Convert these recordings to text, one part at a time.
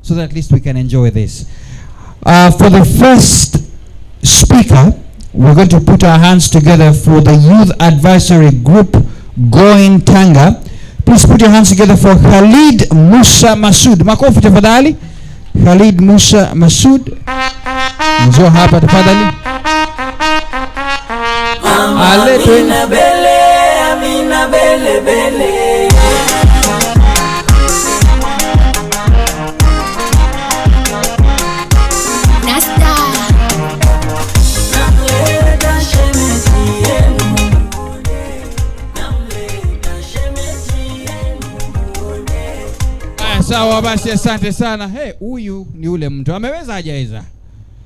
so that at least we can enjoy this. For the first speaker, we're going to put our hands together for the Youth Advisory Group Going Tanga. Please put your hands together for Khalid Musa Masood. Makofi tafadhali. Khalid Musa Masood. Njoo hapa tafadhali. Amina bele bele. Sawa basi, asante sana. Huyu ni ule mtu ameweza hajaweza.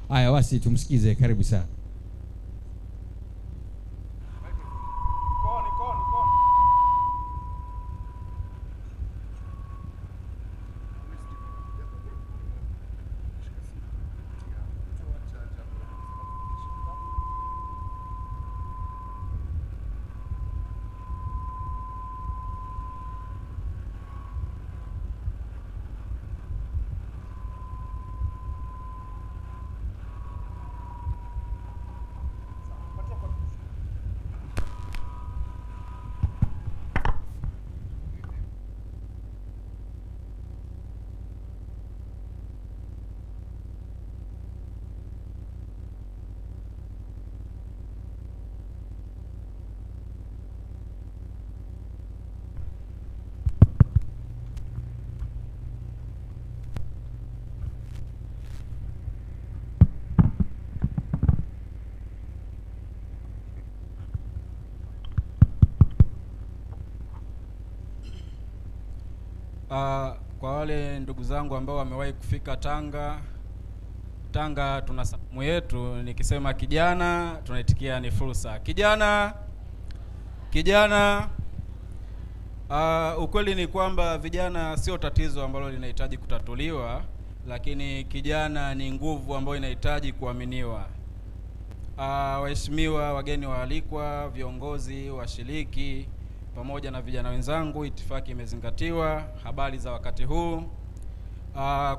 Haya basi tumsikize, karibu sana. Kwa wale ndugu zangu ambao wamewahi kufika Tanga tuna samu yetu, nikisema kijana tunaitikia ni fursa. Kijana. Ukweli ni kwamba vijana sio tatizo ambalo linahitaji kutatuliwa, lakini kijana ni nguvu ambayo inahitaji kuaminiwa. Waheshimiwa wageni waalikwa, viongozi, washiriki pamoja na vijana wenzangu, itifaki imezingatiwa. Habari za wakati huu.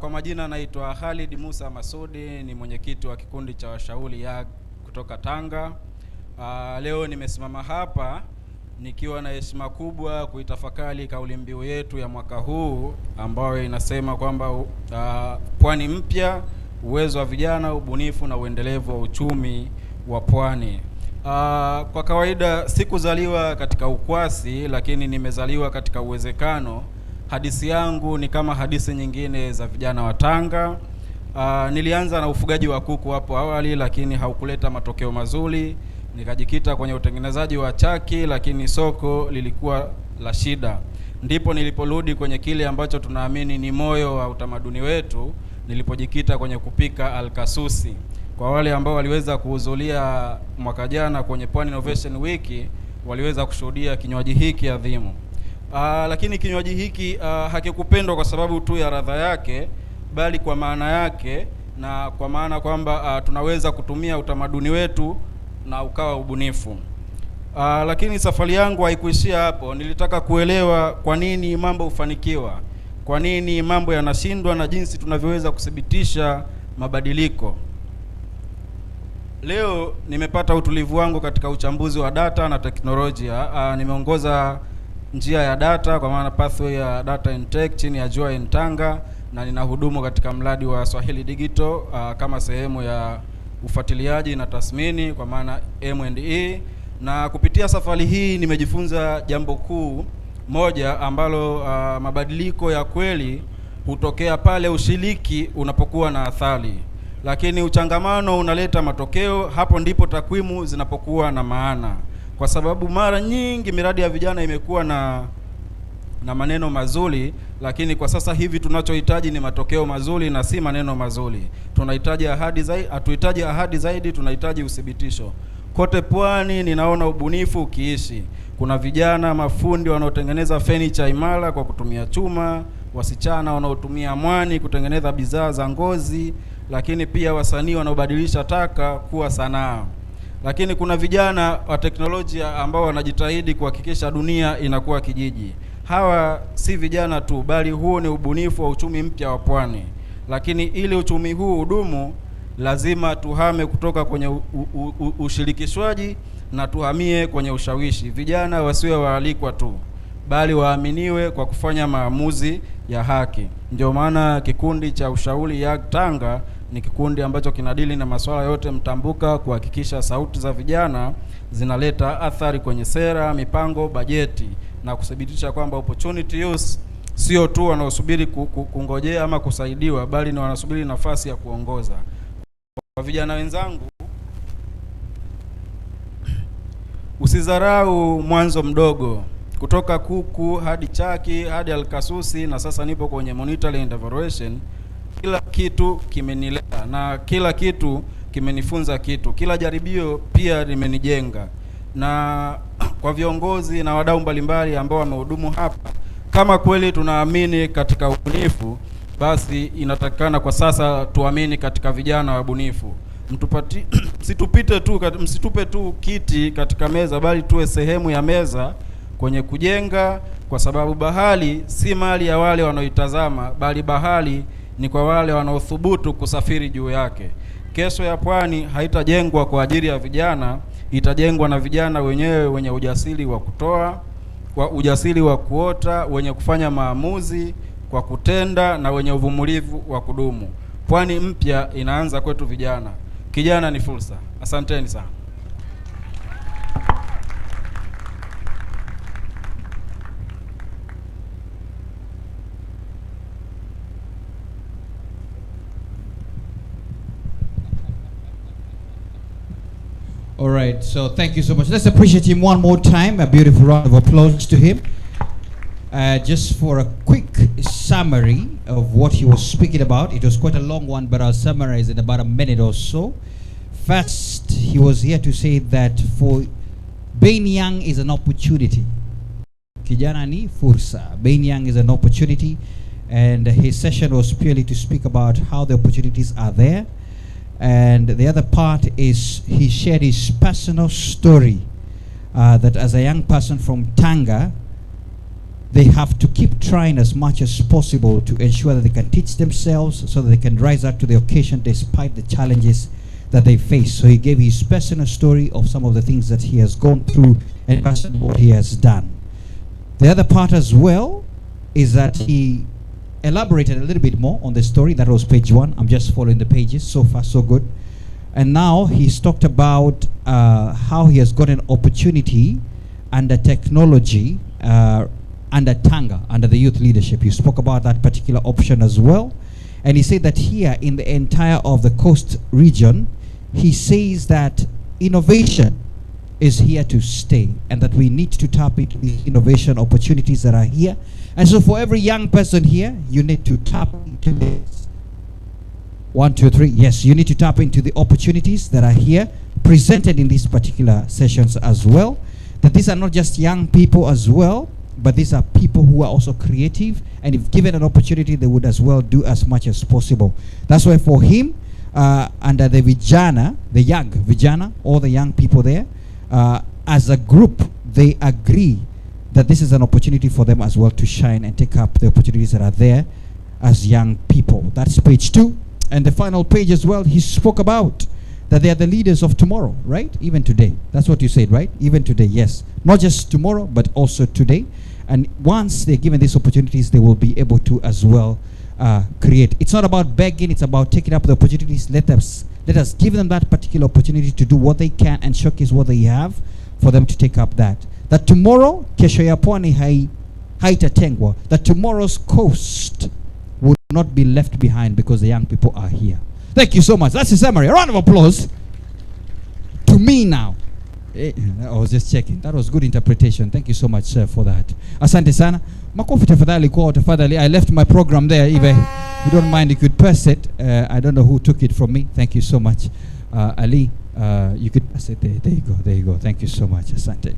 Kwa majina naitwa Khalid Musa Masudi, ni mwenyekiti wa kikundi cha washauri ya kutoka Tanga. Leo nimesimama hapa nikiwa na heshima kubwa kuitafakari kauli mbiu yetu ya mwaka huu ambayo inasema kwamba Pwani mpya, uwezo wa vijana, ubunifu na uendelevu wa uchumi wa Pwani. Kwa kawaida sikuzaliwa katika ukwasi, lakini nimezaliwa katika uwezekano. Hadithi yangu ni kama hadithi nyingine za vijana wa Tanga. Nilianza na ufugaji wa kuku hapo awali, lakini haukuleta matokeo mazuri. Nikajikita kwenye utengenezaji wa chaki, lakini soko lilikuwa la shida. Ndipo niliporudi kwenye kile ambacho tunaamini ni moyo wa utamaduni wetu, nilipojikita kwenye kupika alkasusi. Kwa wale ambao waliweza kuhudhuria mwaka jana kwenye Pwani Innovation Week, waliweza kushuhudia kinywaji hiki adhimu. Lakini kinywaji hiki hakikupendwa kwa sababu tu ya ladha yake, bali kwa maana yake, na kwa maana kwamba tunaweza kutumia utamaduni wetu na ukawa ubunifu. Lakini safari yangu haikuishia hapo. Nilitaka kuelewa kwa nini mambo hufanikiwa, kwa nini mambo yanashindwa, na jinsi tunavyoweza kudhibitisha mabadiliko. Leo nimepata utulivu wangu katika uchambuzi wa data na teknolojia. Nimeongoza njia ya data, kwa maana pathway ya data and tech chini ya Jua in Tanga, na ninahudumu katika mradi wa Swahili Digital kama sehemu ya ufuatiliaji na tathmini, kwa maana M&E. Na kupitia safari hii nimejifunza jambo kuu moja ambalo mabadiliko ya kweli hutokea pale ushiriki unapokuwa na athari, lakini uchangamano unaleta matokeo. Hapo ndipo takwimu zinapokuwa na maana, kwa sababu mara nyingi miradi ya vijana imekuwa na maneno mazuri, lakini kwa sasa hivi tunachohitaji ni matokeo mazuri na si maneno mazuri. Tunahitaji ahadi zaidi, hatuhitaji ahadi zaidi, tunahitaji uthibitisho. Kote Pwani ninaona ubunifu ukiishi. Kuna vijana mafundi wanaotengeneza furniture imara kwa kutumia chuma, wasichana wanaotumia mwani kutengeneza bidhaa za ngozi, lakini pia wasanii wanaobadilisha taka kuwa sanaa. Lakini kuna vijana wa teknolojia ambao wanajitahidi kuhakikisha dunia inakuwa kijiji. Hawa si vijana tu, bali huo ni ubunifu wa uchumi mpya wa Pwani. lakini ili uchumi huu udumu, lazima tuhame kutoka kwenye ushirikishwaji na tuhamie kwenye ushawishi. Vijana wasiwe waalikwa tu, bali waaminiwe kwa kufanya maamuzi ya haki. Ndio maana kikundi cha ushauri ya Tanga ni kikundi ambacho kinadili na masuala yote mtambuka, kuhakikisha sauti za vijana zinaleta athari kwenye sera, mipango, bajeti, na kuthibitisha kwamba opportunity youth sio tu wanaosubiri kungojea ama kusaidiwa, bali ni wanasubiri nafasi ya kuongoza. Kwa vijana wenzangu, usidharau mwanzo mdogo. Kutoka kuku hadi chaki hadi alkasusi, na sasa nipo kwenye monitoring and evaluation. Kila kitu kimenilea na kila kitu kimenifunza kitu. Kila jaribio pia limenijenga. Na kwa viongozi na wadau mbalimbali ambao wamehudumu hapa, kama kweli tunaamini katika ubunifu, basi inatakikana kwa sasa tuamini katika vijana wabunifu. Msitupe tu kiti katika meza, bali tuwe sehemu ya meza kwenye kujenga, kwa sababu bahari si mali ya wale wanaoitazama, bali bahari ni kwa wale wanaothubutu kusafiri juu yake. Kesho ya Pwani haitajengwa kwa ajili ya vijana, itajengwa na vijana wenyewe wenye ujasiri wa kutoa, kwa ujasiri wa kuota, wenye kufanya maamuzi kwa kutenda, na wenye uvumilivu wa kudumu. Pwani mpya inaanza kwetu vijana. Kijana ni fursa. Asanteni sana. All right, so thank you so much. Let's appreciate him one more time. A beautiful round of applause to him. Just for a quick summary of what he was speaking about. It was quite a long one, but I'll summarize in about a minute or so. First, he was here to say that for being young is an opportunity. Kijana ni fursa. Being young is an opportunity. And his session was purely to speak about how the opportunities are there. And the other part is he shared his personal story, that as a young person from Tanga, they have to keep trying as much as possible to ensure that they can teach themselves so that they can rise up to the occasion despite the challenges that they face. So he gave his personal story of some of the things that he has gone through and what he has done. The other part as well is that he elaborated a little bit more on the story. That was page 1. I'm just following the pages. So far, so good. And now he's talked about how he has got an opportunity under technology, under Tanga, under the youth leadership. He spoke about that particular option as well. And he said that here in the entire of the coast region, he says that innovation is here to stay, and that we need to tap into the innovation opportunities that are here. And so for every young person here, you need to tap into this. 1, 2, 3. Yes, you need to tap into the opportunities that are here, presented in these particular sessions as well. That these are not just young people as well, but these are people who are also creative, and if given an opportunity, they would as well do as much as possible. That's why for him, under the Vijana, the young Vijana, all the young people there, as a group, they agree that this is an opportunity for them as well to shine and take up the opportunities that are there as young people. That's page 2. And the final page as well, he spoke about that they are the leaders of tomorrow, right? Even today. That's what you said, right? Even today, yes. Not just tomorrow, but also today. And once they're given these opportunities, they will be able to as well create. It's not about begging, it's about taking up the opportunities. Let us give them that particular opportunity to do what they can and showcase what they have for them to take up that. That tomorrow, kesho ya Pwani haitatengwa. That tomorrow's coast will not be left behind because the young people are here. Thank you so much. That's the summary. A round of applause to me now. I was just checking. That was good interpretation. Thank you so much, sir, for that. Asante sana. Makofi tafadhali kwa tafadhali. I left my program there. If you don't mind, you could pass it. I don't know who took it from me. Thank you so much. Ali, you could pass it there. There you go. There you go. Thank you so much. Asante.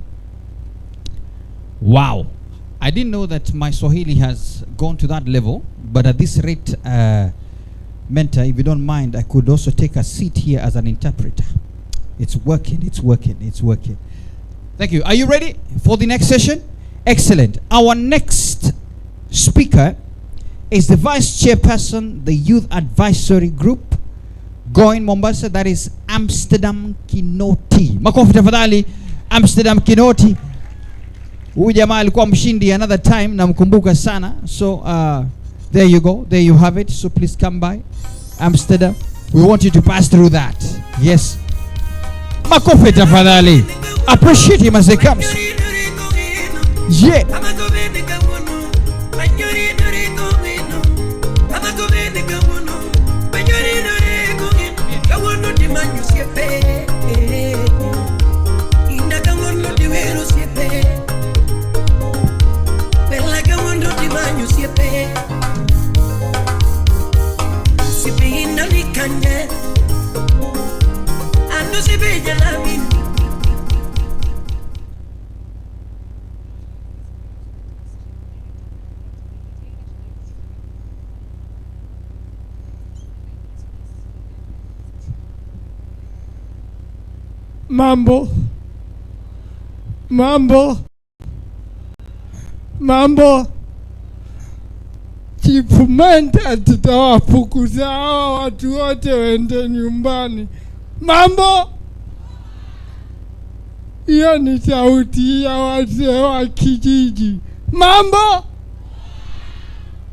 Wow. I didn't know that my Swahili has gone to that level, but at this rate, Mentor, if you don't mind, I could also take a seat here as an interpreter. It's working, it's working, it's working. Thank you. Are you ready for the next session? Excellent. Our next speaker is the vice chairperson, the youth advisory group going Mombasa, that is Amsterdam Kinoti. Makofi tafadhali, Amsterdam Kinoti. Huyu jamaa alikuwa mshindi another time, namkumbuka sana. So there you go, there you have it. So please come by Amsterdam. We want you to pass through that. Yes. Makofi tafadhali. Appreciate him as he comes. Yeah. Mambo Chifu Menta tutawafukuza hawa watu wote wende nyumbani. Mambo, hiyo ni sauti ya wazee wa kijiji. Mambo,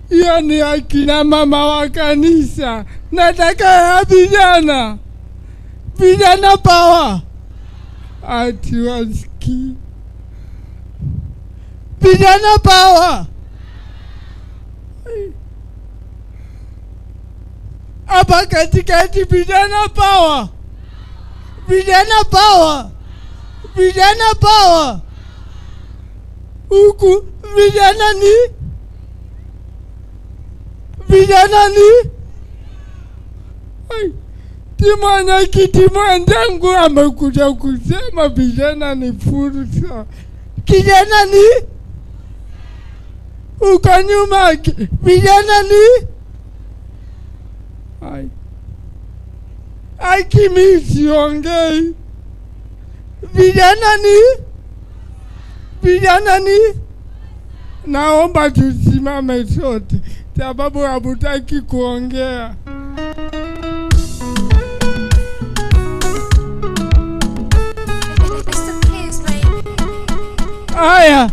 hiyo ni akina mama wa kanisa. Nataka ya vijana power. Ati wasiki vijana power. Hapa katikati vijana power. Huku vijana ni Timwana kiti mwenzangu amekuja kusema vijana ni fursa. Kijana ni uko nyuma, vijana ni akimisi ongei. Vijana ni naomba tusimame sote sababu habutaki kuongea. Aya,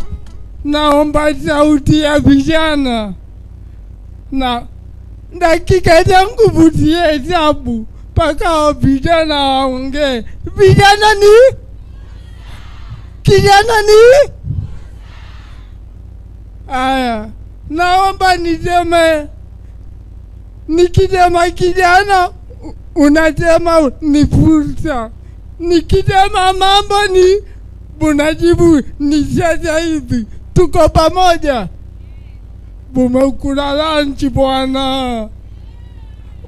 naomba sauti ya vijana. Na dakika zangu vutie hesabu paka vijana waongee. Vijana ni kijana ni. Aya, naomba niseme, nikisema kijana unasema ni fursa. Nikisema mambo ni bunajibu ni sasa hivi. Tuko pamoja. Bumekula lunch bwana.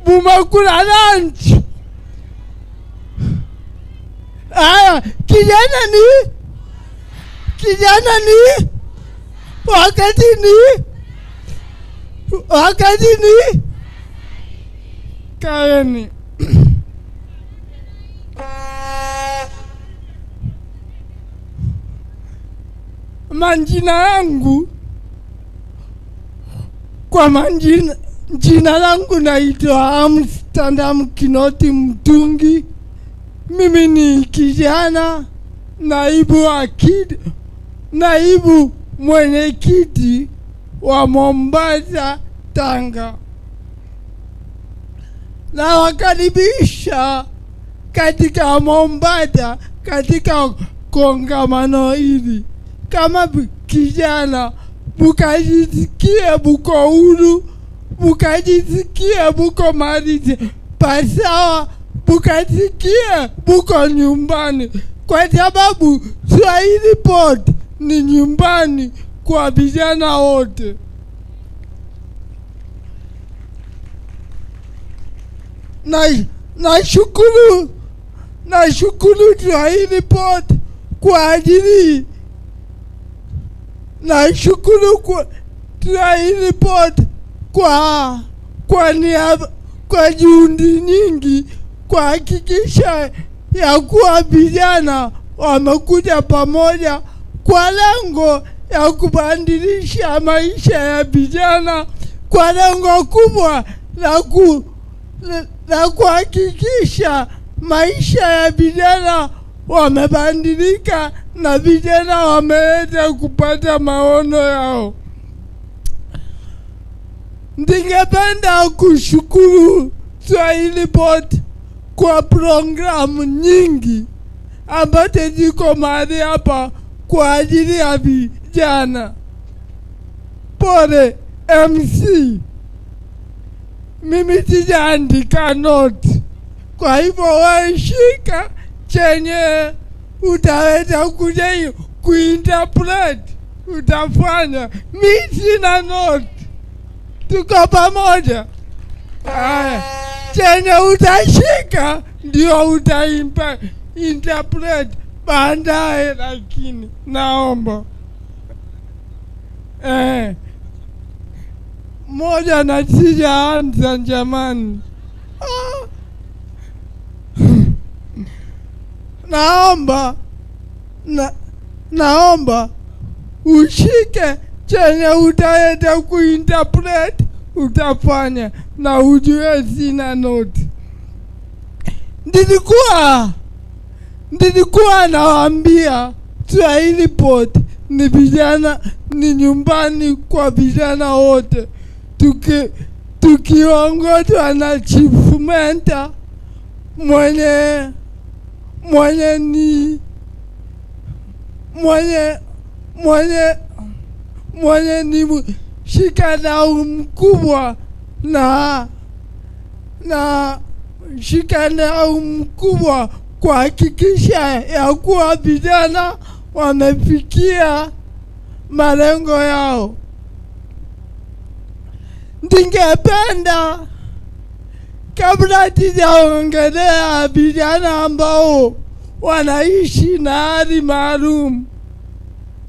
Bumekula lunch. Aya, kijana ni wakati ni kaeni. Manjina yangu kwa jina langu naitwa Amsterdam Kinoti Mtungi. Mimi ni kijana naibu mwenyekiti wa Mombasa, Tanga. Na wakaribisha katika Mombasa katika kongamano hili. Kama kijana bukajisikie buko huru, bukajisikie buko marizi pasawa, bukajisikie buko nyumbani, kwa sababu Swahili Port ni nyumbani kwa vijana wote. Nashukuru Swahili Port kwa ajili. Nashukuru kwa Swahili Port kwa juhudi nyingi kuhakikisha ya kuwa vijana wamekuja pamoja kwa lengo ya kubadilisha maisha ya vijana kwa lengo kubwa la kuhakikisha maisha ya vijana wamebadilika na vijana wameweza kupata maono yao. Ningependa kushukuru Swahili Pot kwa programu nyingi ambazo ziko mahali hapa kwa ajili ya vijana. Pole MC, mimi sijaandika note, kwa hivyo washika chenye utaweza kuja kuinterpret, utafanya. Mimi sina note, tuko pamoja. Chenye utashika ndio utaimpa interpret baadaye, lakini naomba moja na sijaanza jamani. Naomba ushike chenye utaenda kuinterpret, utafanya, na ujue sina note. Nilikuwa nawaambia Swahili Pot ni vijana, ni nyumbani kwa vijana wote, tukiongozwa na Chief Mentor mwenye ni shikadau mkubwa na shikadau mkubwa kuhakikisha ya kuwa vijana wamefikia malengo yao. Ningependa kabla sijaongelea vijana ambao wanaishi na hali maalum,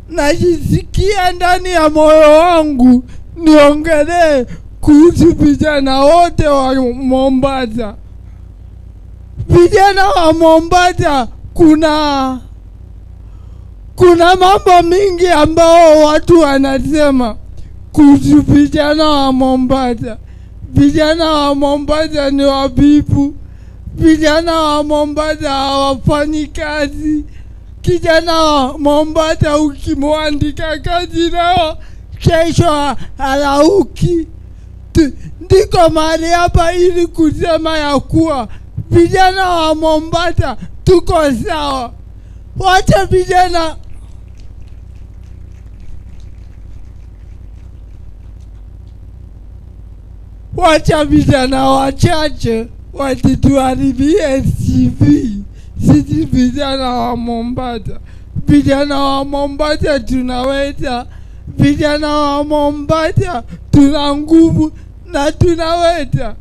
najisikia ndani ya moyo wangu niongelee kuhusu vijana wote wa Mombasa. Vijana wa Mombasa, kuna mambo mingi ambao watu wanasema kuhusu vijana wa Mombasa. Vijana wa Mombasa ni wavivu. Vijana wa Mombasa hawafanyi kazi. Kijana wa Mombasa ukimwandika kazi leo, kesho halauki. Ndiko mahali hapa ili kusema ya kuwa vijana wa Mombasa tuko sawa. Wacha vijana wachache watituharibie CV. Sisi vijana wa Mombasa, vijana wa Mombasa tunaweza. Vijana wa Mombasa tuna nguvu na tunaweza.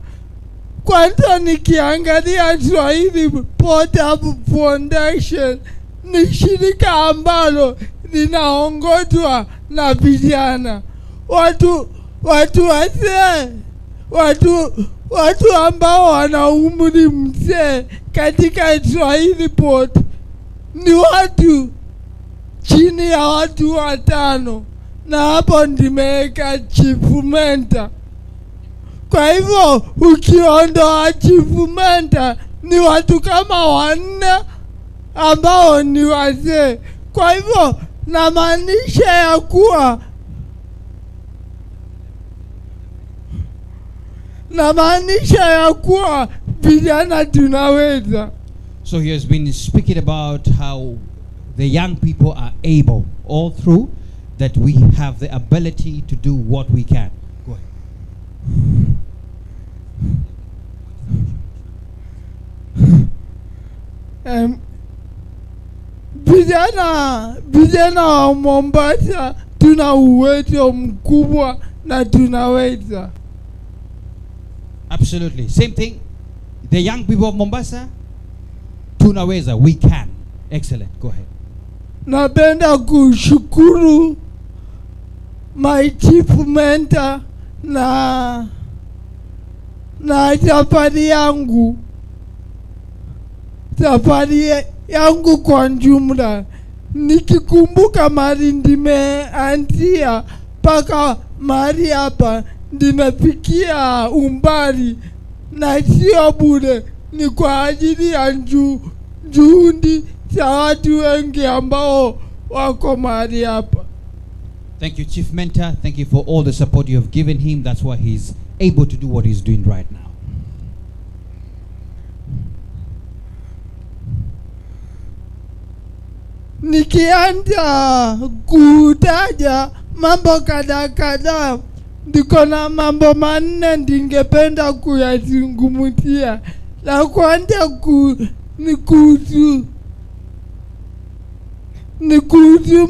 Kwanza nikiangalia Swahili Pot Foundation ni shirika ambalo linaongozwa na vijana. Watu wazee, watu ambao wana umri mzee katika Swahili Pot ni watu chini ya watu 5, na hapo nimeweka Chief Mentor. Kwa hivyo ukiondoa Chief Mentor ni watu kama 4 ambao ni wazee. Kwa hivyo namaanisha ya kuwa vijana tunaweza. So he has been speaking about how the young people are able, all through, that we have the ability to do what we can. Go ahead. Vijana wa Mombasa tuna uwezo mkubwa na tunaweza. Absolutely. Same thing. The young people of Mombasa, tunaweza, we can. Excellent. Go ahead. Napenda kushukuru my Chief Mentor na safari yangu kwa jumla. Nikikumbuka mahali nimeanzia mpaka mahali hapa, nimefikia umbali, na sio bure, ni kwa ajili ya juhudi za watu wengi ambao wako mahali hapa. Thank you, Chief Mentor. Thank you for all the support you have given him. That's why he's able to do what he's doing right now. Nikianza kutaja mambo kadhaa, ndiko na mambo manne ningependa kuyazungumzia. La kwanza ni kuhusu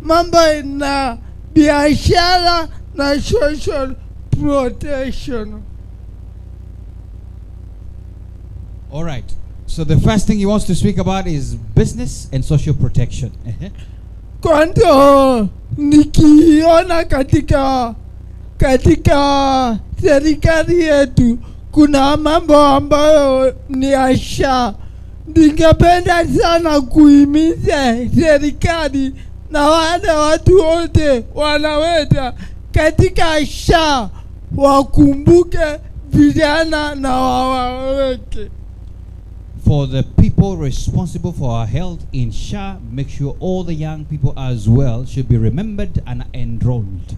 mambo na biashara na social protection. All right. So the first thing he wants to speak about is business and social protection. Kwanza nikiona katika serikali yetu kuna mambo ambayo ni asha. Ningependa sana kuhimiza serikali na wale watu wote wanaweza katika asha wakumbuke vijana na wawaweke. For the people responsible for our health in SHA, make sure all the young people as well should be remembered and enrolled.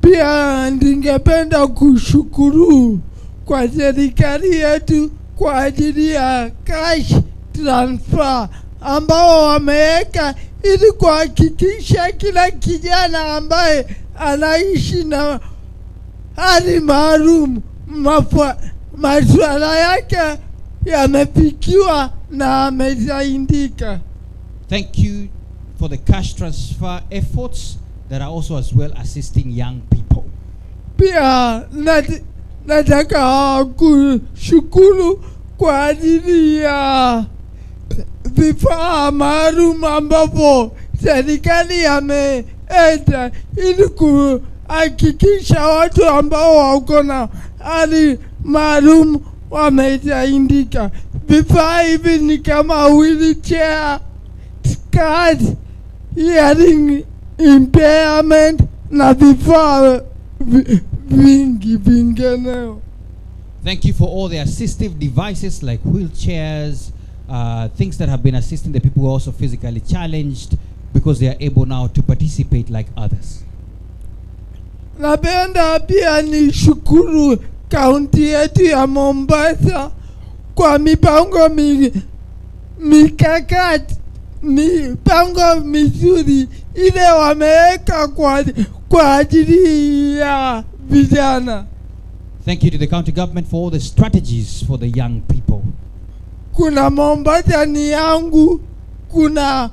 Pia ningependa kushukuru kwa serikali yetu kwa ajili ya cash transfer ambao wameweka ili kuhakikisha kila kijana ambaye anaishi na hali maalum masuala yake yamefikiwa na amesaidika. Thank you for the cash transfer efforts that are also as well assisting young people. Pia nataka kushukuru kwa ajili ya vifaa maalum ambapo serikali yameenda ili kuhakikisha watu ambao wako na hali maalum wamesaidika. Vifaa hivi ni kama wheelchair, scars, hearing impairment na vifaa vingi vingineo. Thank you for all the assistive devices like wheelchairs, things that have been assisting the people who are also physically challenged because they are able now to participate like others. Napenda pia ni shukuru kaunti yetu ya Mombasa kwa mipango mikakati, mipango mizuri ile wameweka kwa ajili ya vijana. Thank you to the county government for all the strategies for the young people. Kuna Mombasa ni yangu, kuna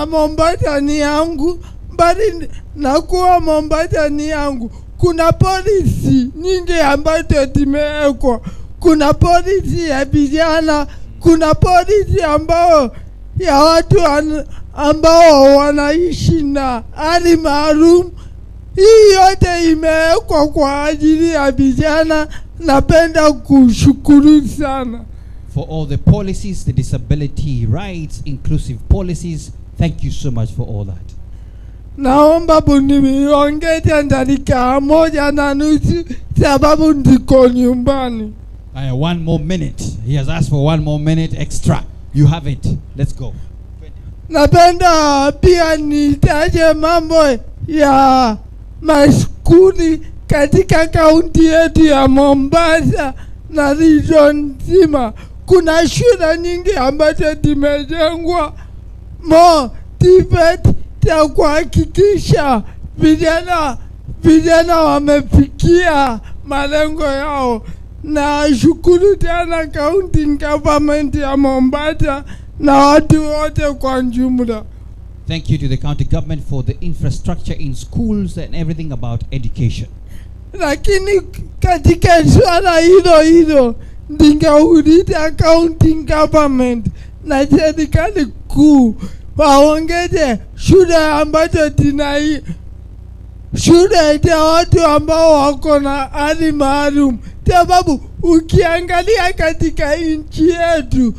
Mombasa ni yangu, bali na kuwa Mombasa ni yangu. Kuna polisi nyingi ambazo zimewekwa. Kuna polisi ya vijana, kuna polisi ambao ya watu ambao wanaishi na hali maalum. Hii yote imewekwa kwa ajili ya vijana. Napenda kushukuru sana. For all the policies, the disability rights, inclusive policies, thank you so much for all that. Naomba niongeze dakika moja na nusu sababu ndiko nyumbani. 1 more minute. He has asked for 1 more minute extra. You have it. Let's go. Napenda pia nitaje mambo ya maskuli katika kaunti yetu ya Mombasa na region nzima. Kuna shule nyingi ambazo zimejengwa motivate ya kuhakikisha vijana wamefikia malengo yao. Na shukuru tena county government ya Mombasa na watu wote kwa jumla. Thank you to the county government for the infrastructure in schools and everything about education. Lakini katika swala hilo ningeuliza county government na serikali kuu waongeze shule ambazo shule za watu ambao wako na hali maalum. Sababu ukiangalia katika nchi yetu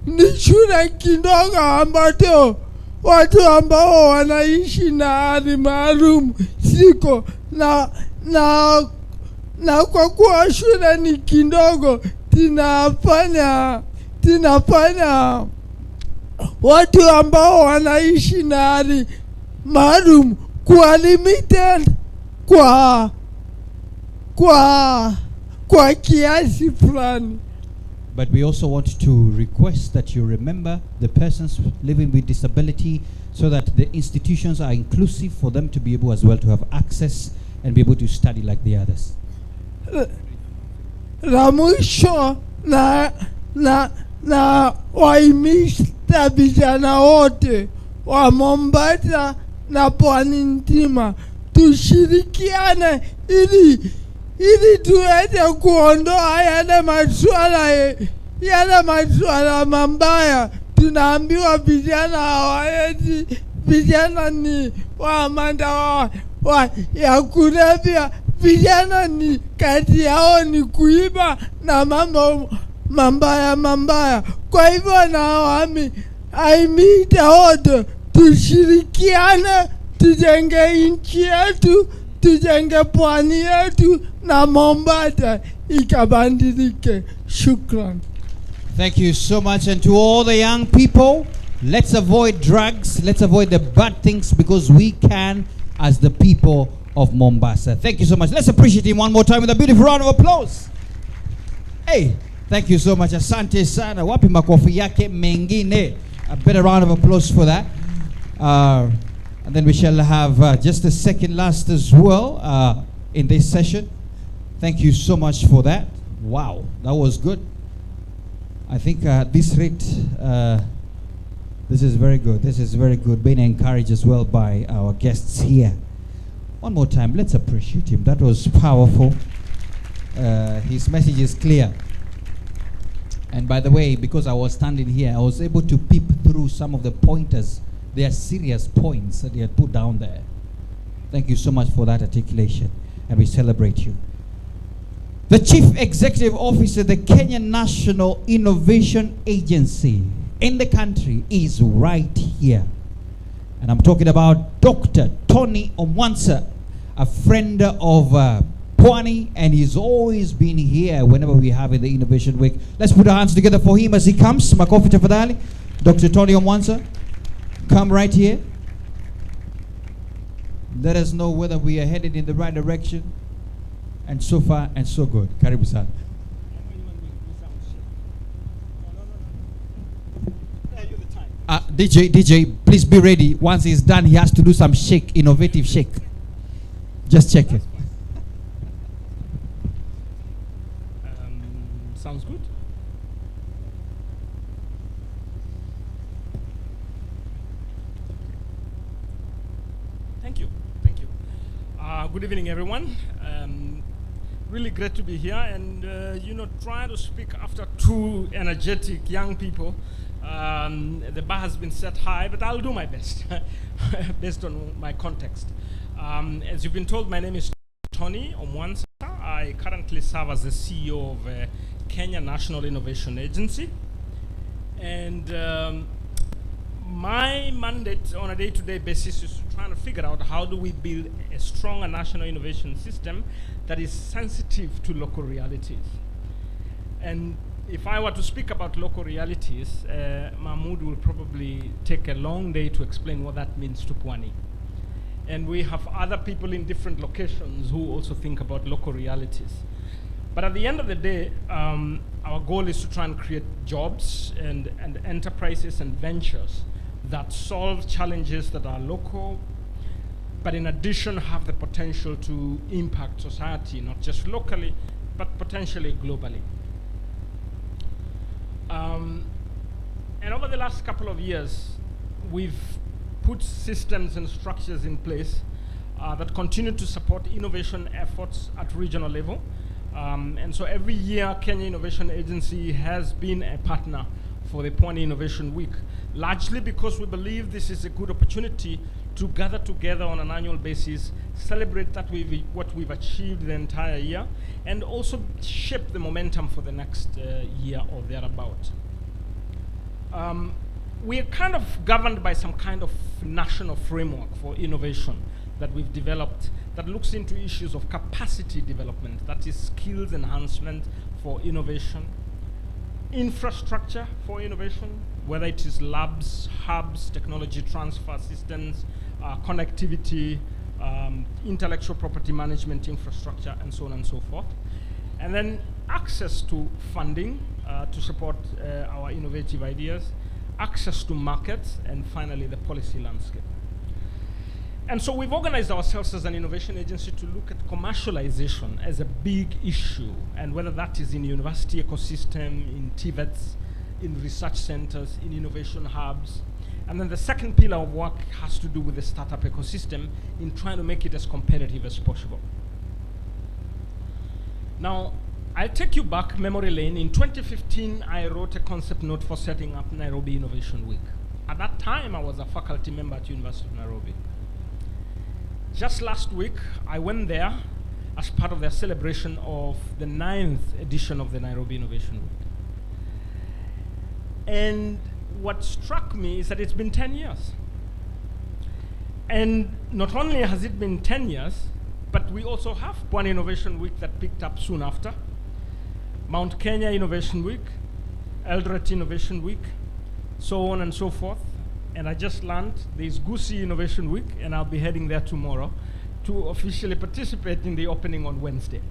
ni shule kidogo ambazo watu ambao wanaishi na hali maalum siko. Na na kwa kuwa shule ni kidogo, tunafanya watu ambao wanaishi na hali maalum kuwa limited kwa kiasi fulani. But we also want to request that you remember the persons living with disability, so that the institutions are inclusive for them to be able as well to have access and be able to study like the others. La mwisho na wahimiza vijana wote wa Mombasa na Pwani nzima tushirikiane ili tuweze kuondoa yale masuala mabaya. Tunaambiwa vijana hawawezi, vijana ni madawa ya kulevya, vijana ni kazi yao ni kuiba na mambo mambaya. Kwa hivyo nawaahimiza wote tushirikiane, tujenge nchi yetu, tujenge pwani yetu na Mombasa ikabadilike. Shukran. Thank you so much. And to all the young people, let's avoid drugs, let's avoid the bad things, because we can as the people of Mombasa. Thank you so much. Let's appreciate him one more time with a beautiful round of applause. Hey, thank you so much. Asante sana. Wapi makofi yake mengine? A better round of applause for that. And then we shall have just a second last as well in this session. Thank you so much for that. Wow, that was good. I think at this rate, this is very good. This is very good. Being encouraged as well by our guests here. One more time, let's appreciate him. That was powerful. His message is clear. And by the way, because I was standing here, I was able to peep through some of the pointers. They are serious points that he had put down there. Thank you so much for that articulation, and we celebrate you. The Chief Executive Officer of the Kenya National Innovation Agency in the country is right here. And I'm talking about Dr. Tony Omwansa, a friend of Pwani, and he's always been here whenever we have in the Innovation Week. Let's put our hands together for him as he comes. Makofi tafadhali. Dr. Tony Omwansa, come right here. Let us know whether we are headed in the right direction. And so far, and so good. Karibu sana. DJ, please be ready. Once he's done, he has to do some shake, innovative shake. Just check it. Sounds good. Thank you. Good evening, everyone. Really great to be here, and trying to speak after two energetic young people. The bar has been set high, but I'll do my best based on my context. As you've been told, my name is Tony Omwansa. I currently serve as the CEO of Kenya National Innovation Agency, and my mandate on a day-to-day basis is trying to figure out how do we build a stronger national innovation system that is sensitive to local realities. And if I were to speak about local realities, Mahmoud will probably take a long day to explain what that means to Pwani. And we have other people in different locations who also think about local realities. But at the end of the day, our goal is to try and create jobs and enterprises and ventures that solve challenges that are local, but in addition have the potential to impact society, not just locally, but potentially globally. And over the last couple of years, we've put systems and structures in place that continue to support innovation efforts at regional level. And so every year, Kenya Innovation Agency has been a partner for the Pwani Innovation Week, largely because we believe this is a good opportunity to gather together on an annual basis, celebrate what we've achieved the entire year, and also shape the momentum for the next year or thereabout. we are kind of governed by some kind of national framework for innovation that we've developed that looks into issues of capacity development, that is skills enhancement for innovation, infrastructure for innovation, whether it is labs, hubs, technology transfer systems, connectivity, intellectual property management infrastructure, and so on and so forth. And then access to funding to support our innovative ideas, access to markets, and finally the policy landscape. And so we've organized ourselves as an innovation agency to look at commercialization as a big issue, and whether that is in university ecosystem, in TVETs, in research centers, in innovation hubs. And then the second pillar of work has to do with the startup ecosystem in trying to make it as competitive as possible. Now, I'll take you back memory lane. In 2015, I wrote a concept note for setting up Nairobi Innovation Week. At that time, I was a faculty member at University of Nairobi. Just last week, I went there as part of their celebration of the 9th edition of the Nairobi Innovation Week. And what struck me is that it's been 10 years. And not only has it been 10 years, but we also have Pwani Innovation Week that picked up soon after, Mount Kenya Innovation Week, Eldoret Innovation Week, so on and so forth. And I just learned there's Gusii Innovation Week, and I'll be heading there tomorrow to officially participate in the opening on Wednesday.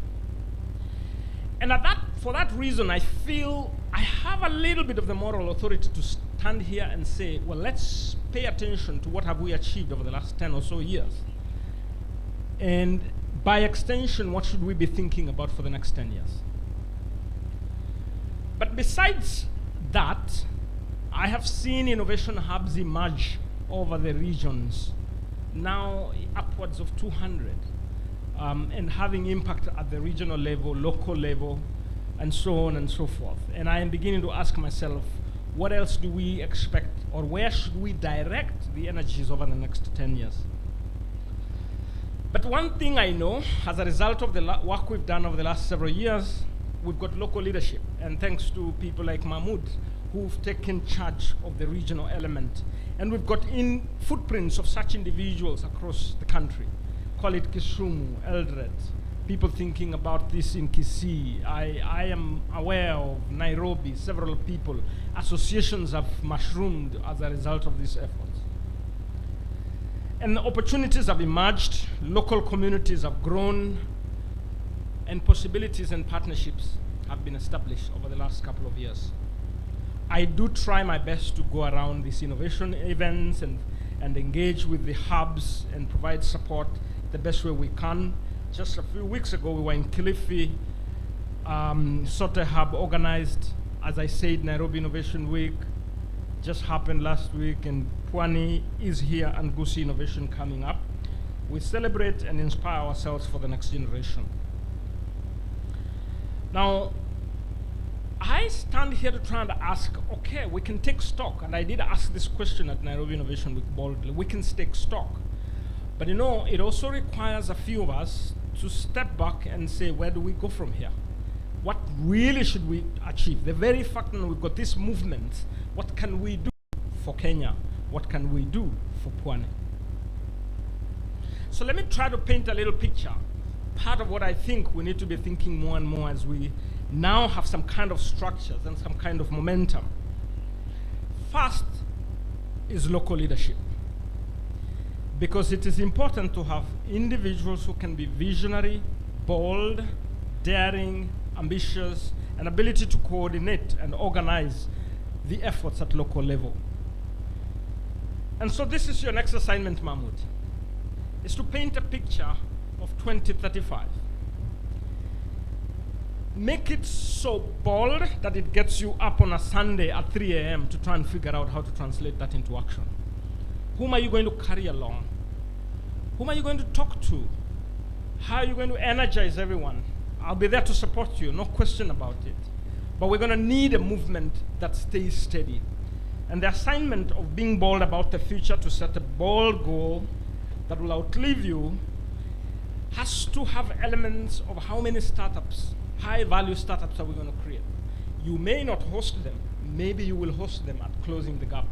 And for that reason, I feel I have a little bit of the moral authority to stand here and say, well, let's pay attention to what have we achieved over the last 10 or so years. And by extension, what should we be thinking about for the next 10 years? But besides that, I have seen innovation hubs emerge over the regions, now upwards of 200, and having impact at the regional level, local level, and so on and so forth. And I am beginning to ask myself, what else do we expect, or where should we direct the energies over the next 10 years? But one thing I know, as a result of the work we've done over the last several years, we've got local leadership, and thanks to people like Mahmoud, who've taken charge of the regional element. And we've got in footprints of such individuals across the country. Call it Kisumu, Eldoret, people thinking about this in Kisii. I am aware of Nairobi, several people. Associations have mushroomed as a result of these efforts. And the opportunities have emerged, local communities have grown, and possibilities and partnerships have been established over the last couple of years. I do try my best to go around these innovation events and engage with the hubs and provide support the best way we can. Just a few weeks ago, we were in Kilifi. Sote Hub organized, as I said, Nairobi Innovation Week. Just happened last week, and Pwani is here, and Gusii Innovation coming up. We celebrate and inspire ourselves for the next generation. Now, I stand here to try and ask, okay, we can take stock, and I did ask this question at Nairobi Innovation Week boldly, we can take stock. But you know, it also requires a few of us to step back and say, where do we go from here? What really should we achieve? The very fact that we've got this movement, what can we do for Kenya? What can we do for Pwani? So let me try to paint a little picture. Part of what I think we need to be thinking more and more as we now have some kind of structures and some kind of momentum. First is local leadership. Because it is important to have individuals who can be visionary, bold, daring, ambitious, and ability to coordinate and organize the efforts at local level. And so this is your next assignment, Mahmoud, is to paint a picture of 2035. Make it so bold that it gets you up on a Sunday at 3 a.m. to try and figure out how to translate that into action. Whom are you going to carry along? Whom are you going to talk to? How are you going to energize everyone? I'll be there to support you, no question about it. But we're going to need a movement that stays steady. And the assignment of being bold about the future, to set a bold goal that will outlive you, has to have elements of how many startups, high-value startups, are we going to create. You may not host them. Maybe you will host them at closing the gap.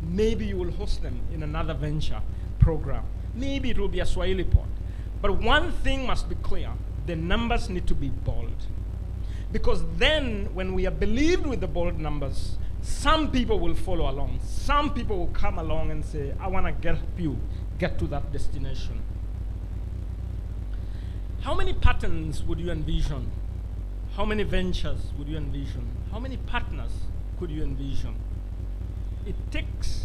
Maybe you will host them in another venture program. Maybe it will be a Swahili pod. But one thing must be clear, the numbers need to be bold. Because then, when we are believed with the bold numbers, some people will follow along. Some people will come along and say, I want to help you get to that destination. How many patterns would you envision? How many ventures would you envision? How many partners could you envision? It takes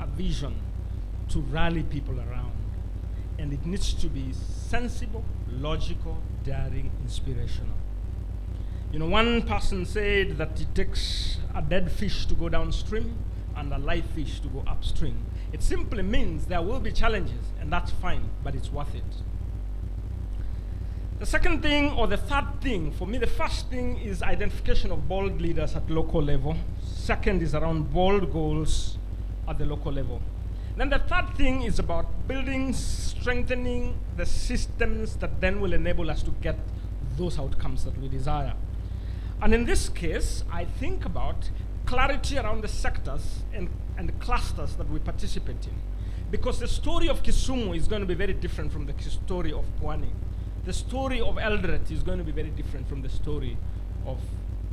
a vision to rally people around. And it needs to be sensible, logical, daring, inspirational. You know, one person said that it takes a dead fish to go downstream and a live fish to go upstream. It simply means there will be challenges, and that's fine, but it's worth it. The second thing, or the third thing, for me, the first thing is identification of bold leaders at local level. Second is around bold goals at the local level. Then the third thing is about building, strengthening the systems that then will enable us to get those outcomes that we desire. And in this case, I think about clarity around the sectors and the clusters that we participate in. Because the story of Kisumu is going to be very different from the story of Pwani. The story of Eldoret is going to be very different from the story of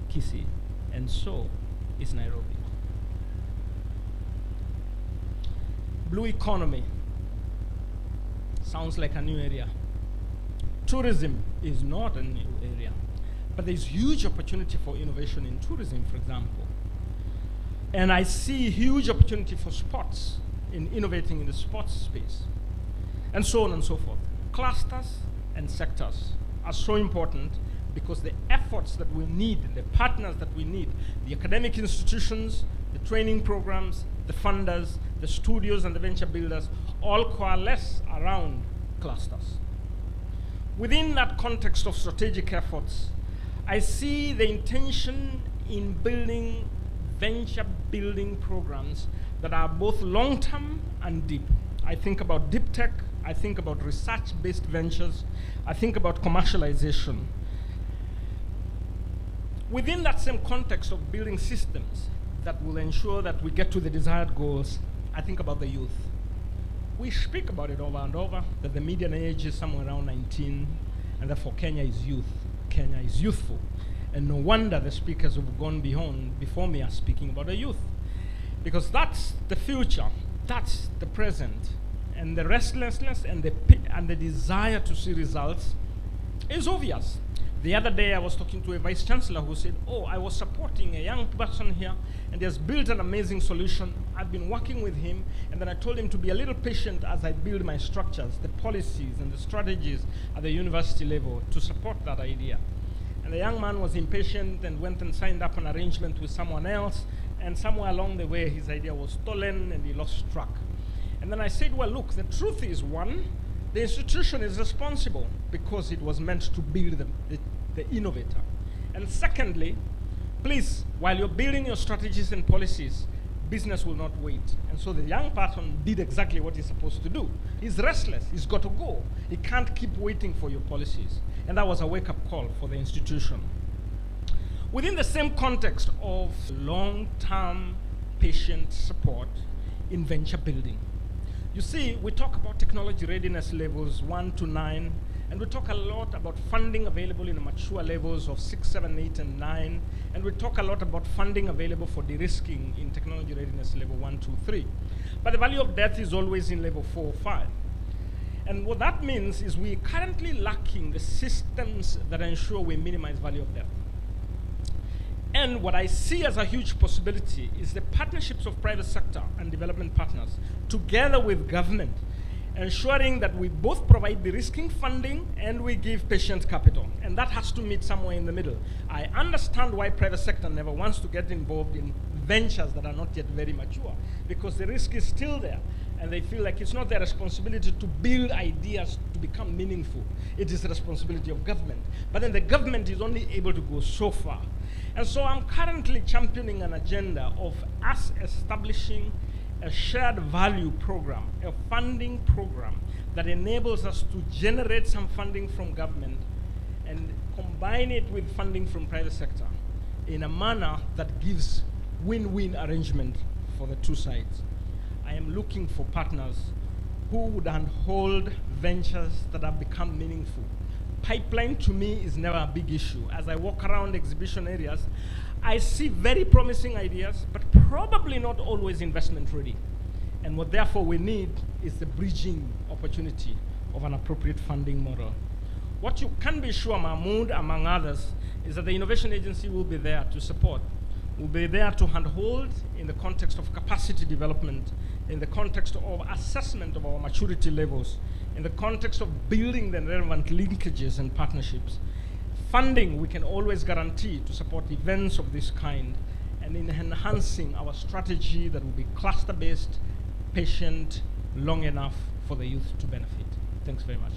Kisii. And so is Nairobi. Blue economy sounds like a new area. Tourism is not a new area. But there's huge opportunity for innovation in tourism, for example. And I see huge opportunity for sports, in innovating in the sports space, and so on and so forth. Clusters and sectors are so important because the efforts that we need, the partners that we need, the academic institutions, the training programs, the funders, the studios and the venture builders, all coalesce around clusters. Within that context of strategic efforts, I see the intention in building venture building programs that are both long-term and deep. I think about deep tech, I think about research-based ventures, I think about commercialization. Within that same context of building systems that will ensure that we get to the desired goals, I think about the youth. We speak about it over and over, that the median age is somewhere around 19, and therefore Kenya is youth. Kenya is youthful. And no wonder the speakers who've gone before me are speaking about the youth. Because that's the future, that's the present. And the restlessness and the desire to see results is obvious. The other day I was talking to a vice chancellor who said, I was supporting a young person here and he has built an amazing solution. I've been working with him, and then I told him to be a little patient as I build my structures, the policies and the strategies at the university level to support that idea. And the young man was impatient and went and signed up an arrangement with someone else, and somewhere along the way his idea was stolen and he lost track. And then I said, well, look, the truth is, one, the institution is responsible because it was meant to build the innovator. And secondly, please, while you're building your strategies and policies, business will not wait. And so the young person did exactly what he's supposed to do. He's restless, he's got to go. He can't keep waiting for your policies. And that was a wake-up call for the institution. Within the same context of long-term patient support in venture building, you see, we talk about technology readiness levels 1 to 9, and we talk a lot about funding available in mature levels of 6, 7, 8, and 9, and we talk a lot about funding available for de-risking in technology readiness level 1, 2, 3. But the value of death is always in level 4 or 5. And what that means is we're currently lacking the systems that ensure we minimize value of death. And what I see as a huge possibility is the partnerships of private sector and development partners together with government, ensuring that we both provide de-risking funding and we give patient capital. And that has to meet somewhere in the middle. I understand why private sector never wants to get involved in ventures that are not yet very mature, because the risk is still there. And they feel like it's not their responsibility to build ideas to become meaningful. It is the responsibility of government. But then the government is only able to go so far. And so I'm currently championing an agenda of us establishing a shared value program, a funding program that enables us to generate some funding from government and combine it with funding from private sector in a manner that gives win-win arrangement for the two sides. I am looking for partners who would hold ventures that have become meaningful. Pipeline to me is never a big issue. As I walk around exhibition areas, I see very promising ideas, but probably not always investment ready. And what therefore we need is the bridging opportunity of an appropriate funding model. What you can be sure, Mahmoud, among others, is that the Innovation Agency will be there to support. We'll be there to handhold in the context of capacity development, in the context of assessment of our maturity levels, in the context of building the relevant linkages and partnerships. Funding we can always guarantee to support events of this kind, and in enhancing our strategy that will be cluster-based, patient, long enough for the youth to benefit. Thanks very much.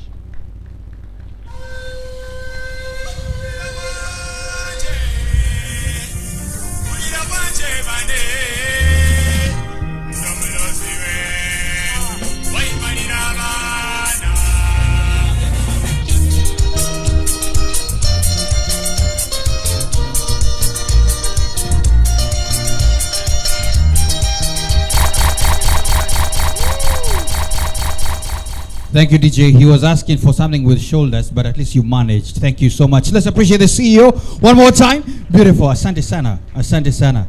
Thank you, DJ. He was asking for something with shoulders, but at least you managed. Thank you so much. Let's appreciate the CEO one more time. Beautiful. Asante sana. Asante sana.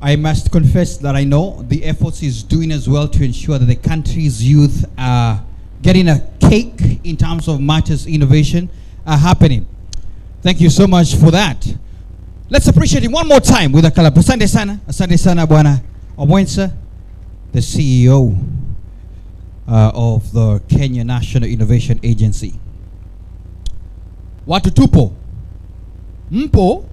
I must confess that I know the efforts he's doing as well to ensure that the country's youth are getting a cake in terms of matters innovation are happening. Thank you so much for that. Let's appreciate him one more time with a clap. Asante sana. Asante sana, Bwana Omwensa, the CEO of the Kenya National Innovation Agency. Watu tupo? Mpo?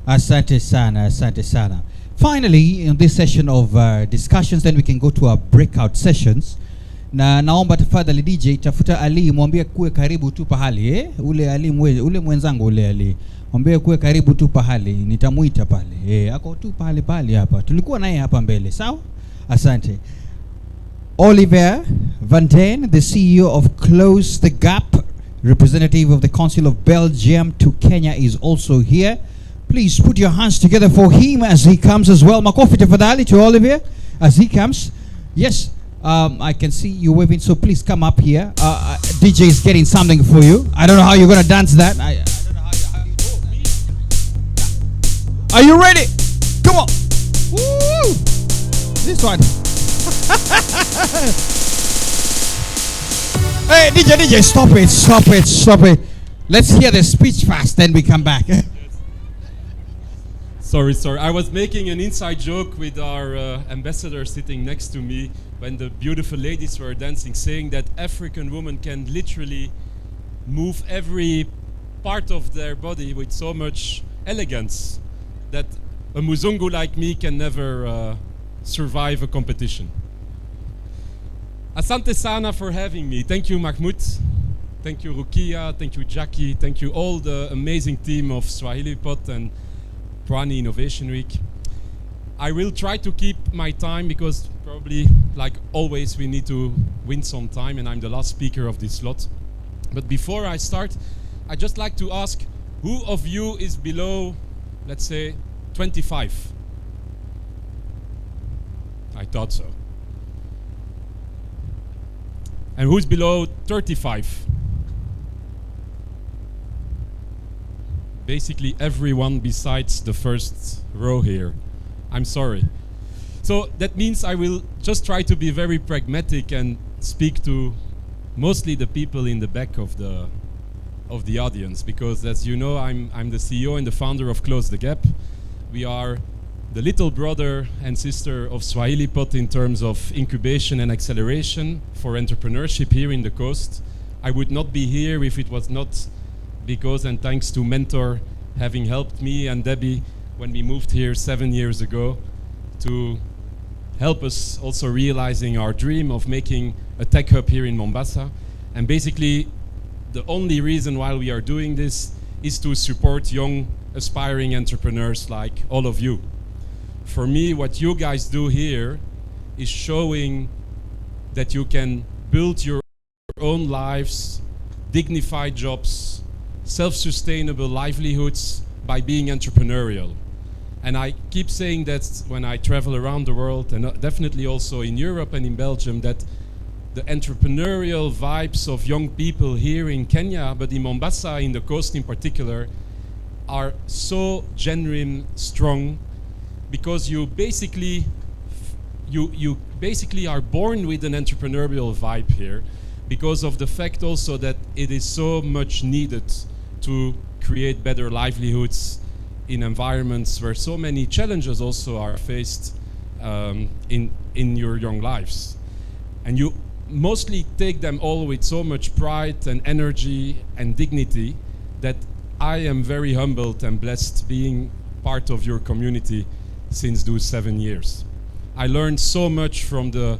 Asante sana, asante sana. Finally, in this session of discussions, then we can go to our breakout sessions. Na naomba tafadhali DJ, tafuta Ali, mwambie kuwe karibu tu pahali, ule Ali ule mwenzangu ule Ali. Mwambie kuwe karibu tu pahali, nitamuita pale. Ako tu pahali hapa. Tulikuwa naye hapa mbele, sawa? Asante. Oliver Van Den, the CEO of Close the Gap, representative of the Council of Belgium to Kenya, is also here. Please put your hands together for him as he comes as well. Makofi tafadhali to Oliver as he comes. Yes, I can see you waving, so please come up here. DJ is getting something for you. I don't know how you're going to dance that. I don't know how you Are you ready? Come on. Woo! This one. Hey, DJ, stop it. Let's hear the speech first, then we come back. Sorry. I was making an inside joke with our ambassador sitting next to me when the beautiful ladies were dancing, saying that African women can literally move every part of their body with so much elegance that a Muzungu like me can never survive a competition. Asante sana for having me. Thank you, Mahmoud. Thank you, Rukia. Thank you, Jackie. Thank you, all the amazing team of Swahili Pot and Pwani Innovation Week. I will try to keep my time because probably, like always, we need to win some time, and I'm the last speaker of this slot. But before I start, I'd just like to ask, who of you is below, let's say, 25? I thought so. And who's below 35? Basically everyone besides the first row here. I'm sorry. So that means I will just try to be very pragmatic and speak to mostly the people in the back of the audience, because as you know, I'm the CEO and the founder of Close the Gap. We are the little brother and sister of Swahili Pot in terms of incubation and acceleration for entrepreneurship here in the coast. I would not be here if it was not because and thanks to Mentor having helped me and Debbie when we moved here 7 years ago to help us also realizing our dream of making a tech hub here in Mombasa. And basically the only reason why we are doing this is to support young aspiring entrepreneurs like all of you. For me, what you guys do here is showing that you can build your own lives, dignified jobs, self-sustainable livelihoods by being entrepreneurial. And I keep saying that when I travel around the world, and definitely also in Europe and in Belgium, that the entrepreneurial vibes of young people here in Kenya, but in Mombasa, in the coast in particular, are so genuine, strong, because you basically are born with an entrepreneurial vibe here, because of the fact also that it is so much needed to create better livelihoods in environments where so many challenges also are faced in your young lives. And you mostly take them all with so much pride and energy and dignity that I am very humbled and blessed being part of your community since those 7 years. I learned so much from the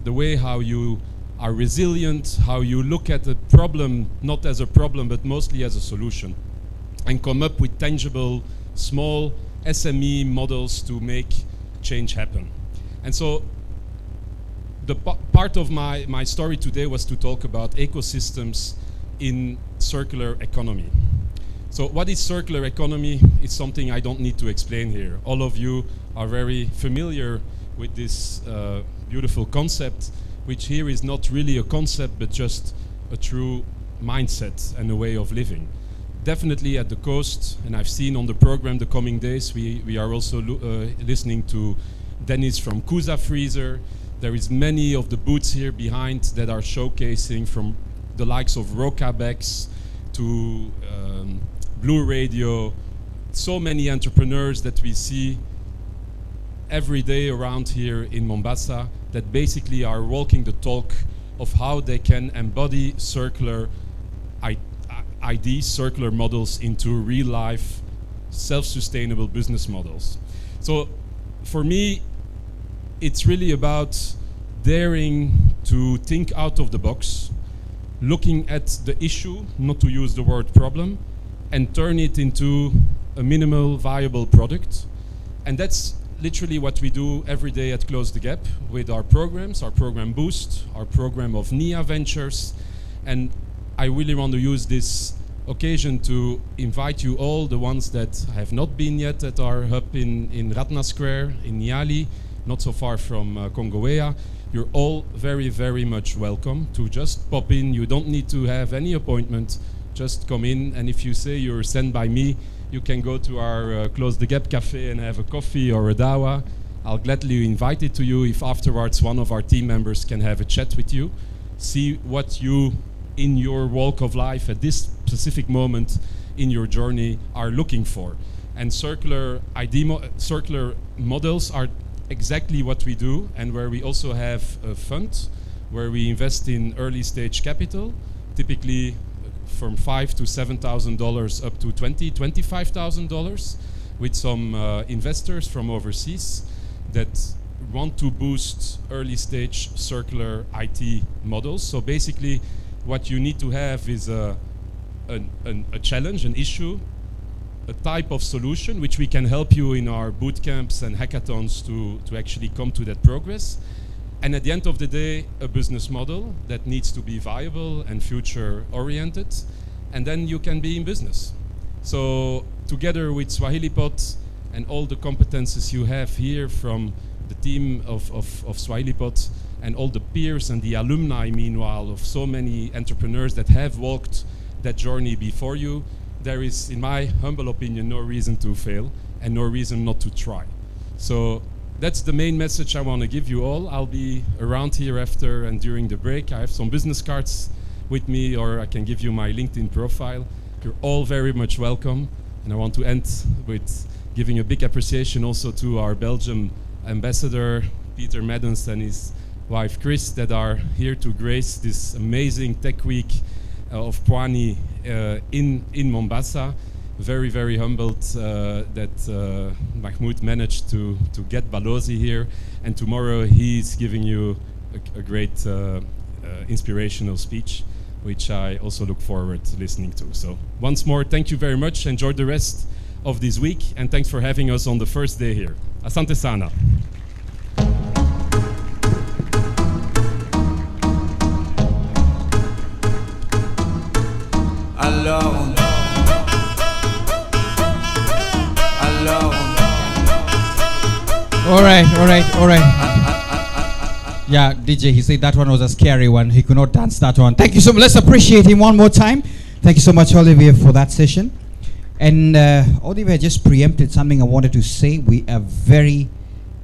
way how you are resilient, how you look at a problem not as a problem but mostly as a solution, and come up with tangible, small SME models to make change happen. And so the part of my story today was to talk about ecosystems in circular economy. So what is circular economy? It's something I don't need to explain here. All of you are very familiar with this beautiful concept, which here is not really a concept but just a true mindset and a way of living. Definitely at the coast, and I've seen on the program the coming days, we are also listening to Dennis from Kusa Freezer. There is many of the booths here behind that are showcasing, from the likes of Rocabex to Blue Radio, so many entrepreneurs that we see every day around here in Mombasa that basically are walking the talk of how they can embody circular ideas, circular models into real life, self-sustainable business models. So for me, it's really about daring to think out of the box, looking at the issue, not to use the word problem, and turn it into a minimal viable product. And that's literally what we do every day at Close the Gap with our programs, our program Boost, our program of NIA Ventures. And I really want to use this occasion to invite you all, the ones that have not been yet at our hub in Ratna Square, in Nyali, not so far from Kongowea. You're all very, very much welcome to just pop in. You don't need to have any appointment. Just come in, and if you say you're sent by me, you can go to our Close the Gap cafe and have a coffee or a dawa. I'll gladly invite it to you if afterwards one of our team members can have a chat with you. See what you, in your walk of life at this specific moment in your journey, are looking for. And circular models are exactly what we do, and where we also have a fund where we invest in early stage capital, typically from $5,000 to $7,000 up to $25,000, with some investors from overseas that want to boost early stage circular IT models. So basically what you need to have is a challenge, an issue, a type of solution which we can help you in our boot camps and hackathons to actually come to that progress. And at the end of the day, a business model that needs to be viable and future oriented, and then you can be in business. So together with SwahiliPot and all the competences you have here from the team of SwahiliPot and all the peers and the alumni, meanwhile, of so many entrepreneurs that have walked that journey before you, there is, in my humble opinion, no reason to fail and no reason not to try. So that's the main message I want to give you all. I'll be around here after and during the break. I have some business cards with me, or I can give you my LinkedIn profile. You're all very much welcome. And I want to end with giving a big appreciation also to our Belgium ambassador, Peter Maddens, and his wife, Chris, that are here to grace this amazing Tech Week of Pwani in Mombasa. Very, very humbled that Mahmoud managed to get Balozi here, and tomorrow he's giving you a great inspirational speech, which I also look forward to listening to. So once more, thank you very much. Enjoy the rest of this week, and thanks for having us on the first day here. Asante sana. Alors All right. Yeah, DJ, he said that one was a scary one. He could not dance that one. Thank you so much. Let's appreciate him one more time. Thank you so much, Olivier, for that session. And Olivier just preempted something I wanted to say. We are very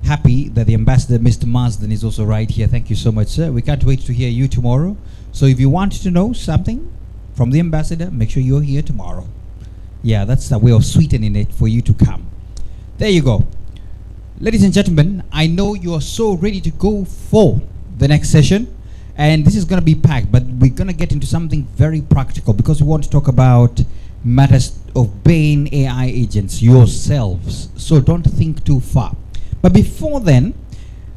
happy that the ambassador, Mr. Marsden, is also right here. Thank you so much, sir. We can't wait to hear you tomorrow. So if you want to know something from the ambassador, make sure you're here tomorrow. Yeah, that's a way of sweetening it for you to come. There you go. Ladies and gentlemen, I know you are so ready to go for the next session. And this is going to be packed, but we're going to get into something very practical because we want to talk about matters of being AI agents yourselves. So don't think too far. But before then,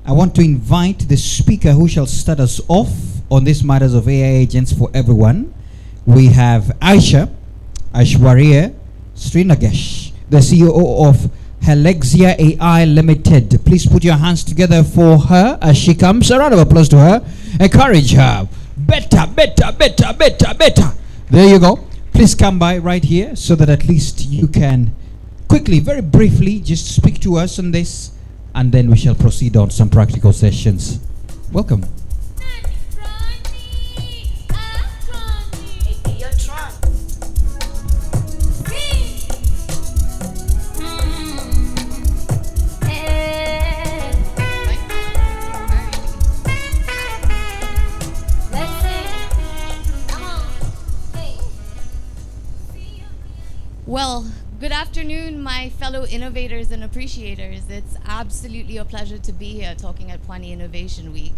I want to invite the speaker who shall start us off on these matters of AI agents for everyone. We have Aishwarya Srinagesh, the CEO of Helexia AI Limited. Please put your hands together for her as she comes. A round of applause to her. Encourage her. Better. There you go. Please come by right here so that at least you can quickly, very briefly, just speak to us on this, and then we shall proceed on some practical sessions. Welcome. Well, good afternoon, my fellow innovators and appreciators. It's absolutely a pleasure to be here talking at Pwani Innovation Week.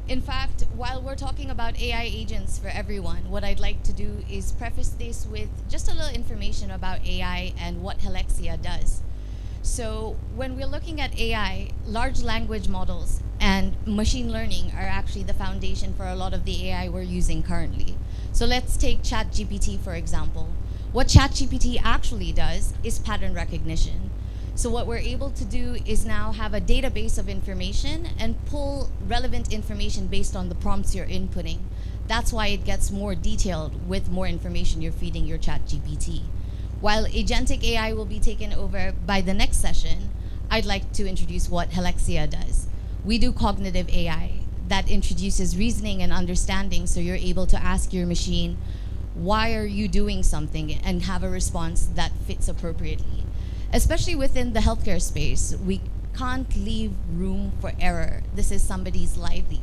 In fact, while we're talking about AI agents for everyone, what I'd like to do is preface this with just a little information about AI and what Helexia does. So when we're looking at AI, large language models and machine learning are actually the foundation for a lot of the AI we're using currently. So let's take ChatGPT, for example. What ChatGPT actually does is pattern recognition. So what we're able to do is now have a database of information and pull relevant information based on the prompts you're inputting. That's why it gets more detailed with more information you're feeding your ChatGPT. While agentic AI will be taken over by the next session, I'd like to introduce what Helexia does. We do cognitive AI that introduces reasoning and understanding, so you're able to ask your machine, why are you doing something, and have a response that fits appropriately. Especially within the healthcare space, we can't leave room for error. This is somebody's lively.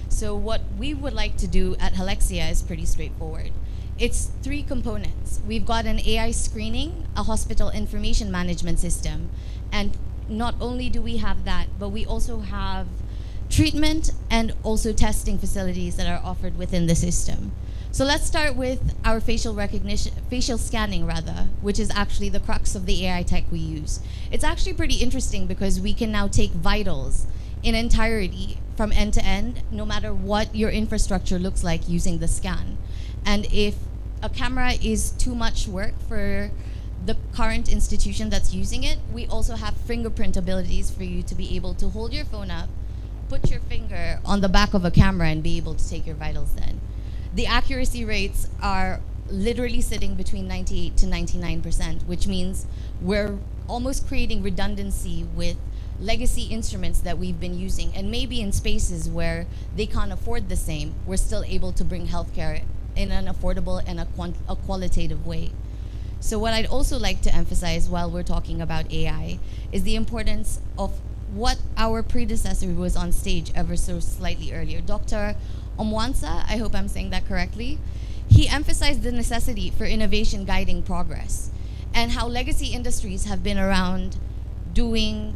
So what we would like to do at Helexia is pretty straightforward. It's 3 components. We've got an AI screening, a hospital information management system, and not only do we have that, but we also have treatment and also testing facilities that are offered within the system. So let's start with our facial scanning, which is actually the crux of the AI tech we use. It's actually pretty interesting because we can now take vitals in entirety from end to end, no matter what your infrastructure looks like using the scan. And if a camera is too much work for the current institution that's using it, we also have fingerprint abilities for you to be able to hold your phone up, put your finger on the back of a camera, and be able to take your vitals then. The accuracy rates are literally sitting between 98 to 99%, which means we're almost creating redundancy with legacy instruments that we've been using. And maybe in spaces where they can't afford the same, we're still able to bring healthcare in an affordable and a qualitative way. So what I'd also like to emphasize while we're talking about AI is the importance of what our predecessor who was on stage ever so slightly earlier, Dr. Omwansa, I hope I'm saying that correctly, he emphasized the necessity for innovation guiding progress and how legacy industries have been around doing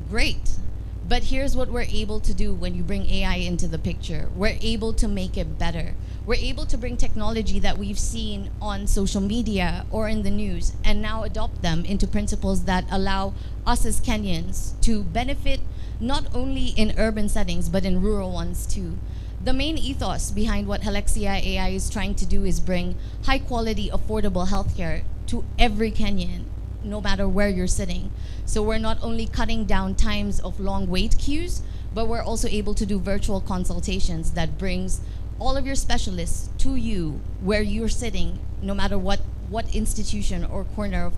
great. But here's what we're able to do when you bring AI into the picture. We're able to make it better. We're able to bring technology that we've seen on social media or in the news and now adopt them into principles that allow us as Kenyans to benefit not only in urban settings but in rural ones too. The main ethos behind what Helexia AI is trying to do is bring high quality, affordable healthcare to every Kenyan, no matter where you're sitting. So we're not only cutting down times of long wait queues, but we're also able to do virtual consultations that brings all of your specialists to you where you're sitting, no matter what institution or corner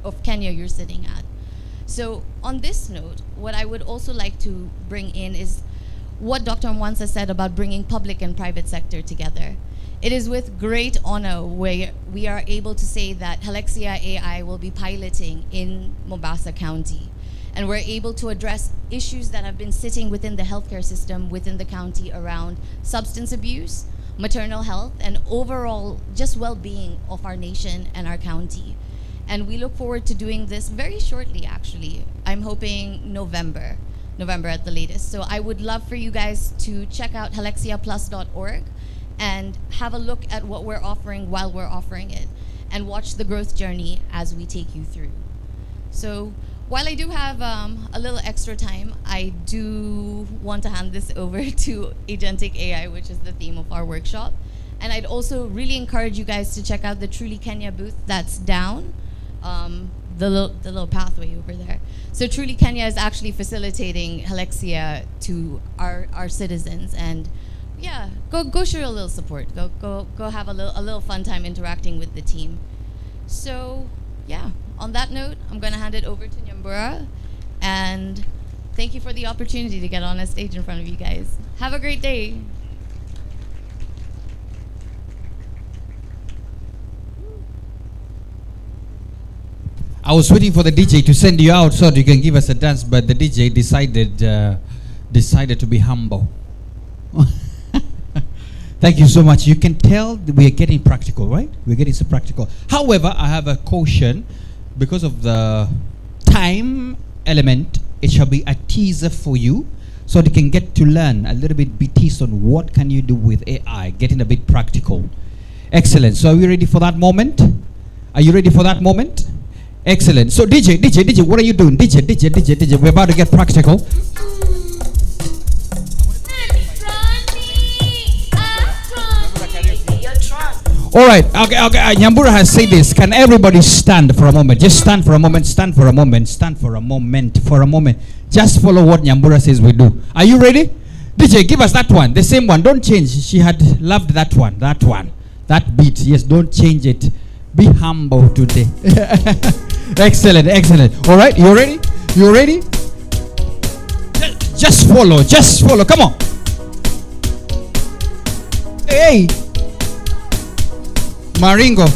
of Kenya you're sitting at. So on this note, what I would also like to bring in is what Dr. Mwansa said about bringing public and private sector together. It is with great honor where we are able to say that Helexia AI will be piloting in Mombasa County. And we're able to address issues that have been sitting within the healthcare system within the county around substance abuse, maternal health, and overall just well-being of our nation and our county. And we look forward to doing this very shortly, actually. I'm hoping November at the latest. So I would love for you guys to check out helexiaplus.org and have a look at what we're offering while we're offering it, and watch the growth journey as we take you through. So while I do have a little extra time, I do want to hand this over to Agentic AI, which is the theme of our workshop. And I'd also really encourage you guys to check out the Truly Kenya booth that's down, the little pathway over there. So Truly Kenya is actually facilitating Helexia to our citizens, and yeah, go show a little support. Go have a little fun time interacting with the team. So yeah, on that note, I'm gonna hand it over to Nyambura, and thank you for the opportunity to get on a stage in front of you guys. Have a great day. I was waiting for the DJ to send you out so that you can give us a dance, but the DJ decided to be humble. Thank you so much. You can tell that we are getting practical, right? We're getting so practical. However, I have a caution. Because of the time element, it shall be a teaser for you so that you can get to learn a little bit, be teased on what can you do with AI, getting a bit practical. Excellent. So are we ready for that moment? Are you ready for that moment? Excellent. So DJ, what are you doing? DJ, we're about to get practical. All right, okay. Nyambura has said this. Can everybody stand for a moment? Just stand for a moment, stand for a moment. Just follow what Nyambura says we do. Are you ready? DJ, give us that one, the same one. Don't change. She had loved that one. That beat. Yes, don't change it. Be humble today. Excellent. All right, you ready? Just follow. Come on. Hey. Maringo.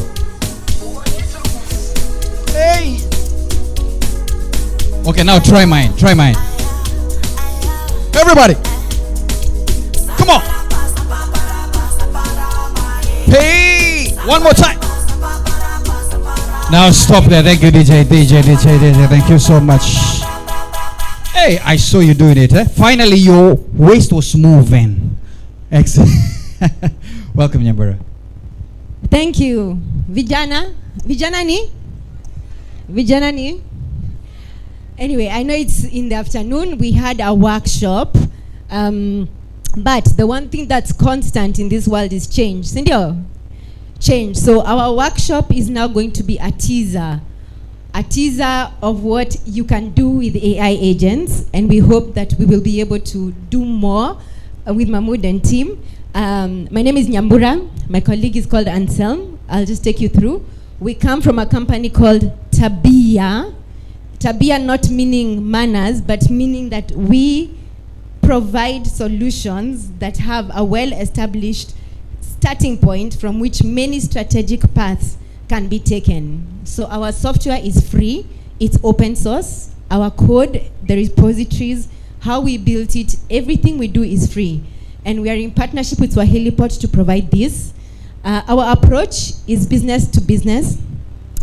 Hey. Okay, now try mine. Everybody. Come on. Hey. One more time. Now stop there. Thank you, DJ. Thank you so much. Hey, I saw you doing it. Finally, your waist was moving. Excellent. Welcome, Nyambura. Thank you. Vijana ni? Anyway, I know it's in the afternoon. We had a workshop. But the one thing that's constant in this world is change. Sindio? Change. So our workshop is now going to be a teaser of what you can do with AI agents. And we hope that we will be able to do more with Mahmoud and team. My name is Nyambura. My colleague is called Anselm. I'll just take you through. We come from a company called Tabia. Tabia not meaning manners, but meaning that we provide solutions that have a well-established starting point from which many strategic paths can be taken. So our software is free. It's open source. Our code, the repositories, how we built it, everything we do is free. And we are in partnership with Swahilipot to provide this. Our approach is business to business,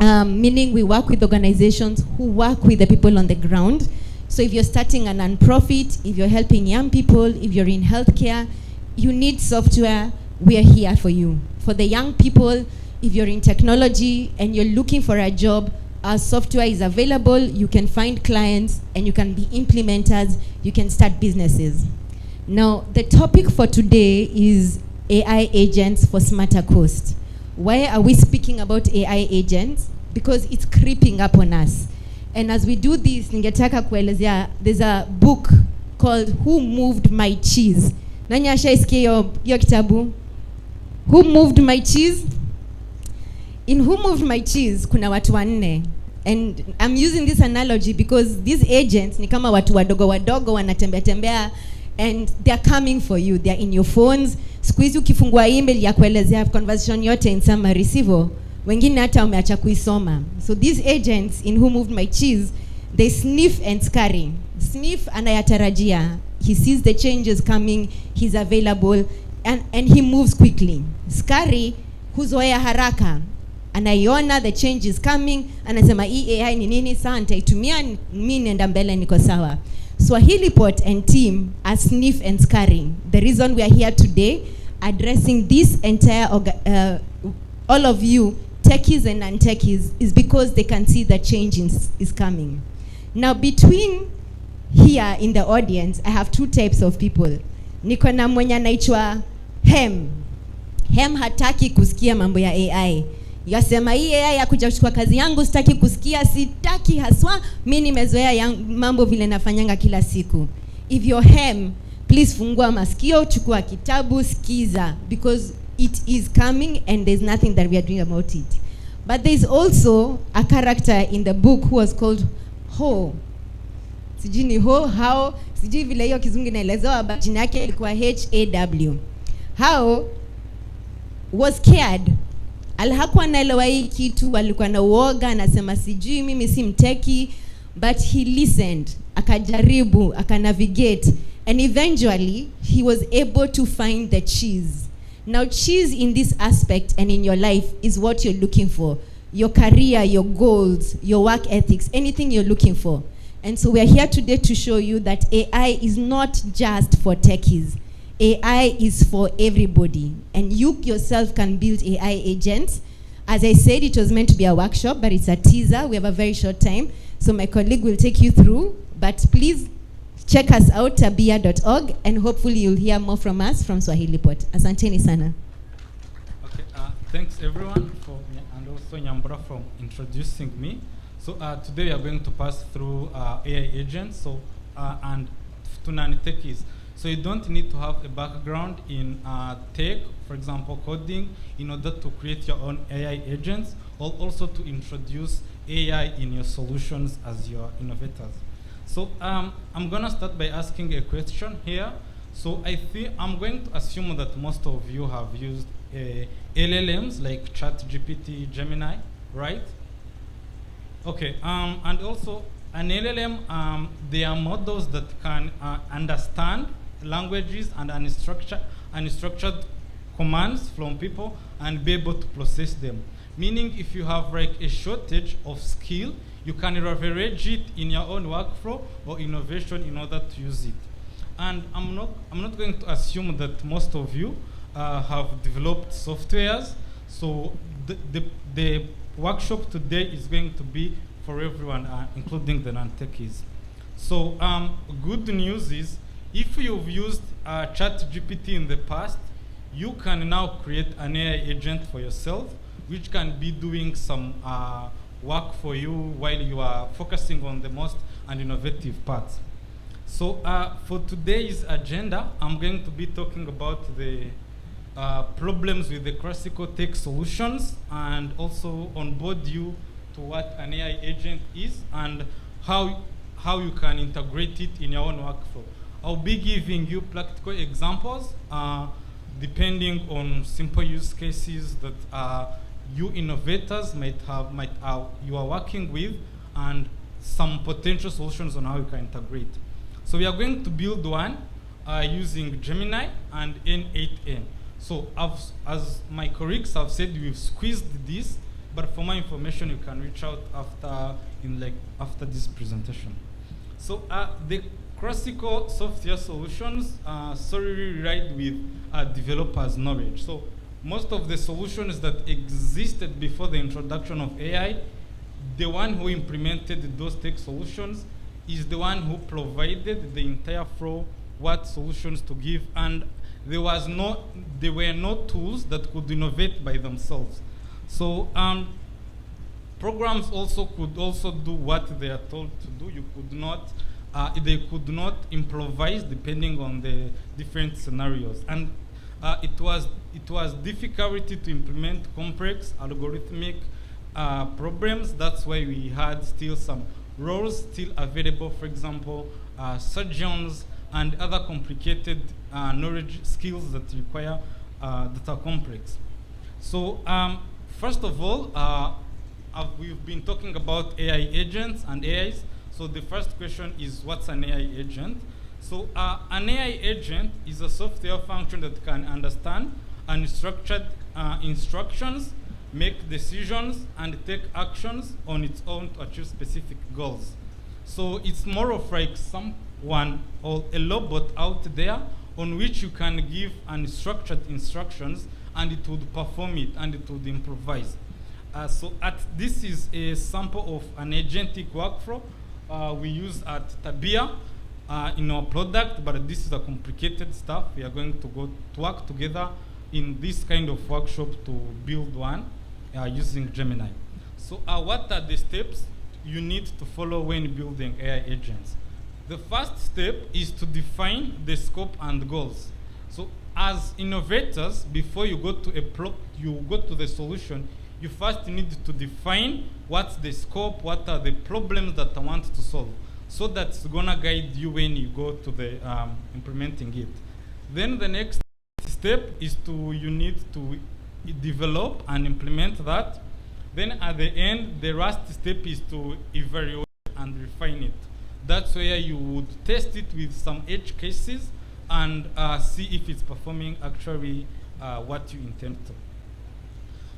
meaning we work with organizations who work with the people on the ground. So if you're starting a non-profit, if you're helping young people, if you're in healthcare, you need software, we are here for you. For the young people, if you're in technology and you're looking for a job, our software is available. You can find clients and you can be implementers. You can start businesses. Now, the topic for today is AI agents for smarter coast. Why are we speaking about AI agents? Because it's creeping up on us. And as we do this, ningetaka kuelezea, there's a book called Who Moved My Cheese? Nani ashaisikia hiyo kitabu? Who Moved My Cheese? In Who Moved My Cheese, kuna watu wanne. And I'm using this analogy because these agents ni kama watu wadogo wadogo wanatembea tembea and they're coming for you. They're in your phones. Siku hizi ukifungua email ya kuelezea conversation yote in summary, sivyo? Wengine hata wameacha kuisoma. So these agents in Who Moved My Cheese, they sniff and scurry. Sniff anayatarajia. He sees the changes coming, he's available, and he moves quickly. Scurry, huzoea haraka. Anaiona the change is coming, anasema hii AI ni nini, sawa nitaitumia, mimi nenda mbele niko sawa. Swahilipot and team are sniff and scurrying. The reason we are here today addressing this entire all of you techies and non-techies is because they can see that change is coming. Now between here in the audience, I have two types of people. Niko na mwenye anaitwa Hem. Hem hataki kusikia mambo ya AI. Yasema hii AI ya kuja kuchukua kazi yangu, sitaki kusikia, sitaki haswa, mimi nimezoea mambo vile nafanyanga kila siku. If you're Hem, please fungua masikio, chukua kitabu, sikiza, because it is coming and there's nothing that we are doing about it. But there's also a character in the book who was called Ho. Sijui ni Ho, how, sijui vile hiyo kizungu inaelezewa, but jina yake ilikuwa HAW. How was scared. Hakuwa anaelewa hii kitu, alikuwa na uoga, anasema sijui mimi si mteki, but he listened, akajaribu, akanavigate, and eventually he was able to find the cheese. Now cheese in this aspect and in your life is what you're looking for. Your career, your goals, your work ethics, anything you're looking for. And so we are here today to show you that AI is not just for techies. AI is for everybody, and you yourself can build AI agents. As I said, it was meant to be a workshop, but it's a teaser. We have a very short time, so my colleague will take you through, but please check us out, tabia.org, and hopefully you'll hear more from us from Swahilipot. Asanteni sana. Okay, thanks everyone and also Nyambura for introducing me. So today we are going to pass through AI agents, so and to non-techies. So you don't need to have a background in tech, for example, coding, in order to create your own AI agents, or also to introduce AI in your solutions as your innovators. So I'm gonna start by asking a question here. So I'm going to assume that most of you have used LLMs like ChatGPT, Gemini, right? Okay, and also an LLM, they are models that can understand languages and unstructured commands from people and be able to process them. Meaning if you have like a shortage of skill, you can leverage it in your own workflow or innovation in order to use it. And I'm not going to assume that most of you have developed softwares. So the workshop today is going to be for everyone, including the non-techies. So good news is, if you've used ChatGPT in the past, you can now create an AI agent for yourself, which can be doing some work for you while you are focusing on the most and innovative parts. So for today's agenda, I'm going to be talking about the problems with the classical tech solutions, and also onboard you to what an AI agent is and how you can integrate it in your own workflow. I'll be giving you practical examples depending on simple use cases that you innovators you are working with, and some potential solutions on how you can integrate. So we are going to build one using Gemini and N8N. So as my colleagues have said, we've squeezed this, but for more information you can reach out after this presentation. So the classical software solutions solely ride with developers' knowledge. So most of the solutions that existed before the introduction of AI, the one who implemented those tech solutions is the one who provided the entire flow, what solutions to give, and there were no tools that could innovate by themselves. So programs could also do what they are told to do. They could not improvise depending on the different scenarios. And it was difficult to implement complex algorithmic problems. That's why we had still some roles still available, for example, surgeons and other complicated knowledge skills that require that are complex. So first of all, we've been talking about AI agents and AIs. So the first question is, what's an AI agent? So an AI agent is a software function that can understand unstructured instructions, make decisions, and take actions on its own to achieve specific goals. So it's more of like someone or a robot out there on which you can give unstructured instructions and it would perform it and it would improvise. This is a sample of an agentic workflow we use at Tabia in our product, but this is a complicated stuff. We are going to go to work together in this kind of workshop to build one using Gemini. So what are the steps you need to follow when building AI agents? The first step is to define the scope and goals. So as innovators, before you go to the solution, you first need to define what's the scope, what are the problems that I want to solve, so that's gonna guide you when you go to the implementing it. Then the next step is you need to develop and implement that. Then at the end, the last step is to evaluate and refine it. That's where you would test it with some edge cases and see if it's performing actually what you intend to.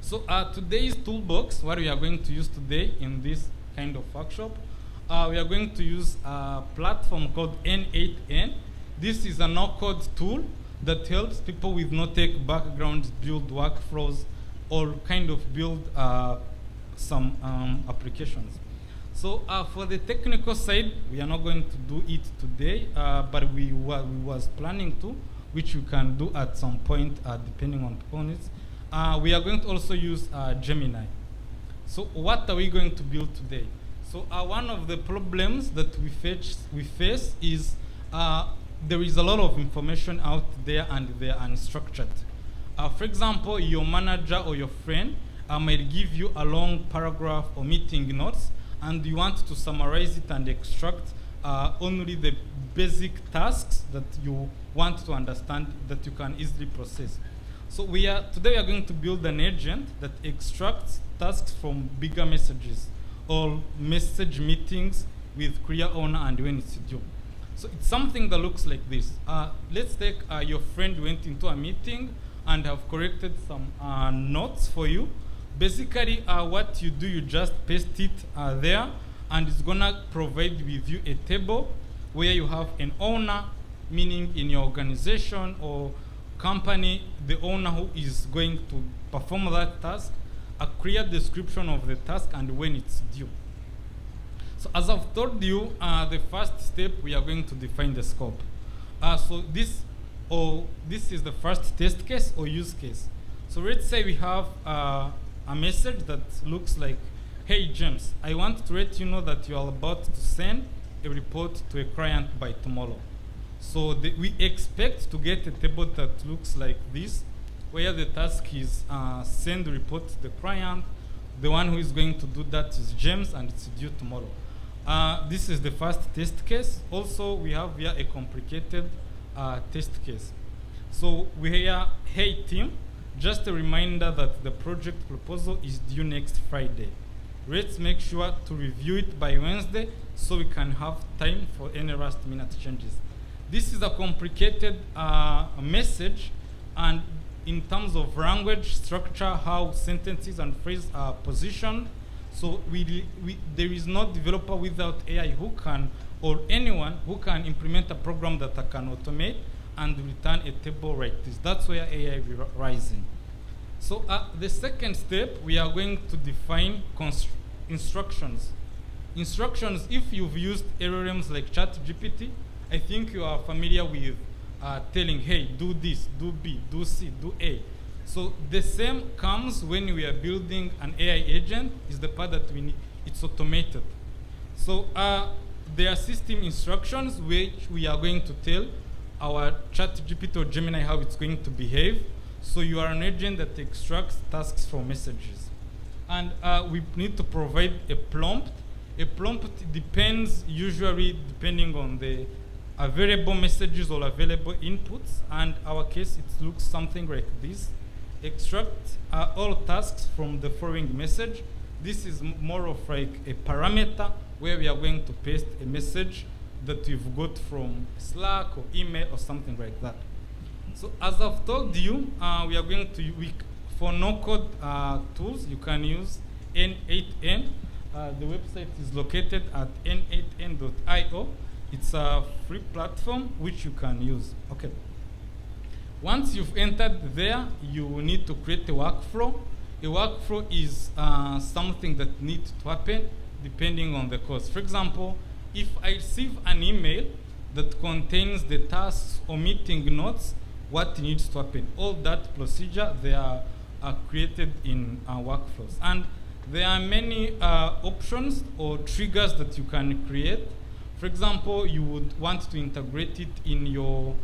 So today's toolbox, what we are going to use today in this kind of workshop, we are going to use a platform called N8N. This is a no-code tool that helps people with no-tech backgrounds build workflows or kind of build some applications. So for the technical side, we are not going to do it today, but we was planning to, which we can do at some point depending on people needs. We are going to also use Gemini. So what are we going to build today? So one of the problems that we face is there is a lot of information out there and they are unstructured. For example, your manager or your friend might give you a long paragraph or meeting notes, and you want to summarize it and extract only the basic tasks that you want to understand that you can easily process. So today we are going to build an agent that extracts tasks from bigger messages or message meetings with clear owner and when it's due. So it's something that looks like this. Let's take your friend went into a meeting and have corrected some notes for you. Basically, what you do, you just paste it there, and it's gonna provide with you a table where you have an owner, meaning in your organization or company, the owner who is going to perform that task, a clear description of the task and when it's due. So as I've told you, the first step, we are going to define the scope. So this is the first test case or use case. So let's say we have a message that looks like, hey James, I want to let you know that you are about to send a report to a client by tomorrow. So we expect to get a table that looks like this, where the task is send the report to the client. The one who is going to do that is James, and it's due tomorrow. This is the first test case. Also, we have here a complicated test case. So we are, hey team, just a reminder that the project proposal is due next Friday. Let's make sure to review it by Wednesday so we can have time for any last minute changes. This is a complicated message, and in terms of language structure, how sentences and phrases are positioned. So there is no developer without AI who can, or anyone who can implement a program that can automate and return a table like this. That's where AI will rising. So the second step, we are going to define instructions. Instructions, if you've used LLMs like ChatGPT, I think you are familiar with telling, hey, do this, do B, do C, do A. So the same comes when we are building an AI agent, is the part that we need, it's automated. So there are system instructions which we are going to tell our ChatGPT or Gemini how it's going to behave. So you are an agent that extracts tasks from messages. and we need to provide a prompt. A prompt depends usually depending on the available messages or available inputs, and our case it looks something like this. Extract all tasks from the following message. This is more of like a parameter where we are going to paste a message that we've got from Slack or email or something like that. So as I've told you, we are going to, for no-code tools, you can use N8N. The website is located at n8n.io. It's a free platform which you can use. Okay. Once you've entered there, you need to create a workflow. A workflow is something that needs to happen depending on the course. For example, if I receive an email that contains the tasks or meeting notes, what needs to happen? All that procedure, they are created in workflows. And there are many options or triggers that you can create. For example, you would want to integrate it in your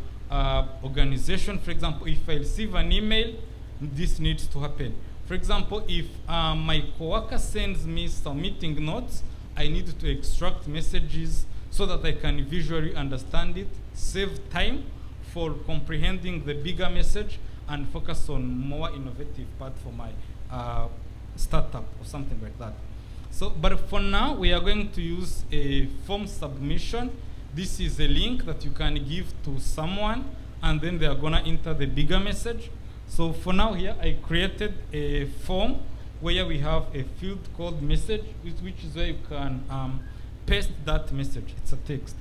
organization. For example, if I receive an email, this needs to happen. For example, if my coworker sends me some meeting notes, I need to extract messages so that I can visually understand it, save time for comprehending the bigger message, and focus on more innovative part for my startup or something like that. So, but for now, we are going to use a form submission. This is a link that you can give to someone, and then they are gonna enter the bigger message. So for now here, I created a form where we have a field called message, which is where you can paste that message. It's a text.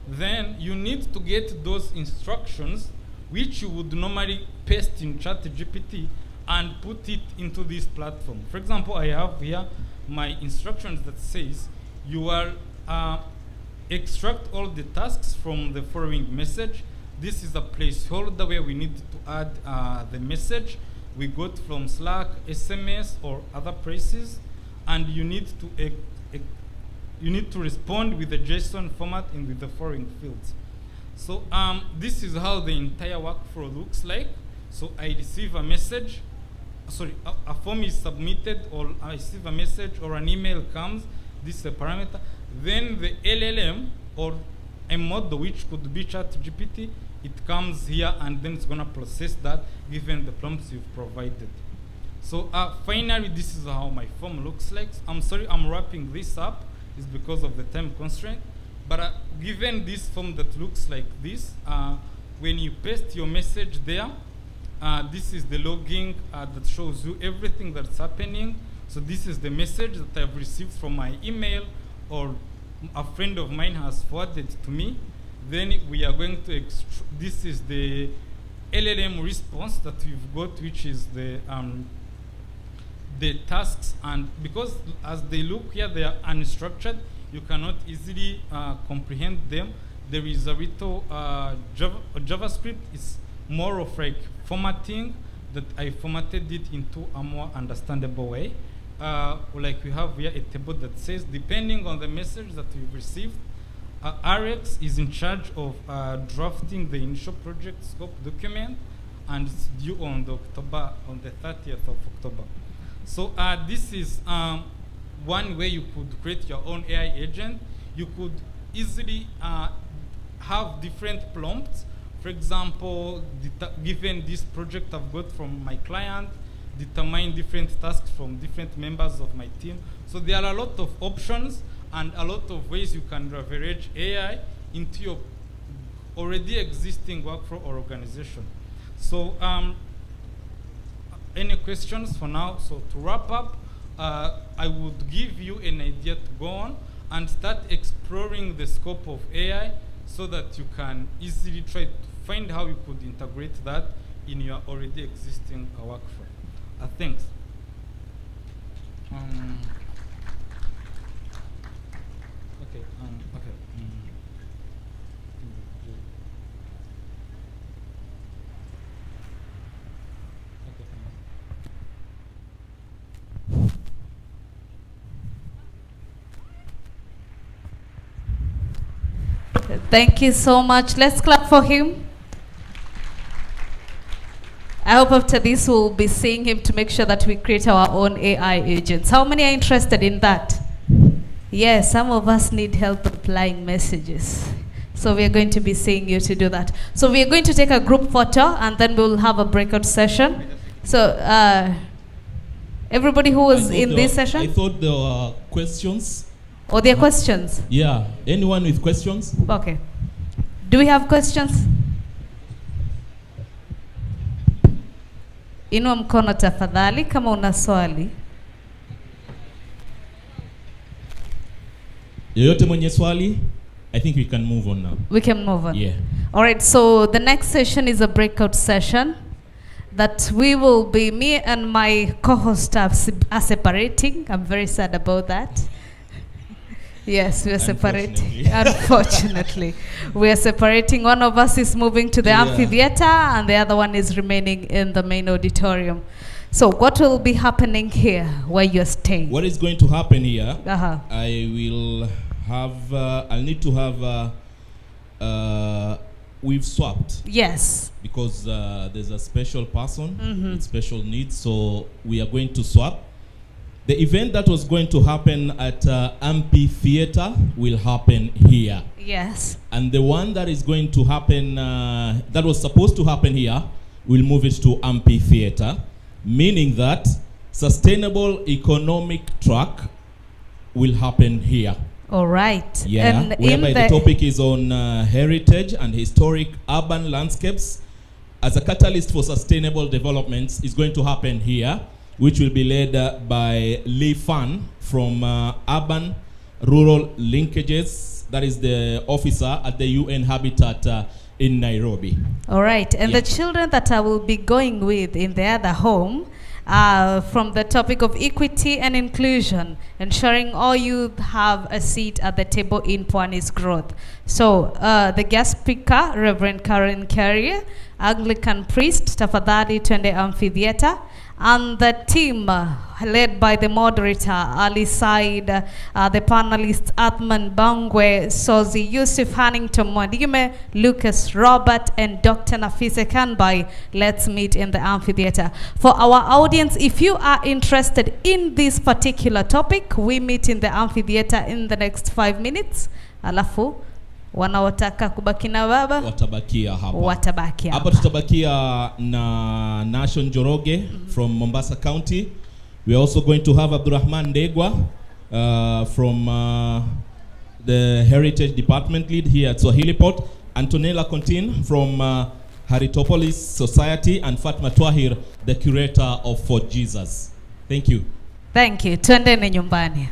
Then you need to get those instructions, which you would normally paste in ChatGPT, and put it into this platform. For example, I have here my instructions that says you will extract all the tasks from the following message. This is a placeholder where we need to add the message we got from Slack, SMS, or other places, and you need to respond with the JSON format and with the following fields. So this is how the entire workflow looks like. So I receive a message, a form is submitted, or I receive a message or an email comes, this is a parameter. Then the LLM or a model, which could be ChatGPT, it comes here and then it's gonna process that given the prompts you've provided. So finally, this is how my form looks like. I'm sorry, I'm wrapping this up. It's because of the time constraint. But given this form that looks like this, when you paste your message there, this is the logging that shows you everything that's happening. So this is the message that I've received from my email, or a friend of mine has forwarded to me. Then we are going to, this is the LLM response that we've got, which is the tasks. And because as they look here, they are unstructured, you cannot easily comprehend them. There is a little JavaScript. It's more of like formatting that I formatted it into a more understandable way. Like we have here a table that says, depending on the message that we've received, RX is in charge of drafting the initial project scope document, and it's due on the 30th of October. So this is one way you could create your own AI agent. You could easily have different prompts. For example, given this project I've got from my client, determine different tasks from different members of my team. So there are a lot of options and a lot of ways you can leverage AI into your already existing workflow or organization. So any questions for now? So to wrap up, I would give you an idea to go on and start exploring the scope of AI so that you can easily try to find how you could integrate that in your already existing workflow. Thanks. Okay. Thank you so much. Let's clap for him. I hope after this we'll be seeing him to make sure that we create our own AI agents. How many are interested in that? Yes, some of us need help applying messages. So we are going to be seeing you to do that. So we are going to take a group photo and then we'll have a breakout session. So everybody who was in this session? I thought there were questions. Oh, there are questions? Yeah. Anyone with questions? Okay. Do we have questions? Inua mkono tafadhali kama una swali. Yoyote mwenye swali? I think we can move on now. We can move on. Yeah. All right, so the next session is a breakout session that we will be, me and my co-host are separating. I'm very sad about that. Yes, we are separating. Unfortunately. We are separating. One of us is moving to the amphitheater and the other one is remaining in the main auditorium. So what will be happening here where you're staying? What is going to happen here? I will have, I'll need to have, we've swapped. Yes. Because there's a special person with special needs, so we are going to swap. The event that was going to happen at amphitheater will happen here. Yes. And the one that is going to happen, that was supposed to happen here, we'll move it to amphitheater, meaning that sustainable economic track will happen here. All right. Yeah, and whereby the topic is on heritage and historic urban landscapes as a catalyst for sustainable developments is going to happen here, which will be led by Lee Fan from Urban Rural Linkages. That is the officer at the UN Habitat in Nairobi. All right. And the children that I will be going with in the other home from the topic of equity and inclusion, ensuring all youth have a seat at the table in Pwani's growth. So the guest speaker, Reverend Karen Carrier, Anglican priest, tafadhali twende amphitheater, and the team led by the moderator Ali Said, the panelists Athman Bangwe, Sozi Yusuf, Hannington Mwadime, Lucas Robert, and Dr. Nafise Kanbai. Let's meet in the amphitheater. For our audience, if you are interested in this particular topic, we meet in the amphitheater in the next 5 minutes. Alafu wanaotaka kubaki na baba watabakia hapa. Watabakia hapa. Tutabakia na Nation Njoroge from Mombasa County. We are also going to have Abdurrahman Degwa from the Heritage Department lead here at Swahili Port, Antonella Contin from Haritopolis Society, and Fatma Twahir, the curator of For Jesus. Thank you. Thank you. Twendeni nyumbani.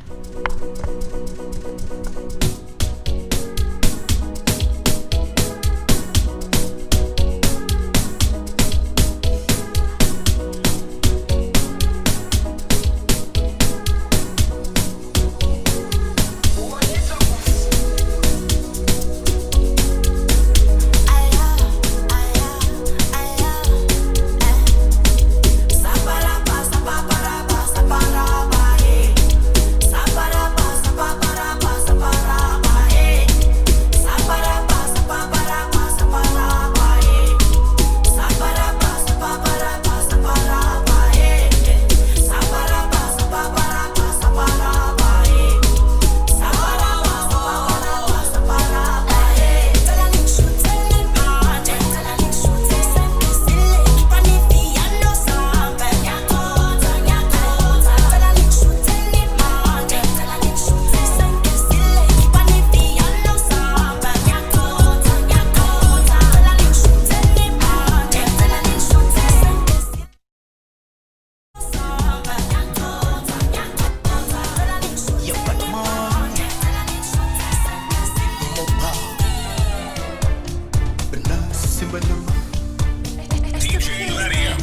DJ Ledium,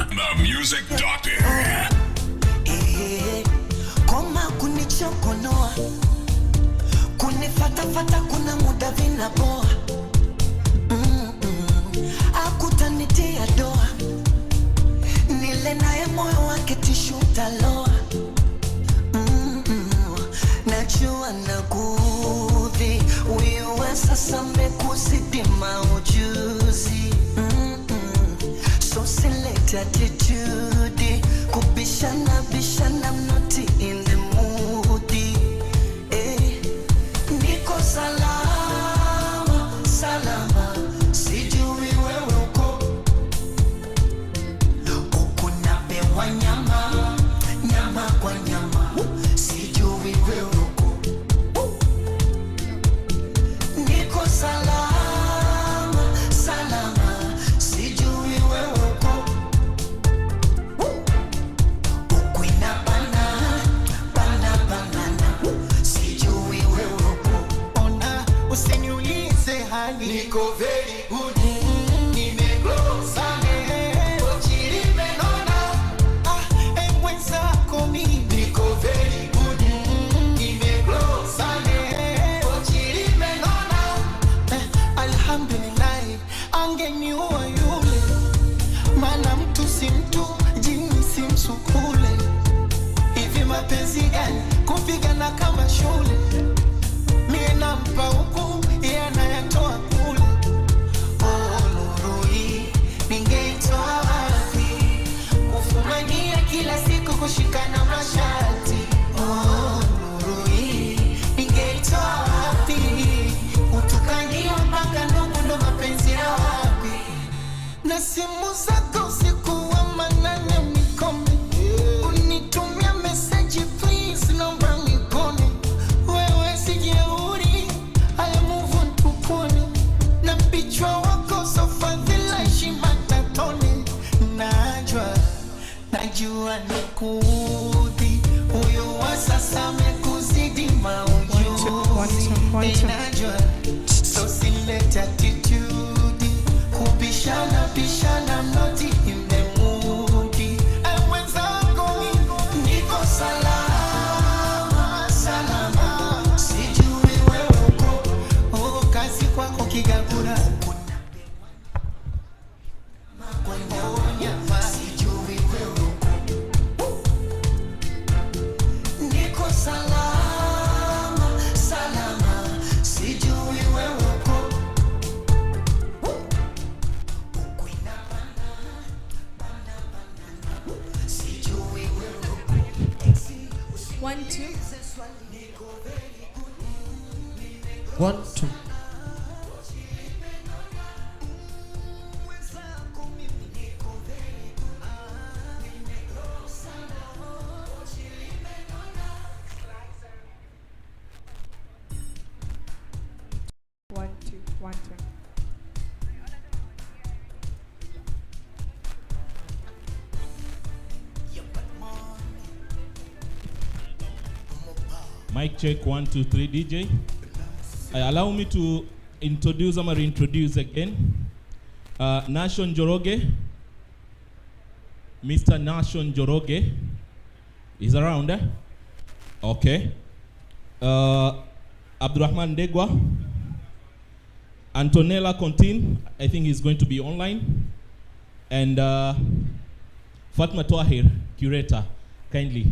the music doctor. Koma kunichokonoa, kunifatafata kuna muda vinaboa. Akutanitia doa, nile naye moyo wake tishu taloa. Najua nakuudhi, wewe sasa mekuzidi maujuzi. So select usilete attitude, kubishana bishana, I'm not in the mood. Niko salama, salama, sijui wewe uko. Huku napewa nyama, nyama kwa nyama, sijui wewe uko. Niko salama, salama, sijui wewe uko. Huku inabana, bana banana, sijui wewe uko. Ona usiniulize hali, niko very good, nimegrow sana, ochili menona. Mwenzako mimi niko very good, nimegrow sana, ochili menona. Alhamdulillah, angeniua yule, maana mtu si mtu, jini si msukule. Hivi mapenzi gani kupigana kama shule? Mie nampa huku, yeye anayatoa kule. Oh, nuru hii ningeitoa wapi? Kufumania kila siku, kushikana mashati. Oh, nuru hii ningeitoa wapi? Kutukania mpaka ndugu, ndo mapenzi ya wapi? Na simu zako usiku wa manane unikome, unitumia message please, naomba nikone. Wewe si jeuri, I move on tupone. Na pichwa wako so fadhila, heshima tatone. Najua nikuudhi, huyu wa sasa amekuzidi maujuzi. Najua, so silete attitude, kubishana bishana, I'm not in the mood. Mwenzako niko salama, salama, sijui wewe uko. Kazi kwako kigagura, sijui wewe uko. Niko salama, salama, sijui wewe uko. Huku inabana, bana banana, sijui wewe uko. 1 2 1 2 1 2 1 2. Mic check 1 2 3 DJ. Allow me to introduce or reintroduce again. Nation Joroge. Mr. Nation Joroge is around. Okay. Abdurrahman Degwa. Antonella Contin, I think he's going to be online. And Fatma Twahir, curator, kindly.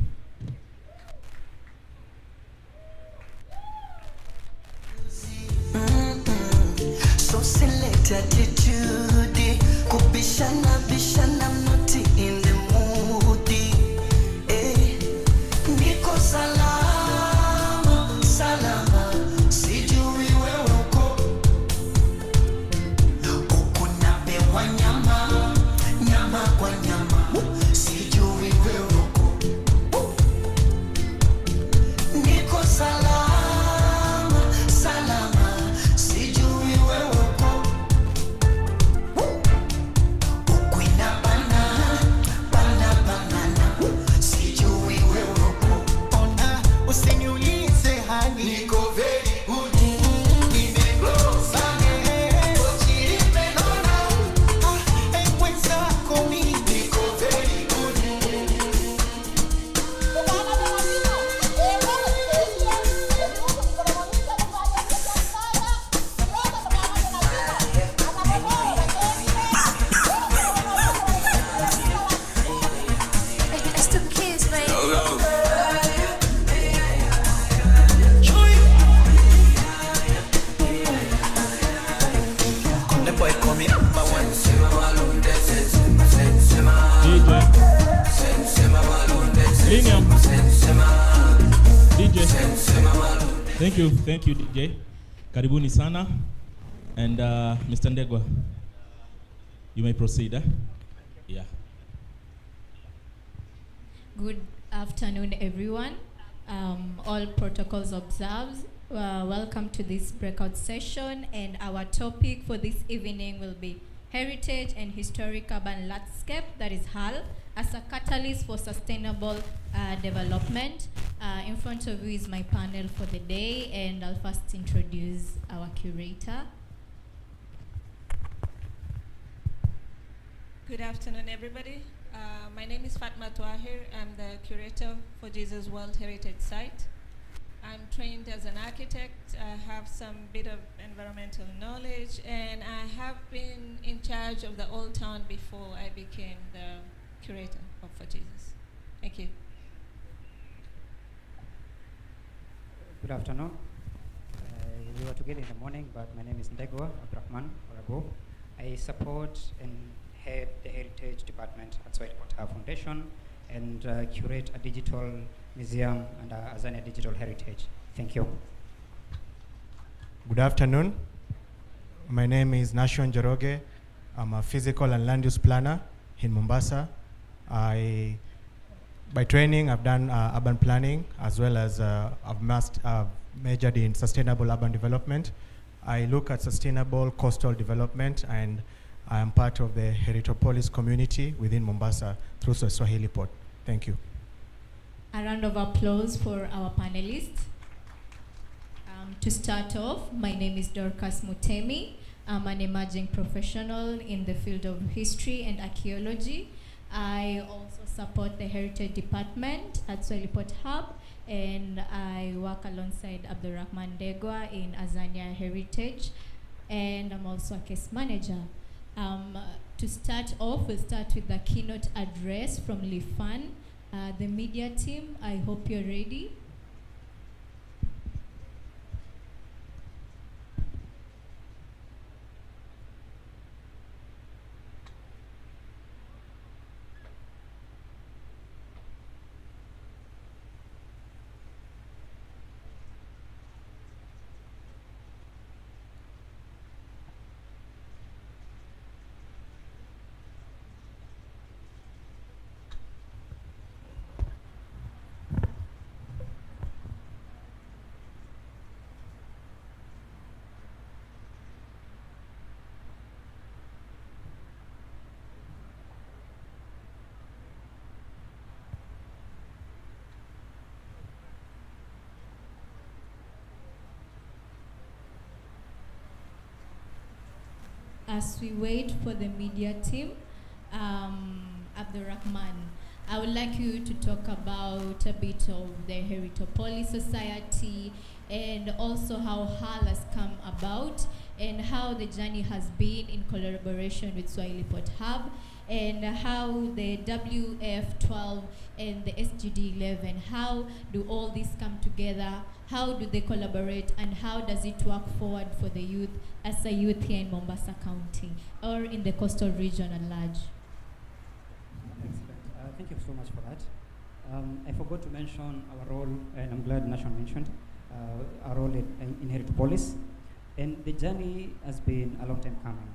So select attitude, kubishana bishana, I'm not in the mood. Niko salama, salama, sijui wewe uko. Huku napewa nyama, nyama kwa nyama, sijui wewe uko. Niko salama, salama, sijui wewe uko. Huku inabana, bana banana, sijui wewe uko. Ona usiniulize hali, niko very good, nimegrow sana, ochili menona. Mwenzako mimi niko very Thank you, DJ. Karibuni sana. And Mr. Ndegwa, you may proceed. Yeah. Good afternoon, everyone. All protocols observed. Welcome to this breakout session, and our topic for this evening will be Heritage and Historic Urban Landscape, that is HAL, as a catalyst for sustainable development. In front of you is my panel for the day, and I'll first introduce our curator. Good afternoon, everybody. My name is Fatma Twahir. I'm the curator for Jesus World Heritage Site. I'm trained as an architect. I have some bit of environmental knowledge, and I have been in charge of the Old Town before I became the curator of For Jesus. Thank you. Good afternoon. We were together in the morning, but my name is Ndegwa Abdurrahman Orago. I support and head the Heritage Department at Swahili Potter Foundation and curate a digital museum and Azania Digital Heritage. Thank you. Good afternoon. My name is Nashon Joroge. I'm a physical and land use planner in Mombasa. By training, I've done urban planning as well as I've majored in sustainable urban development. I look at sustainable coastal development, and I am part of the Heritopolis community within Mombasa through Swahili Port. Thank you. A round of applause for our panelists. To start off, my name is Dorcas Mutemi. I'm an emerging professional in the field of history and archaeology. I also support the Heritage Department at Swahili Port Hub, and I work alongside Abdurrahman Ndegwa in Azania Heritage, and I'm also a case manager. To start off, we'll start with the keynote address from Lifan. The media team, I hope you're ready. As we wait for the media team, Abdurrahman, I would like you to talk about a bit of the Heritopolis Society and also how HAL has come about and how the journey has been in collaboration with Swahili Port Hub, and how the WF12 and the SGD11, how do all these come together, how do they collaborate, and how does it work forward for the youth as a youth here in Mombasa County or in the coastal region at large? Excellent. Thank you so much for that. I forgot to mention our role, and I'm glad Nashon mentioned our role in Heritopolis. And the journey has been a long time coming.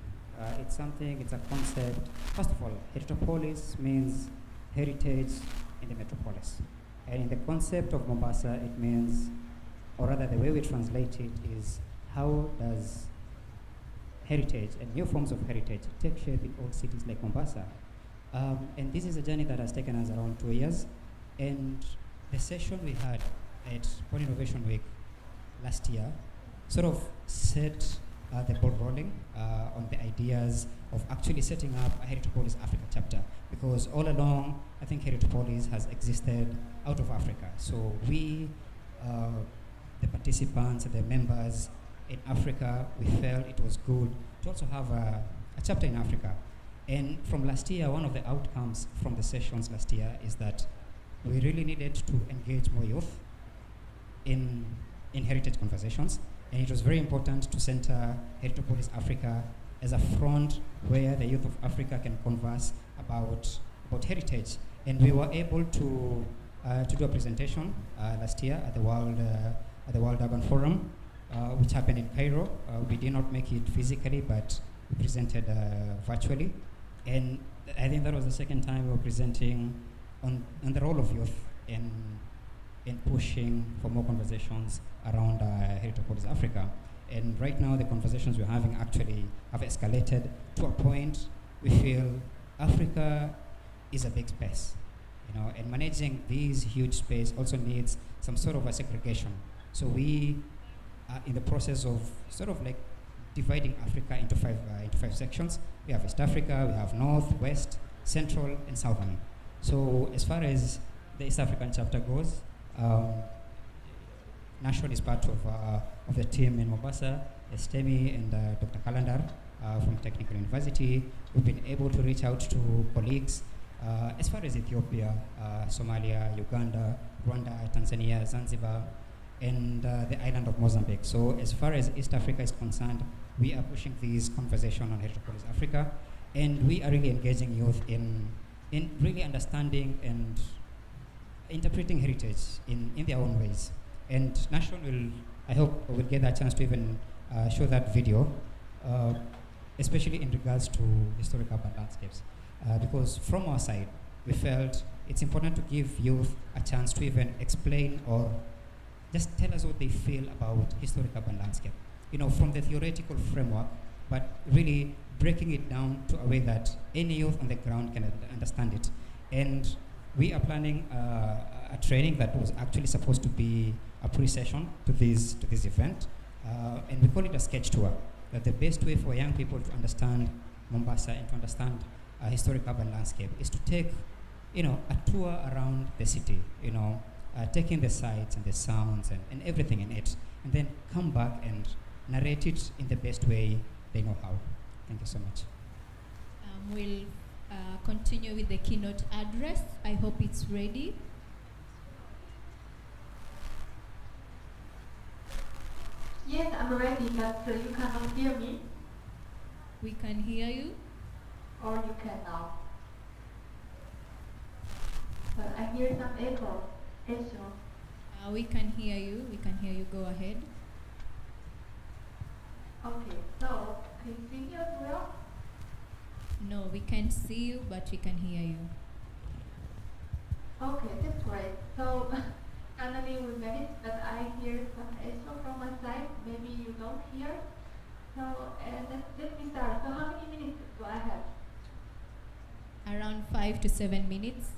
It's a concept. First of all, Heritopolis means heritage in the metropolis. And in the concept of Mombasa, it means, or rather the way we translate it is, how does heritage and new forms of heritage take shape in old cities like Mombasa? And this is a journey that has taken us around 2 years. And the session we had at Pwani Innovation Week last year sort of set the ball rolling on the ideas of actually setting up a Heritopolis Africa chapter, because all along I think Heritopolis has existed out of Africa. So we, the participants, the members in Africa, we felt it was good to also have a chapter in Africa. And from last year, one of the outcomes from the sessions last year is that we really needed to engage more youth in heritage conversations. And it was very important to center Heritopolis Africa as a front where the youth of Africa can converse about heritage. And we were able to do a presentation last year at the World the World Urban Forum, which happened in Cairo. We did not make it physically, but we presented virtually. And I think that was the second time we were presenting on the role of youth in pushing for more conversations around Heritopolis Africa. And right now, the conversations we're having actually have escalated to a point we feel Africa is a big space, and managing these huge space also needs some sort of a segregation. So we are in the process of sort of like dividing Africa into five sections. We have East Africa, we have North, West, Central, and Southern. So as far as the East African chapter goes, Nation is part of the team in Mombasa, Estemi and Dr. Kalandar from Technical University. We've been able to reach out to colleagues as far as Ethiopia, Somalia, Uganda, Rwanda, Tanzania, Zanzibar, and the island of Mozambique. So as far as East Africa is concerned, we are pushing these conversations on Heritopolis Africa, and we are really engaging youth in really understanding and interpreting heritage in their own ways. And Nation will, I hope, will get that chance to even show that video, especially in regards to historic urban landscapes. Because from our side, we felt it's important to give youth a chance to even explain or just tell us what they feel about historic urban landscape. From the theoretical framework, but really breaking it down to a way that any youth on the ground can understand it. And we are planning a training that was actually supposed to be a pre-session to this event, and we call it a sketch tour. That the best way for young people to understand Mombasa and to understand historic urban landscape is to take, a tour around the city, taking the sights and the sounds and everything in it, and then come back and narrate it in the best way they know how. Thank you so much. We'll continue with the keynote address. I hope it's ready. Yes, I'm ready, but you cannot hear me. We can hear you. Or you can now. But I hear some echo. We can hear you. We can hear you. Go ahead. Okay, so can you see me as well? No, we can't see you, but we can hear you. Okay, that's great. So finally we made it, but I hear some echo from my side. Maybe you don't hear. So let me start. So how many minutes do I have? Around 5 to 7 minutes.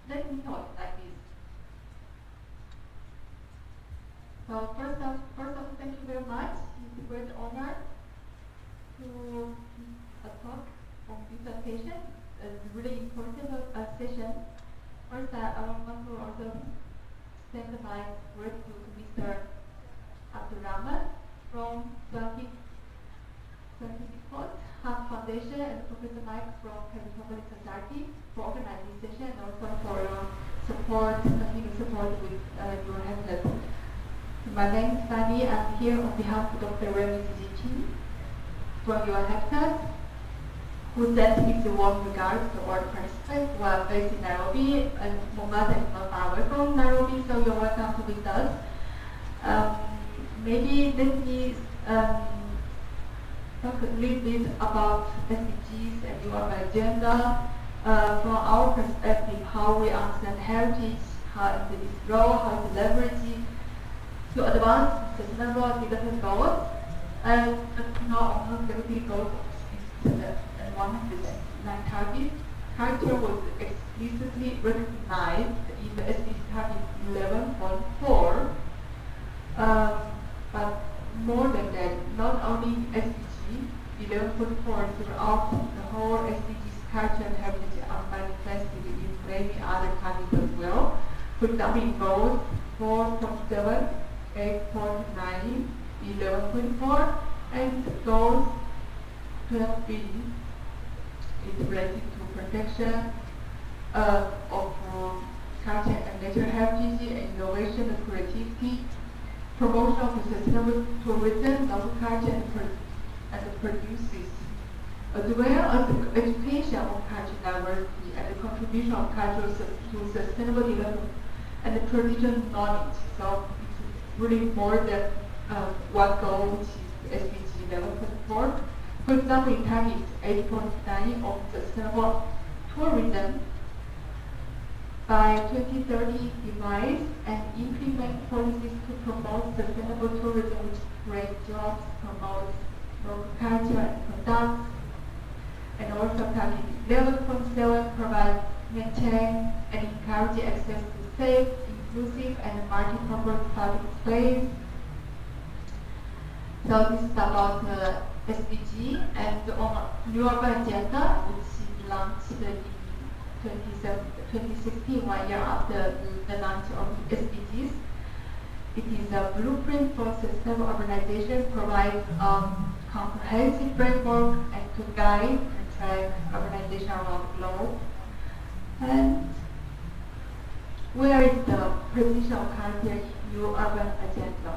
Let me talk like this. So first of all, thank you very much. It's a great honor to talk on this occasion. It's a really important session. First, I want to also send my gratitude to Mr. Abdurrahman from 20 Heart Foundation and Professor Mike from Public Society for organizing this session and also for your support, continued support with your help. My name is Pwani. I'm here on behalf of Dr. Remy Zichi from your habitat, who sent his warm regards to all participants who are based in Nairobi, and Mombasa is not far away from Nairobi, so you're welcome to visit us. Maybe let me talk a little bit about SDGs and your agenda from our perspective, how we understand heritage, how it is role, how to leverage it to advance sustainable development goals. And now I'm not going to go into the 109 target. Culture was explicitly recognized in the SDG target 11.4. But more than that, not only SDG 11.4 throughout the whole SDGs culture and heritage are manifested in many other targets as well. For example, in goals 4.7, 8.9, 11.4, and goals 12B is related to protection of culture and nature heritage, innovation and creativity, promotion of sustainable tourism, local culture, and produces. As well as the education of cultural diversity and the contribution of culture to sustainable development and the traditional knowledge. So it's really more than one goal which is SDG development for. For example, in target 8.9 of sustainable tourism by 2030 devise and implement policies to promote sustainable tourism which create jobs, promote local culture and products, and also target 11.7 provide, maintain, and encourage access to safe, inclusive, and multi-purpose public space. So this is about SDG, and on New Urban Agenda, which is launched in 2016, 1 year after the launch of SDGs. It is a blueprint for sustainable urbanization, provides comprehensive framework and to guide and track urbanization around the globe. And where is the position of culture in New Urban Agenda?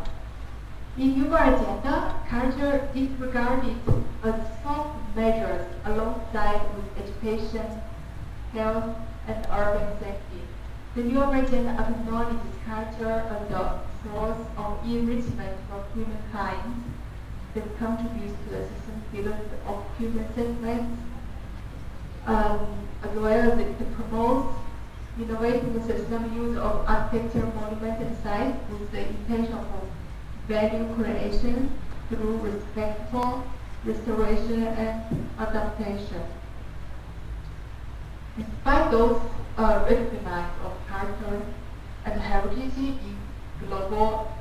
In New Urban Agenda, culture is regarded as soft measures alongside with education, health, and urban safety. The New Urban Agenda acknowledges culture as the source of enrichment for humankind that contributes to the sustainability of human settlements, as well as it promotes innovative and sustainable use of architecture, monuments, and sites with the intention of value creation through respectful restoration and adaptation. Despite those recognized of culture and heritage in global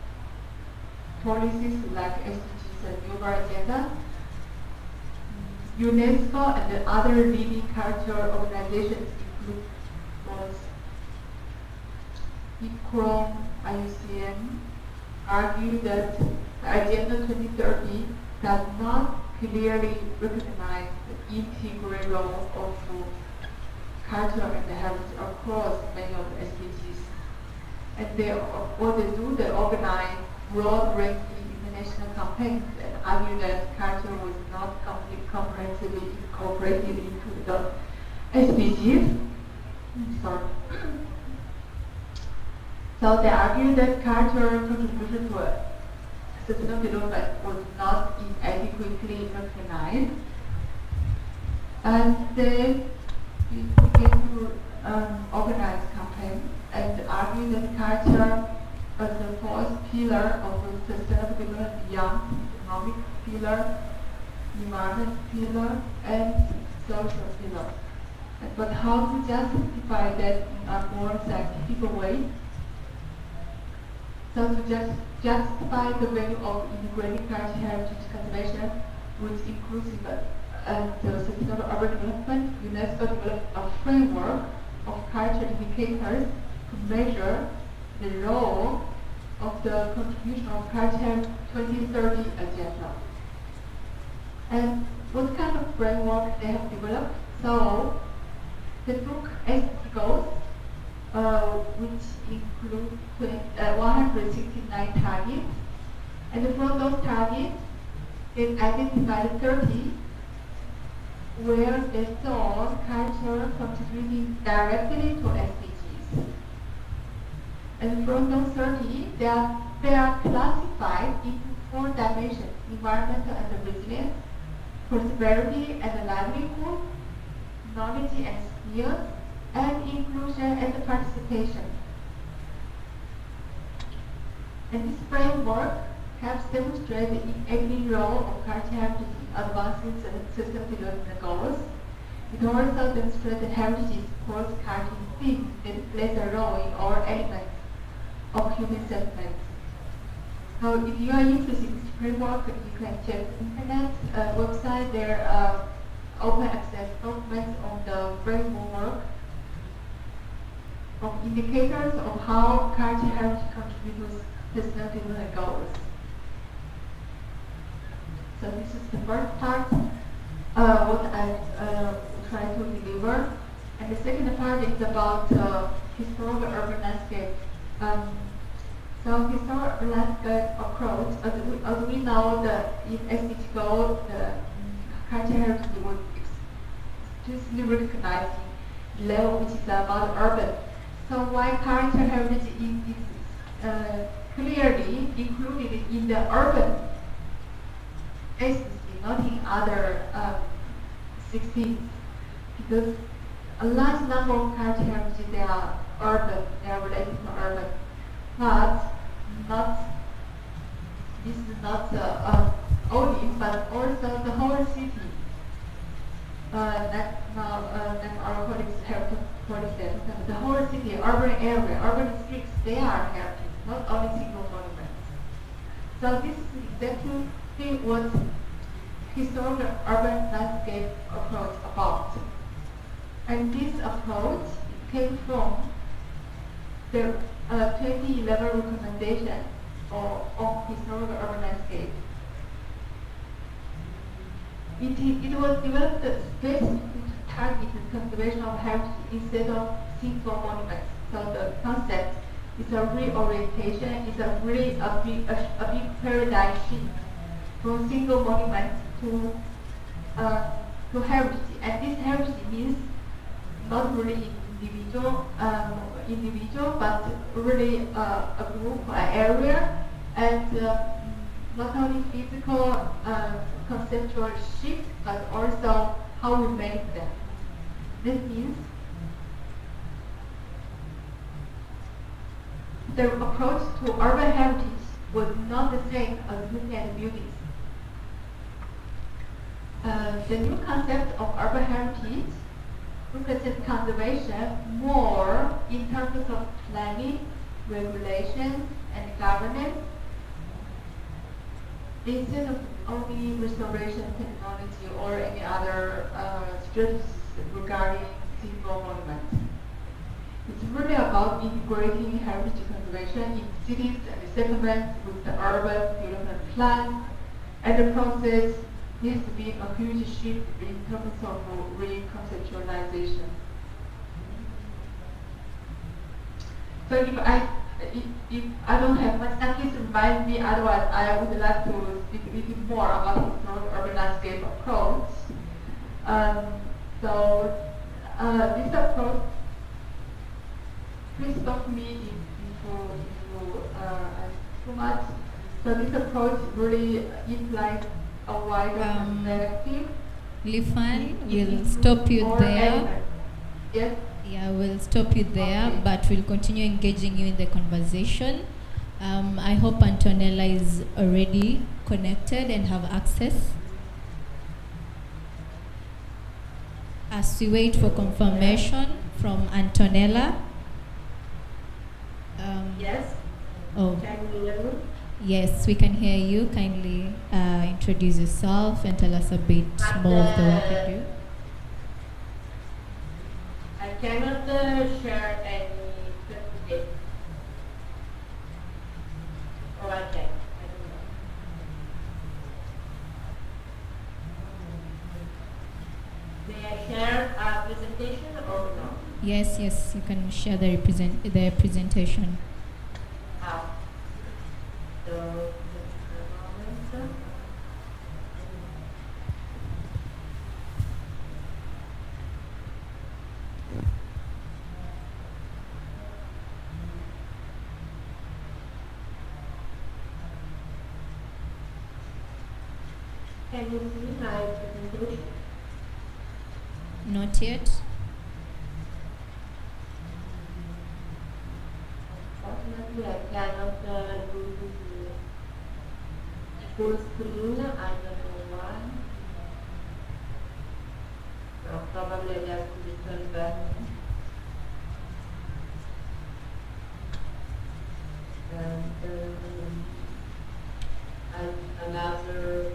policies like SDGs and New Urban Agenda, UNESCO and the other leading cultural organizations include both ICROM, IUCN, argue that the Agenda 2030 does not clearly recognize the integral role of culture and heritage across many of the SDGs. And what they do, they organize broad-ranging international campaigns and argue that culture was not comprehensively incorporated into the SDGs. Sorry. So they argue that cultural contribution to sustainable development was not inadequately recognized, and they began to organize campaigns and argue that culture as the fourth pillar of the sustainable development beyond economic pillar, environment pillar, and social pillar. But how to justify that in a more scientific way? So to justify the value of integrating culture heritage conservation, which inclusive and sustainable urban development, UNESCO developed a framework of culture indicators to measure the role of the contribution of culture 2030 agenda. And what kind of framework they have developed? So they took 8 goals, which include 169 targets, and from those targets, they identified 30 where they saw culture contributing directly to SDGs. And from those 30, they are classified into 4 dimensions: environmental and resilience, prosperity and livelihood, knowledge and skills, and inclusion and participation. And this framework helps demonstrate the enabling role of culture heritage in advancing sustainable development goals. It also demonstrates that heritage supports culture things that plays a role in all elements of human settlements. So if you are interested in this framework, you can check the internet website. There are open access documents on the framework of indicators of how culture heritage contributes to sustainable development goals. So this is the first part, what I try to deliver. And the second part is about historical urban landscape. So historic landscape approach, as we know, in SDG goal, the cultural heritage was exclusively recognized in level which is about urban. So why cultural heritage is clearly included in the urban SDG, not in other 16, because a large number of cultural heritage they are urban, they are related to urban, but not this is not only, but also the whole city. Our colleagues have to police that the whole city, urban area, urban streets, they are heritage, not only single monuments. So this is exactly what historical urban landscape approach about. And this approach came from the 2011 recommendation of historical urban landscape. It was developed specifically to target the conservation of heritage instead of single monuments. So the concept is a reorientation, it's a really a big paradigm shift from single monuments to heritage. And this heritage means not really individual, but really a group, an area, and not only physical conceptual shift, but also how we make them. This means the approach to urban heritage was not the same as looking at buildings. The new concept of urban heritage represents conservation more in terms of planning, regulation, and governance, instead of only restoration technology or any other strategies regarding single monuments. It's really about integrating heritage conservation in cities and settlements with the urban development plan, and the process needs to be a huge shift in terms of reconceptualization. So if I don't have much time, please remind me, otherwise I would like to speak a little bit more about historic urban landscape approach. This approach, please stop me if you ask too much. So this approach really implies a wider perspective. Lifan, we'll stop you there. Yes. Yeah, we'll stop you there, Okay. but we'll continue engaging you in the conversation. I hope Antonella is already connected and have access. As we wait for confirmation from Antonella. Yes. Oh. Can you hear me? Yes, we can hear you. Kindly introduce yourself and tell us a bit more of the work you do. I cannot share any certificate. Or I can. I don't know. May I share a presentation or no? Yes, you can share the presentation. How? So, just a moment. Can you see my presentation? Not yet. Unfortunately, I cannot do this full screen. I don't know why. Probably I have to return back. And another.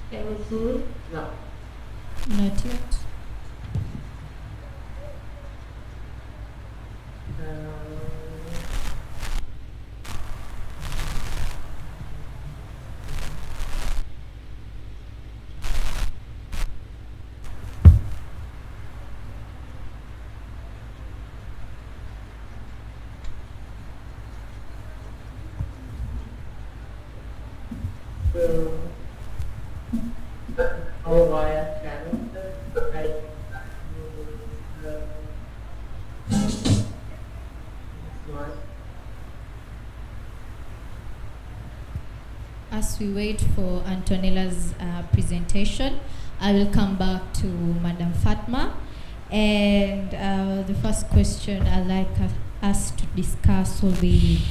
Can you see? No. Not yet. So, all wire channels, As we wait for Antonella's presentation, I will come back to Madam Fatma. And the first question I'd like us to discuss will be,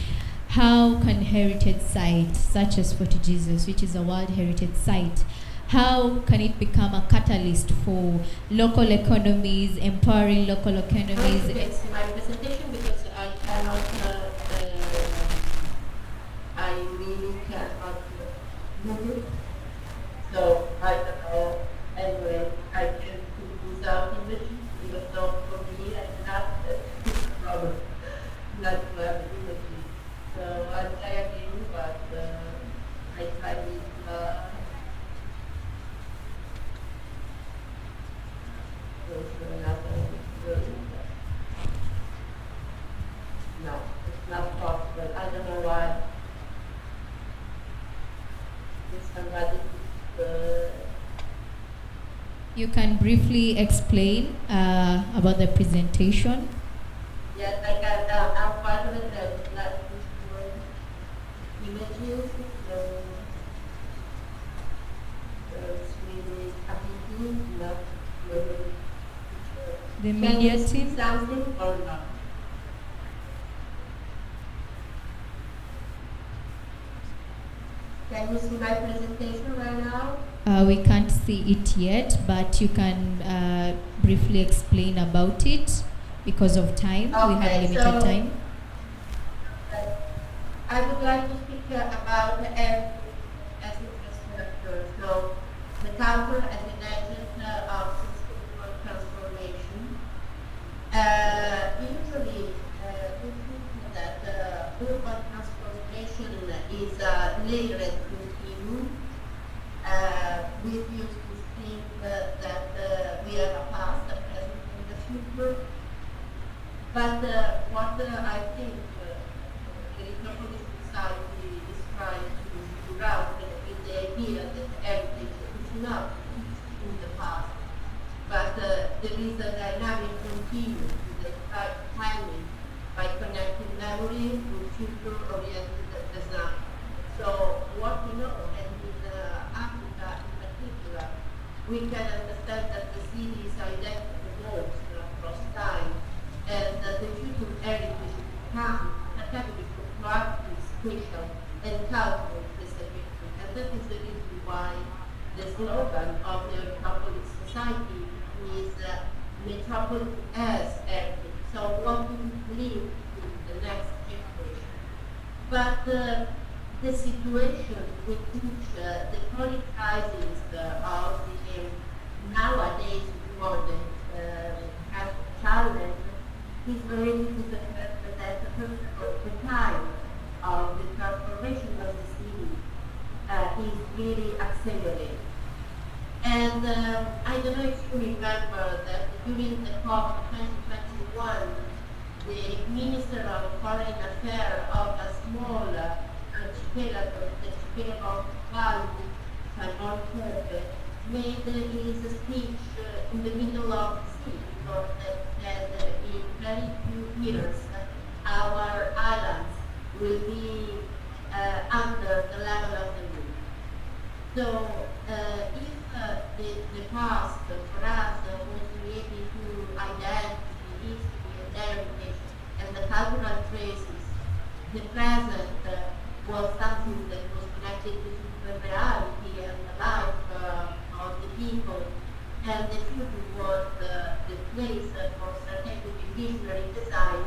how can heritage sites such as Fort Jesus, which is a World Heritage Site, how can it become a catalyst for local economies, empowering local economies? It's my presentation because I cannot, I really cannot move it. So I don't know. Anyway, I can put without images, even though for me I cannot, it's a problem not to have images. So I'll try again, but I try with no, it's not possible. I don't know why. If somebody You can briefly explain about the presentation. yes, I can. I'm part of it. Like images. It's really amazing. Not really. The media Can you see team? something or not? Can you see my presentation right now? We can't see it yet, but you can briefly explain about it because of time. We have Okay, limited so- time. I would like to speak about everything as infrastructure. So the culture as an agent of sustainable transformation. Usually, we think that urban transformation is a layered continuum. We used to think that we have a past, a present, and a future. But what I think the Metropolis Society is trying to figure out with the idea that heritage is not in the past, but there is a dynamic continuum to the planning by connecting memory with future-oriented design. So what we know, and in Africa in particular, we can understand that the city's identity evolves across time, and that the future heritage becomes a category for proactive, spatial, and cultural preservation. And that is the reason why the slogan of the Metropolis Society is Metropolis as heritage. So what do we leave to the next generation? But the situation with which the chronic crisis of the nowadays world has challenged is related to the fact that first of all, the time of the transformation of the city is really accelerating. And I don't know if you remember that during the COP 2021, the Minister of Foreign Affairs of a small archipelago, the archipelago of Pwani, Simon Kirk, made his speech in the middle of the sea, because that in very few years our islands will be under the level of the moon. So if the past for us was related to identity, history, and heritage, and the cultural traces, the present was something that was connected to the reality and the life of the people, and the future was the place for strategic and visionary design.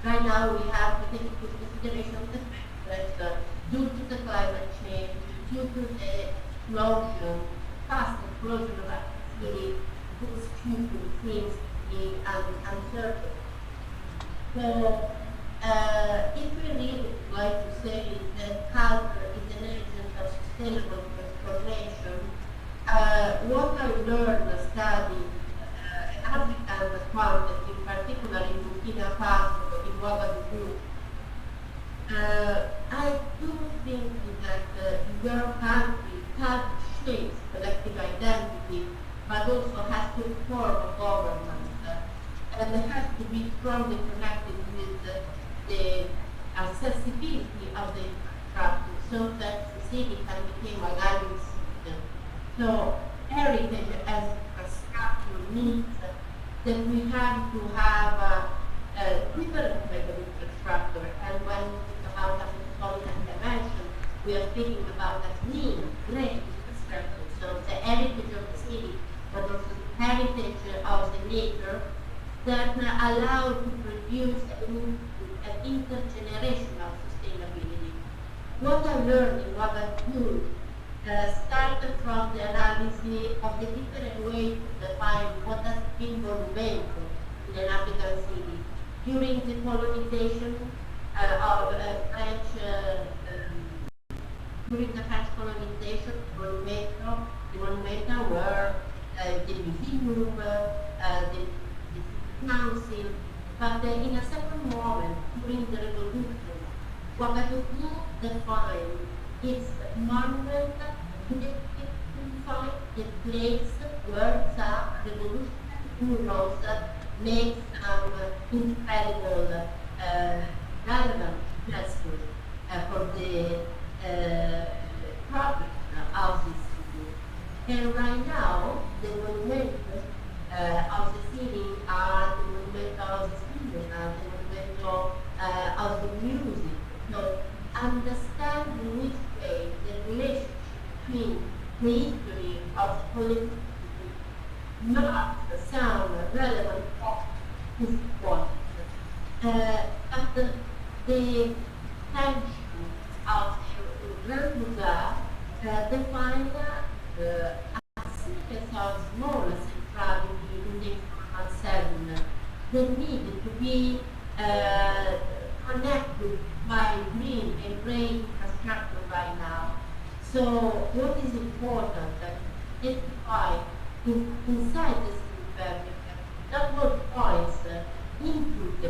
Right now we have to take into consideration the fact that due to the climate change, due to the explosion, fast explosion of activity, this future seems to be uncertain. So if we really like to say that culture is an agent of sustainable transformation, what I learned studying African context, in particular in Burkina Faso, in Ouagadougou, I do think that in your country shapes collective identity, but also has to form a government, and it has to be strongly connected with the accessibility of the infrastructure so that the city can become a living system. So heritage as infrastructure means that we have to have a different type of infrastructure, and when we talk about a metropolitan dimension, we are speaking about a clean, great infrastructure. So the heritage of the city, but also the heritage of the nature that allow to produce an intergenerational sustainability. What I learned in what I do started from the analysis of the different ways to define what does mean monumento in an African city. During the colonization of French, during the French colonization, the monumenta were the museum, the council, but in a second moment, during the revolution, Ouagadougou defined its monument to define the place where the revolutionary heroes made some incredible relevant gestures for the progress of the city. And right now, the monument of the city are the monument of the cinema, the monument of the music. So understand in which way the relationship between the history of the political not some relevant is important. But the tension of the Grand Buddha define a series of small centrality in the informal settlement that needed to be connected by green and gray infrastructure right now. So what is important that identify inside the city fabric that what points into the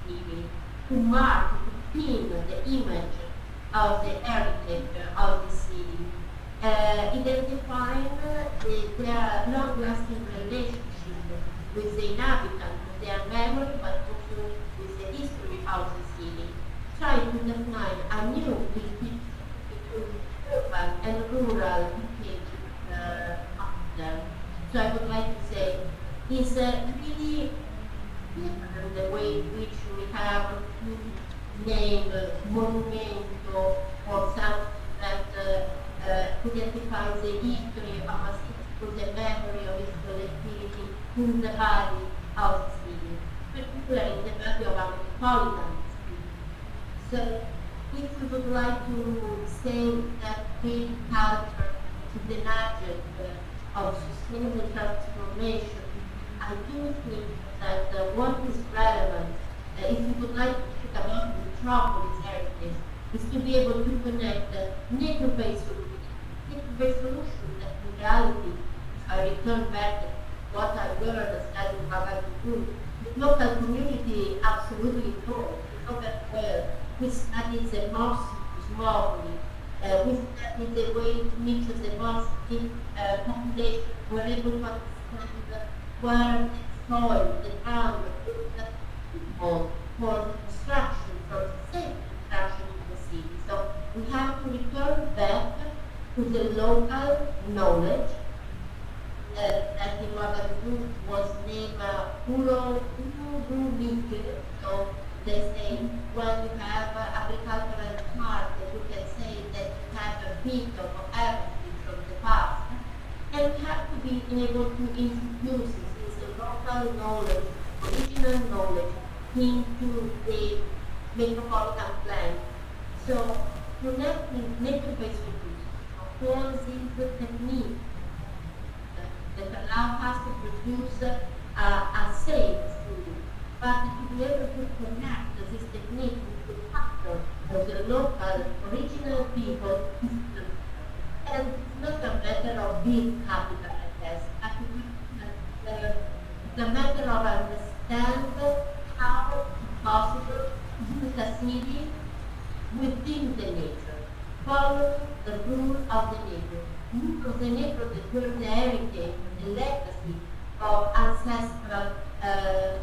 city to mark, to pin the image of the heritage of the city, identifying their long-lasting relationship with the inhabitants, with their memory, but also with the history of the city. Try to define a new between urban and rural behavior of them. So I would like to say is really different the way in which we have to name monumento or something that identifies the history of a city with the memory of its collectivity in the body of the city, particularly in the body of our metropolitan city. So if we would like to say that big culture is the nugget of sustainable transformation, I do think that what is relevant, if we would like to think about metropolis heritage, is to be able to connect nature-based solutions that in reality, if I return back to what I learned as in Ouagadougou, the local community absolutely knows, they know that well. We studied the mosque smallly. We studied the way in which the mosque population were able to understand where the soil, the ground, the people for the construction, for the safe construction of the city. So we have to return back to the local knowledge that in Ouagadougou was named Puro Mike. So they say when you have agricultural part, you can say that you have a bit of everything from the past. And we have to be able to introduce this local knowledge, original knowledge, into the metropolitan plan. So connecting nature-based solutions, of course, is the technique that allow us to produce a safe food. But to be able to connect this technique with the factor of the local original people, and it's not a matter of being capital, I guess. It's a matter of understanding how it's possible to build a city within the nature. follow the rule of the neighborhood. Because the neighborhood is the heritage, the legacy of ancestral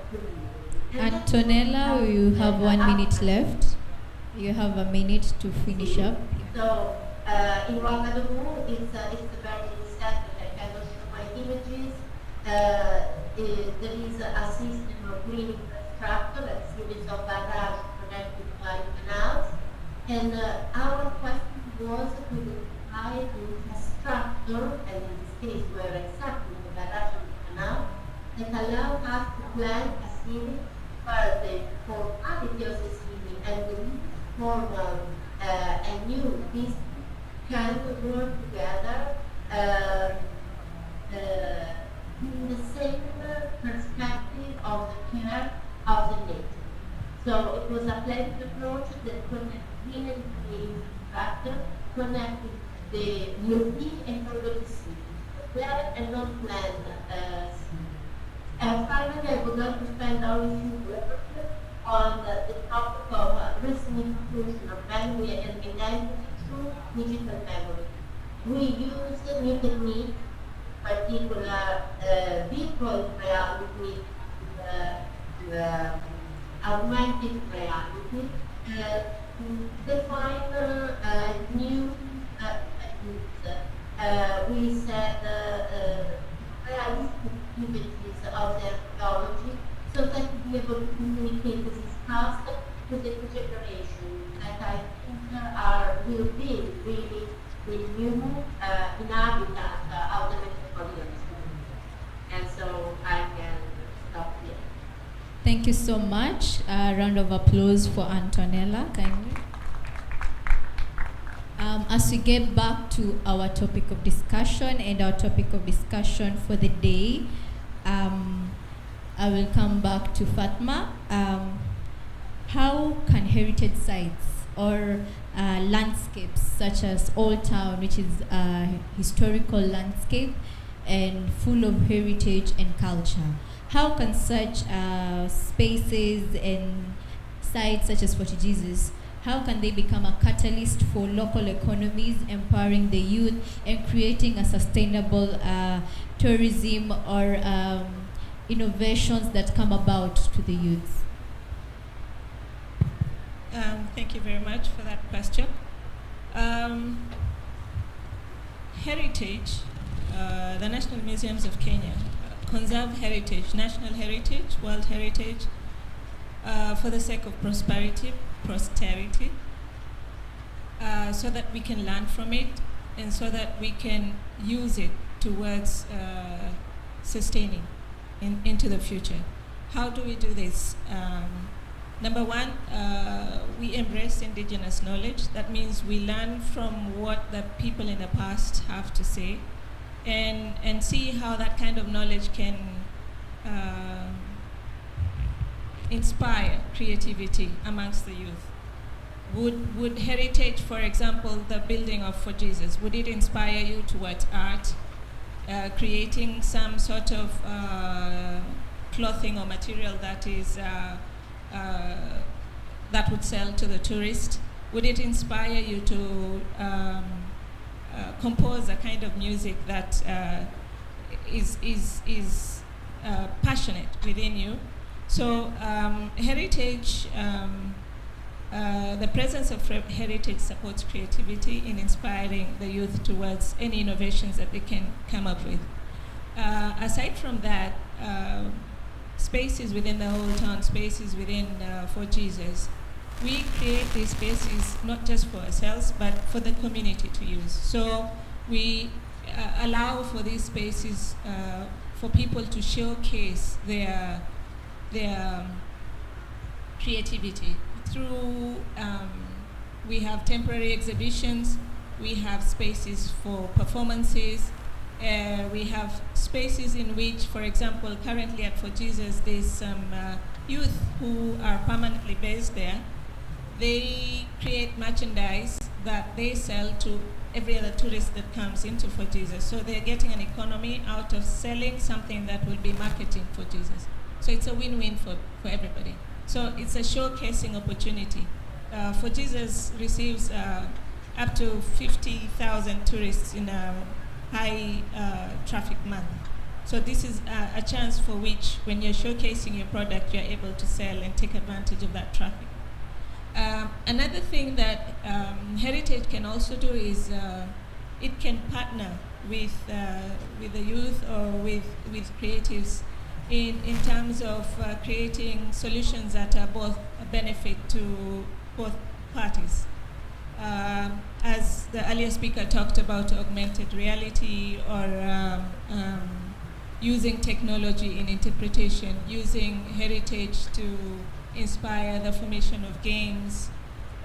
community. Antonella, you have 1 minute left. You have a minute to finish up. So, in Ouagadougou, it's a very sad, I cannot show my images. There is a system of green infrastructure, a series of barrages connected by canals. And our question was to identify the infrastructure, and in this case, were exactly the barrage of the canal, that allow us to plan a city further for quality of the city and the formal and new business can work together in the same perspective of the care of the nature. So it was a planned approach that connected the infrastructure, connected the European and urban cities, planned and non-planned cities. And finally, I would like to spend only a few words on the topic of resignification of memory and identity through digital memory. We use new techniques, particular virtual reality, augmented reality, to define new techniques. We said realistic images of their technology so that to be able to communicate this past to the new generation that I think will be really the new inhabitants of the metropolitan city. And so I can stop here. Thank you so much. A round of applause for Antonella, kindly. As we get back to our topic of discussion and our topic of discussion for the day, I will come back to Fatma. How can heritage sites or landscapes such as Old Town, which is a historical landscape and full of heritage and culture, how can such spaces and sites such as Fort Jesus, how can they become a catalyst for local economies, empowering the youth and creating a sustainable tourism or innovations that come about to the youth? Thank you very much for that question. Heritage, the National Museums of Kenya conserve heritage, national heritage, world heritage, for the sake of posterity, so that we can learn from it and so that we can use it towards sustaining into the future. How do we do this? Number one, we embrace indigenous knowledge. That means we learn from what the people in the past have to say and see how that kind of knowledge can inspire creativity amongst the youth. Would heritage, for example, the building of For Jesus, would it inspire you towards art, creating some sort of clothing or material that is that would sell to the tourist? Would it inspire you to compose a kind of music that is passionate within you? So heritage, the presence of heritage supports creativity in inspiring the youth towards any innovations that they can come up with. Aside from that, spaces within the whole town, spaces within For Jesus, we create these spaces not just for ourselves, but for the community to use. So we allow for these spaces for people to showcase their creativity through, we have temporary exhibitions, we have spaces for performances, we have spaces in which, for example, currently at For Jesus, there's some youth who are permanently based there. They create merchandise that they sell to every other tourist that comes into For Jesus. So they're getting an economy out of selling something that will be marketing For Jesus. So it's a win-win for everybody. So it's a showcasing opportunity. For Jesus receives up to 50,000 tourists in a high traffic month. So this is a chance for which, when you're showcasing your product, you're able to sell and take advantage of that traffic. Another thing that Heritage can also do is it can partner with the youth or with creatives in terms of creating solutions that are both a benefit to both parties. As the earlier speaker talked about augmented reality or using technology in interpretation, using heritage to inspire the formation of games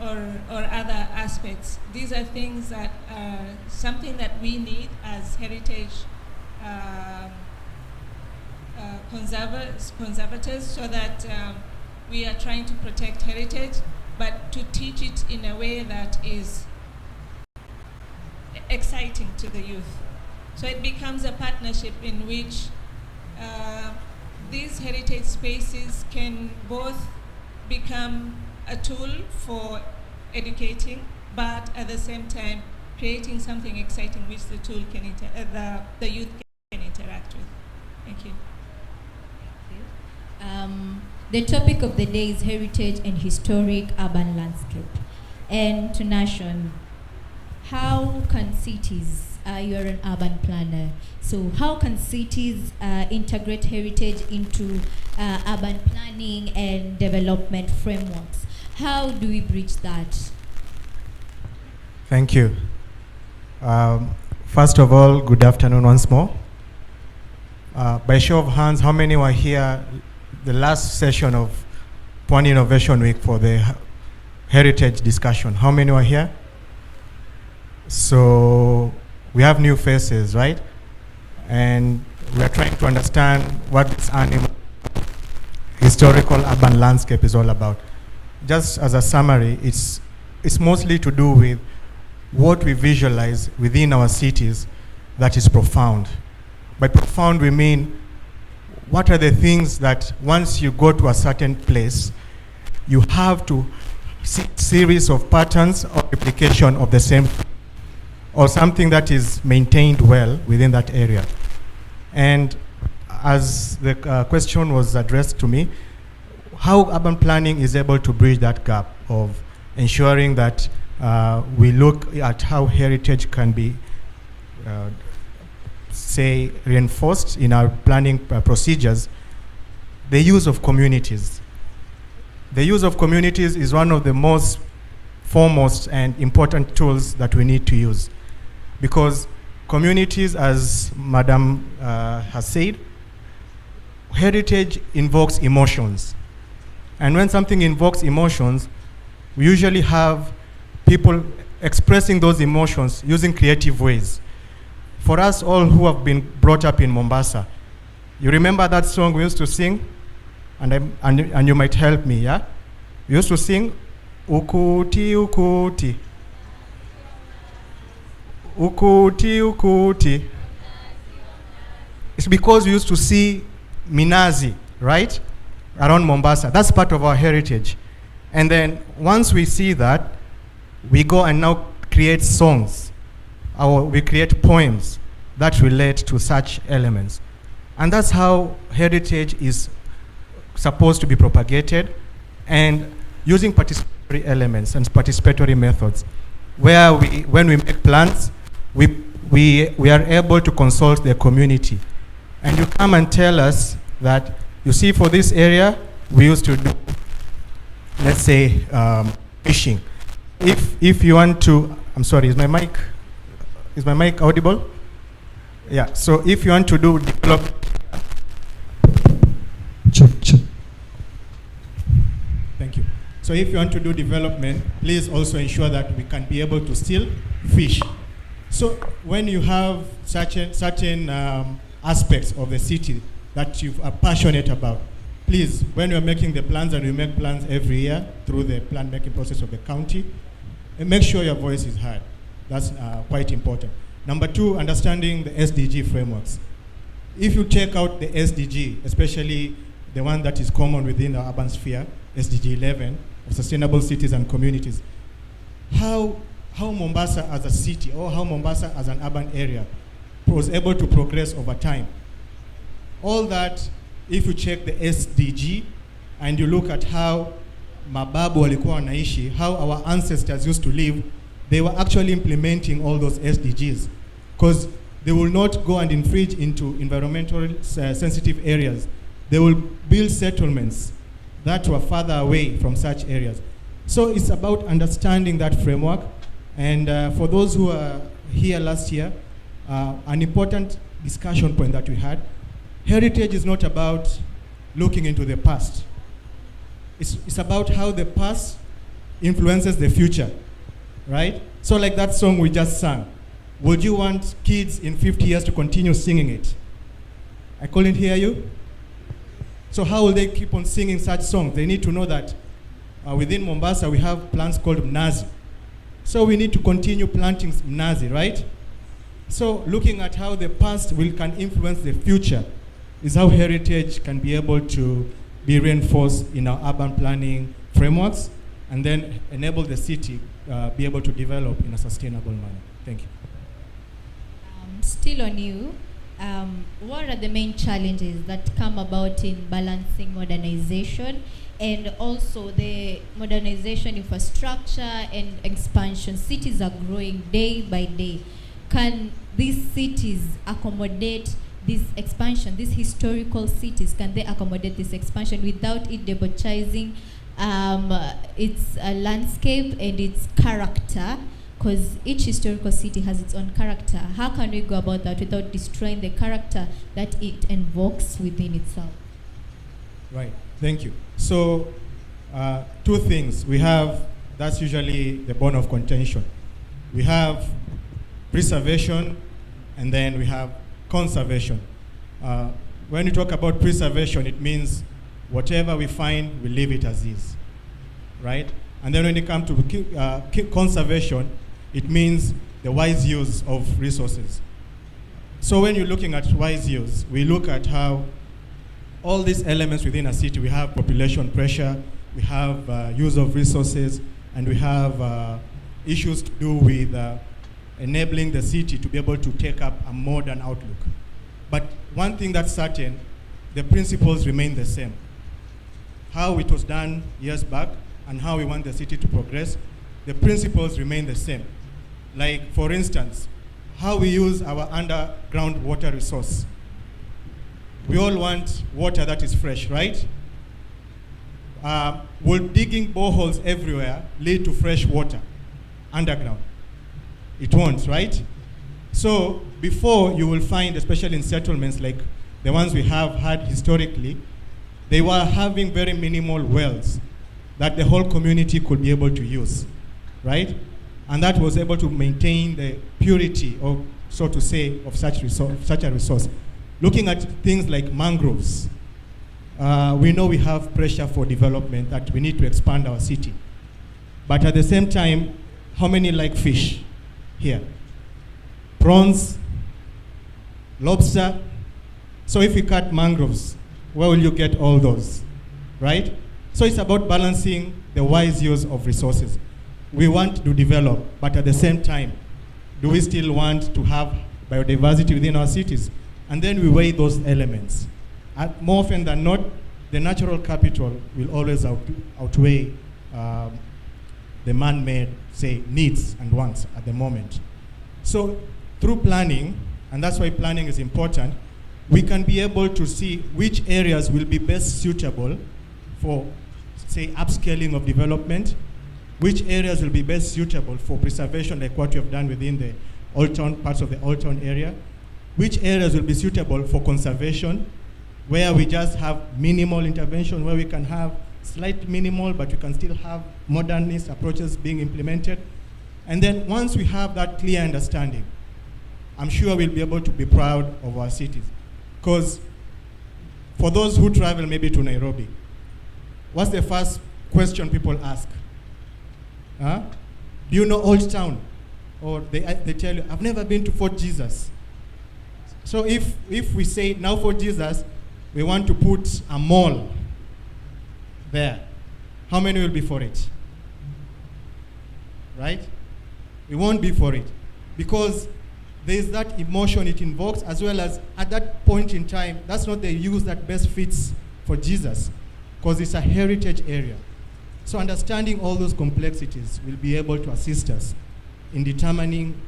or other aspects. These are things that are something that we need as heritage conservators, so that we are trying to protect heritage, but to teach it in a way that is exciting to the youth. So it becomes a partnership in which these heritage spaces can both become a tool for educating, but at the same time creating something exciting which the tool can the youth can interact with. Thank you. The topic of the day is heritage and historic urban landscape. And to Nation, how can cities, you're an urban planner, so how can cities integrate heritage into urban planning and development frameworks? How do we bridge that? Thank you. First of all, good afternoon once more. By show of hands, how many were here the last session of Pwani Innovation Week for the heritage discussion? How many were here? So we have new faces, right? And we are trying to understand what this animal historical urban landscape is all about. Just as a summary, it's mostly to do with what we visualize within our cities that is profound. By profound, we mean what are the things that once you go to a certain place, you have to see series of patterns or replication of the same, or something that is maintained well within that area. And as the question was addressed to me, how urban planning is able to bridge that gap of ensuring that we look at how heritage can be say reinforced in our planning procedures. The use of communities. The use of communities is one of the most foremost and important tools that we need to use, because communities, as Madam has said, heritage invokes emotions. And when something invokes emotions, we usually have people expressing those emotions using creative ways. For us all who have been brought up in Mombasa, you remember that song we used to sing? And you might help me, yeah? We used to sing, Ukuti, Ukuti. Ukuti, Ukuti. It's because we used to see minazi, right? Around Mombasa. That's part of our heritage. And then once we see that, we go and now create songs. We create poems that relate to such elements. And that's how heritage is supposed to be propagated, and using participatory elements and participatory methods, where when we make plans, we are able to consult the community. And you come and tell us that, you see, for this area, we used to do, let's say, fishing. If you want to, I'm sorry, is my mic audible? Yeah, so if you want to do develop. Thank you. So if you want to do development, please also ensure that we can be able to still fish. So when you have certain aspects of the city that you are passionate about, please, when you're making the plans, and we make plans every year through the plan making process of the county, make sure your voice is heard. That's quite important. Number two, understanding the SDG frameworks. If you check out the SDG, especially the one that is common within the urban sphere, SDG 11, of sustainable cities and communities, how how Mombasa as a city or how Mombasa as an urban area was able to progress over time. All that, if you check the SDG and you look at how mababu walikuwa wanaishi, how our ancestors used to live, they were actually implementing all those SDGs because they will not go and infringe into environmental sensitive areas. They will build settlements that were farther away from such areas. So it's about understanding that framework. And for those who are here last year, an important discussion point that we had, heritage is not about looking into the past. It's about how the past influences the future, right? So like that song we just sang, would you want kids in 50 years to continue singing it? I couldn't hear you. So how will they keep on singing such songs? They need to know that within Mombasa we have plants called mnazi. So we need to continue planting mnazi, right? So looking at how the past can influence the future is how heritage can be able to be reinforced in our urban planning frameworks and then enable the city be able to develop in a sustainable manner. Thank you. Still on you, what are the main challenges that come about in balancing modernization and also the modernization infrastructure and expansion? Cities are growing day by day. Can these cities accommodate this expansion? These historical cities, can they accommodate this expansion without it debauchizing its landscape and its character? Because each historical city has its own character. How can we go about that without destroying the character that it invokes within itself? Right, thank you. So, two things. We have, that's usually the bone of contention. We have preservation and then we have conservation. When you talk about preservation, it means whatever we find, we leave it as is, right? And then when it comes to conservation, it means the wise use of resources. So when you're looking at wise use, we look at how all these elements within a city, we have population pressure, we have use of resources, and we have issues to do with enabling the city to be able to take up a modern outlook. But one thing that's certain, the principles remain the same. How it was done years back and how we want the city to progress, the principles remain the same. Like, for instance, how we use our underground water resource. We all want water that is fresh, right? Will digging boreholes everywhere lead to fresh water underground? It won't, right? So before, you will find, especially in settlements like the ones we have had historically, they were having very minimal wells that the whole community could be able to use, right? And that was able to maintain the purity, of, so to say, of such a resource. Looking at things like mangroves, we know we have pressure for development, that we need to expand our city. But at the same time, how many like fish here? Prawns, lobster. So if we cut mangroves, where will you get all those, right? So it's about balancing the wise use of resources. We want to develop, but at the same time, do we still want to have biodiversity within our cities? And then we weigh those elements. More often than not, the natural capital will always outweigh the man-made, say, needs and wants at the moment. So through planning, and that's why planning is important, we can be able to see which areas will be best suitable for, say, upscaling of development, which areas will be best suitable for preservation, like what you have done within the Old Town, parts of the Old Town area, which areas will be suitable for conservation, where we just have minimal intervention, where we can have slight minimal, but we can still have modernist approaches being implemented. And then once we have that clear understanding, I'm sure we'll be able to be proud of our cities. Because for those who travel maybe to Nairobi, what's the first question people ask? Huh? Do you know Old Town? Or they tell you, I've never been to Fort Jesus. So if we say now Fort Jesus, we want to put a mall there, how many will be for it? Right? We won't be for it. Because there's that emotion it invokes, as well as at that point in time, that's not the use that best fits for Jesus, because it's a heritage area. So understanding all those complexities will be able to assist us in determining,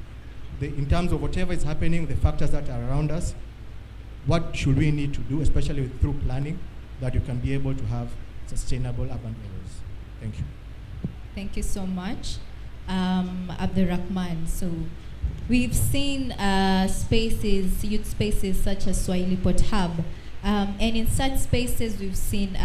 in terms of whatever is happening, the factors that are around us, what should we need to do, especially through planning, that you can be able to have sustainable urban areas. Thank you. Thank you so much, Abdurrahman. So we've seen spaces, youth spaces such as Swahili Pot Hub. And in such spaces, we've seen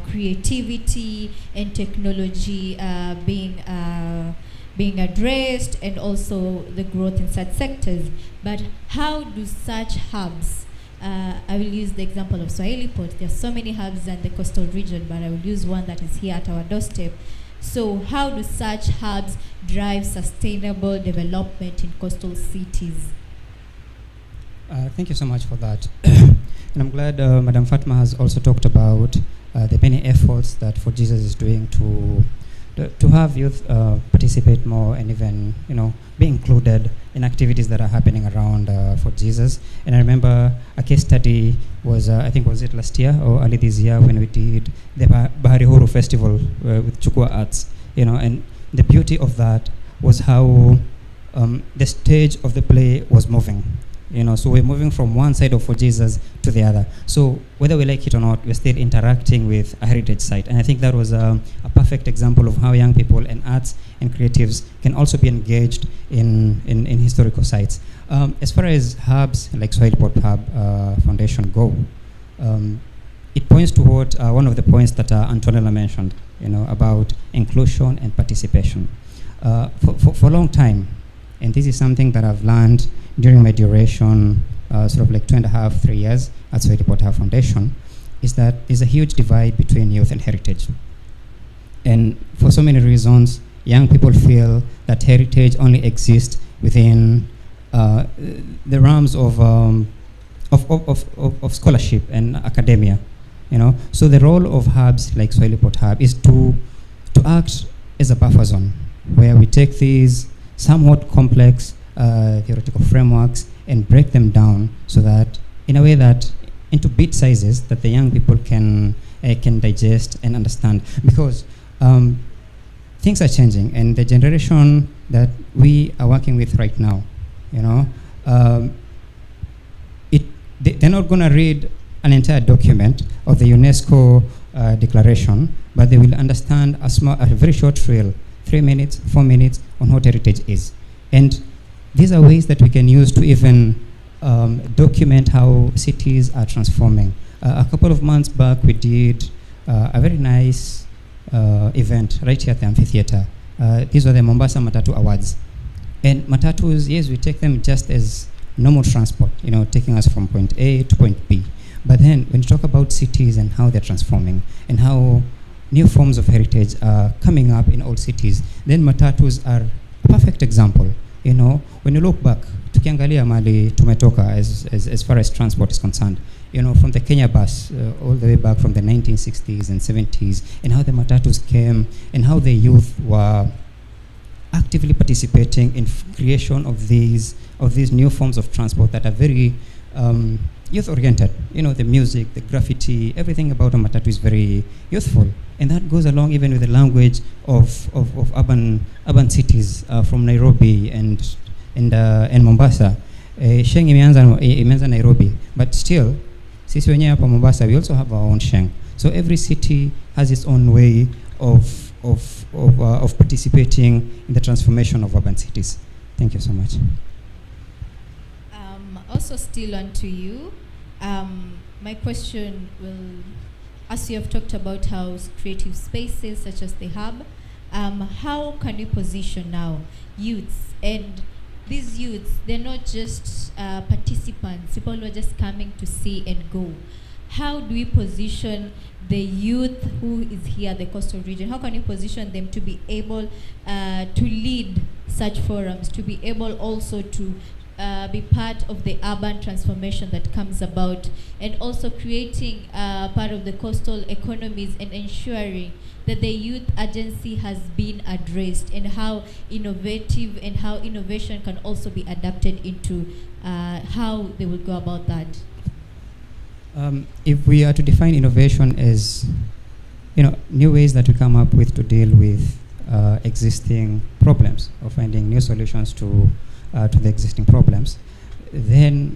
creativity and technology being addressed, and also the growth in such sectors. But how do such hubs, I will use the example of Swahili Pot. There are so many hubs in the coastal region, but I will use one that is here at our doorstep. So how do such hubs drive sustainable development in coastal cities? Thank you so much for that. And I'm glad Madam Fatma has also talked about the many efforts that For Jesus is doing to have youth participate more, and even be included in activities that are happening around For Jesus. And I remember a case study was I think was it last year or early this year, when we did the Bahari Huru Festival with Chukua Arts. And the beauty of that was how the stage of the play was moving. So we're moving from one side of For Jesus to the other. So whether we like it or not, we're still interacting with a heritage site. And I think that was a perfect example of how young people and arts and creatives can also be engaged in historical sites. As far as hubs like Swahili Pot Hub Foundation go, it points to what one of the points that Antonella mentioned, about inclusion and participation. For a long time, and this is something that I've learned during my duration, sort of like 2.5, 3 years at Swahili Pot Hub Foundation, is that there's a huge divide between youth and heritage. And for so many reasons, young people feel that heritage only exists within the realms of scholarship and academia. So the role of hubs like Swahili Pot Hub is to act as a buffer zone, where we take these somewhat complex theoretical frameworks and break them down, so that in a way that into bit sizes that the young people can digest and understand. Because things are changing, and the generation that we are working with right now, they're not going to read an entire document of the UNESCO declaration, but they will understand a very short reel, 3 minutes, 4 minutes, on what heritage is. And these are ways that we can use to even document how cities are transforming. A couple of months back, we did a very nice event right here at the amphitheater. These were the Mombasa Matatu Awards. And matatus, yes, we take them just as normal transport, taking us from point A to point B. But then when you talk about cities and how they're transforming, and how new forms of heritage are coming up in old cities, then matatus are a perfect example. When you look back, tukiangalia mali tumetoka as far as transport is concerned, from the Kenya bus all the way back from the 1960s and 70s, and how the matatus came, and how the youth were actively participating in creation of these new forms of transport that are very youth-oriented. The music, the graffiti, everything about a matatu is very youthful. And that goes along even with the language of urban cities from Nairobi and Mombasa. Sheng imeanza Nairobi, but still, sisi wenyewe hapa Mombasa, we also have our own Sheng. So every city has its own way of participating in the transformation of urban cities. Thank you so much. Also still on to you. My question will, as you have talked about how creative spaces such as the hub, how can we position now youths? And these youths, they're not just participants, people who are just coming to see and go. How do we position the youth who is here at the coastal region? How can we position them to be able to lead such forums, to be able also to be part of the urban transformation that comes about, and also creating part of the coastal economies and ensuring that the youth agency has been addressed, and how innovative and how innovation can also be adapted into how they will go about that. If we are to define innovation as, new ways that we come up with to deal with existing problems, or finding new solutions to the existing problems, then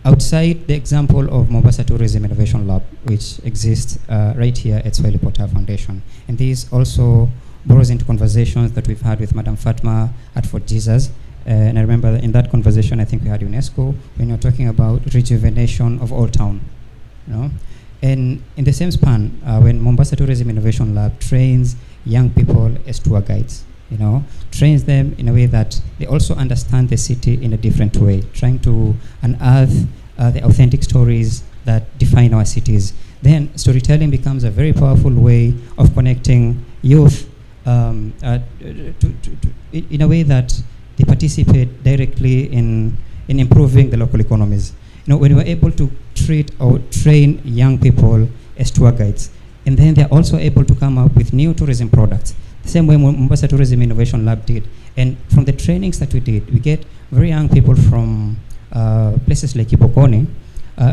outside the example of Mombasa Tourism Innovation Lab, which exists right here at Swahili Portal Foundation, and this also borrows into conversations that we've had with Madam Fatma at Fort Jesus. And I remember in that conversation, I think we had UNESCO, when you're talking about rejuvenation of Old Town. And in the same span, when Mombasa Tourism Innovation Lab trains young people as tour guides, trains them in a way that they also understand the city in a different way, trying to unearth the authentic stories that define our cities. Then storytelling becomes a very powerful way of connecting youth in a way that they participate directly in improving the local economies. When we're able to treat or train young people as tour guides, and then they're also able to come up with new tourism products, the same way Mombasa Tourism Innovation Lab did. And from the trainings that we did, we get very young people from places like Pwani,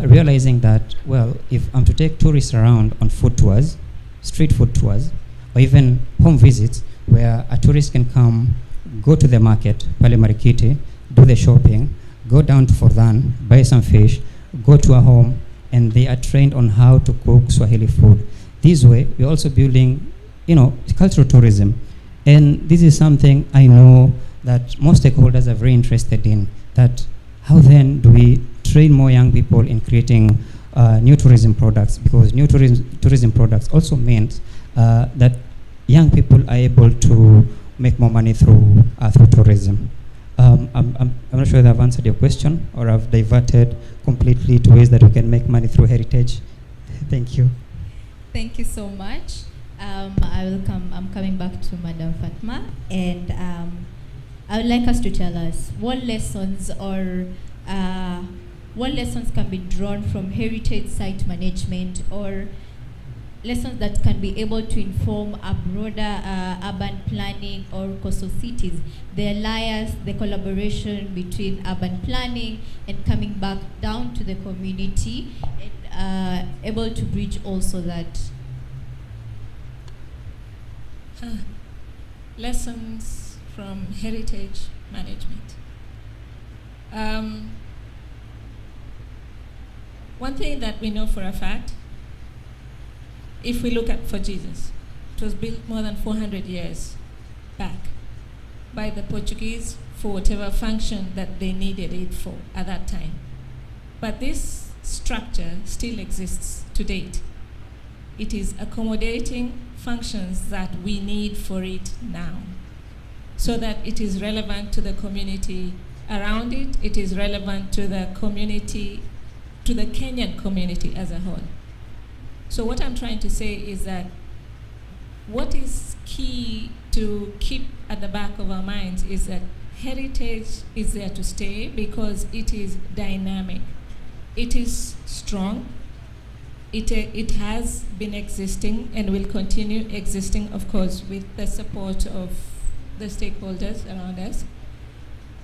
realizing that, well, if I'm to take tourists around on food tours, street food tours, or even home visits, where a tourist can come, go to the market, Pale Marikiti, do the shopping, go down to Fordan, buy some fish, go to a home, and they are trained on how to cook Swahili food. This way, we're also building, cultural tourism. And this is something I know that most stakeholders are very interested in, that how then do we train more young people in creating new tourism products, because new tourism products also means that young people are able to make more money through tourism. I'm not sure if I've answered your question, or I've diverted completely to ways that we can make money through heritage. Thank you. Thank you so much. I'm coming back to Madam Fatma, and I would like us to tell us what lessons can be drawn from heritage site management, or lessons that can be able to inform a broader urban planning or coastal cities, the alliance, the collaboration between urban planning and coming back down to the community, and able to bridge also that. Lessons from heritage management. One thing that we know for a fact, if we look at Fort Jesus, it was built more than 400 years back by the Portuguese for whatever function that they needed it for at that time. But this structure still exists to date. It is accommodating functions that we need for it now, so that it is relevant to the community around it, it is relevant to the community, to the Kenyan community as a whole. So what I'm trying to say is that what is key to keep at the back of our minds is that heritage is there to stay because it is dynamic. It is strong. It has been existing and will continue existing, of course, with the support of the stakeholders around us.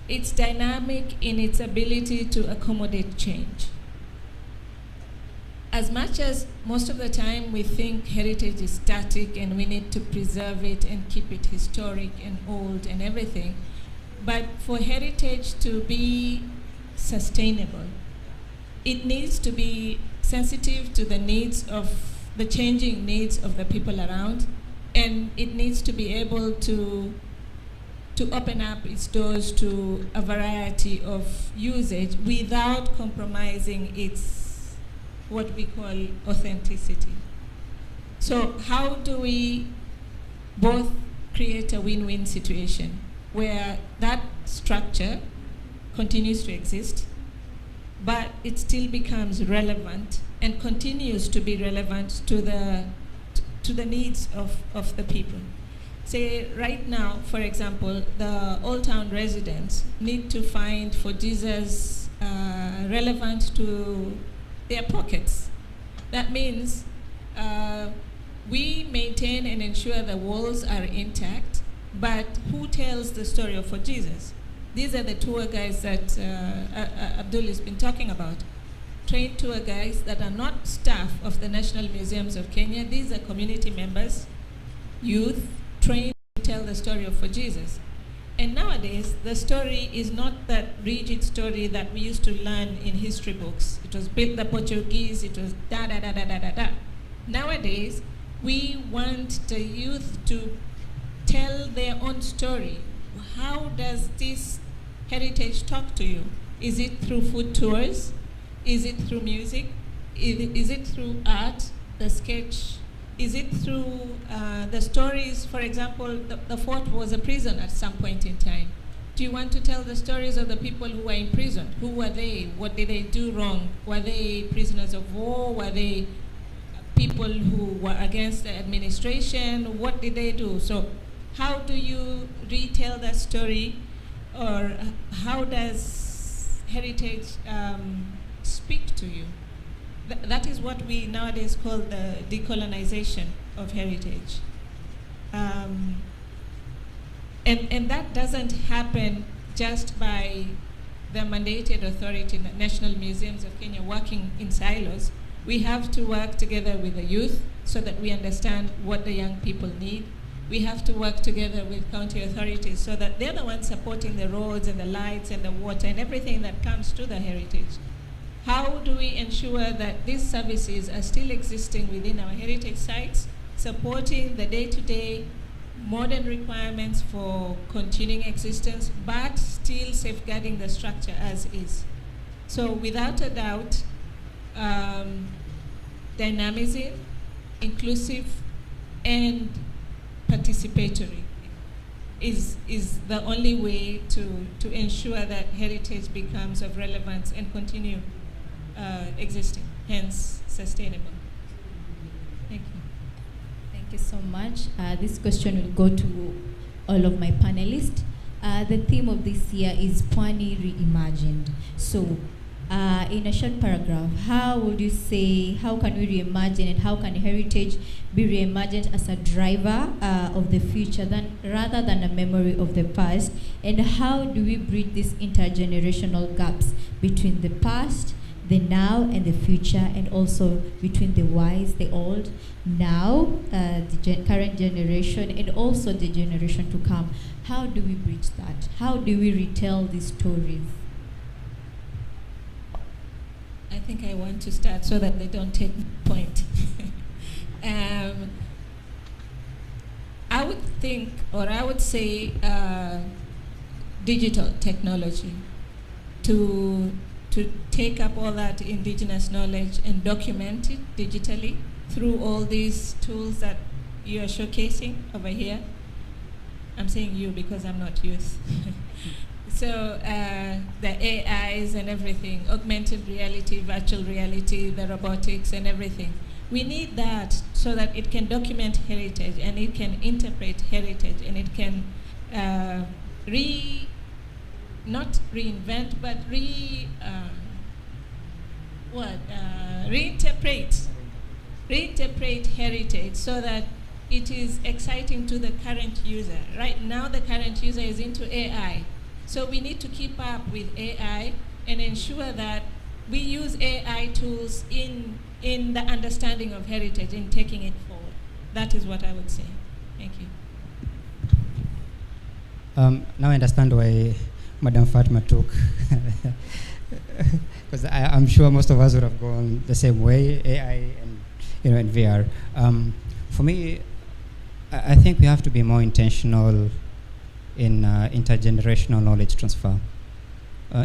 It's dynamic in its ability to accommodate change. As much as most of the time we think heritage is static and we need to preserve it and keep it historic and old and everything, but for heritage to be sustainable, it needs to be sensitive to the needs of the changing needs of the people around, and it needs to be able to open up its doors to a variety of usage without compromising its what we call authenticity. So how do we both create a win-win situation where that structure continues to exist, but it still becomes relevant and continues to be relevant to the needs of the people? Say right now, for example, the Old Town residents need to find for Jesus relevant to their pockets. That means we maintain and ensure the walls are intact, but who tells the story of for Jesus? These are the tour guides that Abdul has been talking about. Trained tour guides that are not staff of the National Museums of Kenya. These are community members, youth, trained to tell the story of for Jesus. And nowadays, the story is not that rigid story that we used to learn in history books. It was built the Portuguese, it was da da da da da da da. Nowadays, we want the youth to tell their own story. How does this heritage talk to you? Is it through food tours? Is it through music? Is it through art, the sketch? Is it through the stories? For example, the fort was a prison at some point in time. Do you want to tell the stories of the people who were in prison? Who were they? What did they do wrong? Were they prisoners of war? Were they people who were against the administration? What did they do? So how do you retell that story? Or how does heritage speak to you? That is what we nowadays call the decolonization of heritage. And that doesn't happen just by the mandated authority, the National Museums of Kenya, working in silos. We have to work together with the youth so that we understand what the young people need. We have to work together with county authorities so that they're the ones supporting the roads and the lights and the water and everything that comes to the heritage. How do we ensure that these services are still existing within our heritage sites, supporting the day-to-day modern requirements for continuing existence, but still safeguarding the structure as is? So without a doubt, dynamism, inclusive, and participatory is the only way to ensure that heritage becomes of relevance and continue existing, hence sustainable. Thank you. Thank you so much. This question will go to all of my panelists. The theme of this year is Pwani Reimagined. So, in a short paragraph, how would you say, how can we reimagine and how can heritage be reimagined as a driver of the future rather than a memory of the past? And how do we bridge these intergenerational gaps between the past, the now, and the future, and also between the wise, the old, now, the current generation, and also the generation to come? How do we bridge that? How do we retell these stories? I think I want to start so that they don't take point. I would think, or I would say, digital technology to take up all that indigenous knowledge and document it digitally through all these tools that you are showcasing over here. I'm saying you because I'm not youth. So the AIs and everything, augmented reality, virtual reality, the robotics and everything. We need that so that it can document heritage and it can interpret heritage and it can not reinvent, but reinterpret heritage so that it is exciting to the current user. Right now the current user is into AI. So we need to keep up with AI and ensure that we use AI tools in the understanding of heritage, in taking it forward. That is what I would say. Thank you. Now I understand why Madam Fatma took, because I'm sure most of us would have gone the same way, AI and VR. For me, I think we have to be more intentional in intergenerational knowledge transfer.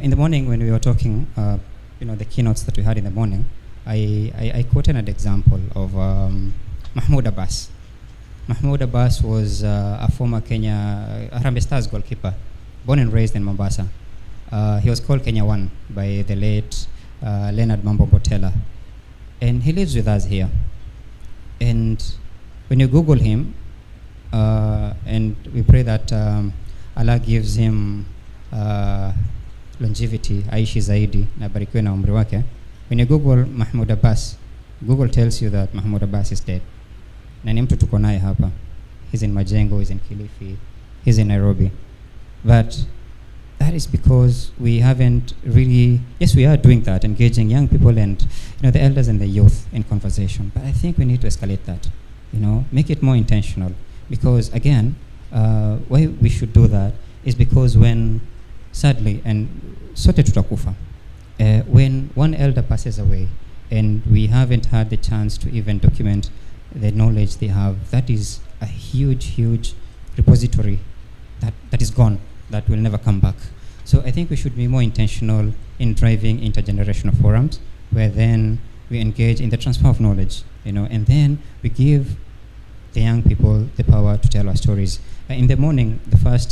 In the morning when we were talking, the keynotes that we had in the morning, I quoted an example of Mahmoud Abbas. Mahmoud Abbas was a former Kenya Harambee Stars goalkeeper, born and raised in Mombasa. He was called Kenya One by the late Leonard Mambo Botella. And he lives with us here. And when you Google him, and we pray that Allah gives him longevity, aishi zaidi na barikiwe na umri wake. When you Google Mahmoud Abbas, Google tells you that Mahmoud Abbas is dead. Na ni mtu tuko naye hapa. He's in Majengo, he's in Kilifi, he's in Nairobi. But that is because we haven't really, yes, we are doing that, engaging young people and the elders and the youth in conversation. But I think we need to escalate that, make it more intentional. Because again, why we should do that is because when, sadly, and sote tutakufa, when one elder passes away and we haven't had the chance to even document the knowledge they have, that is a huge repository that is gone, that will never come back. So I think we should be more intentional in driving intergenerational forums, where then we engage in the transfer of knowledge, and then we give the young people the power to tell our stories. In the morning, the first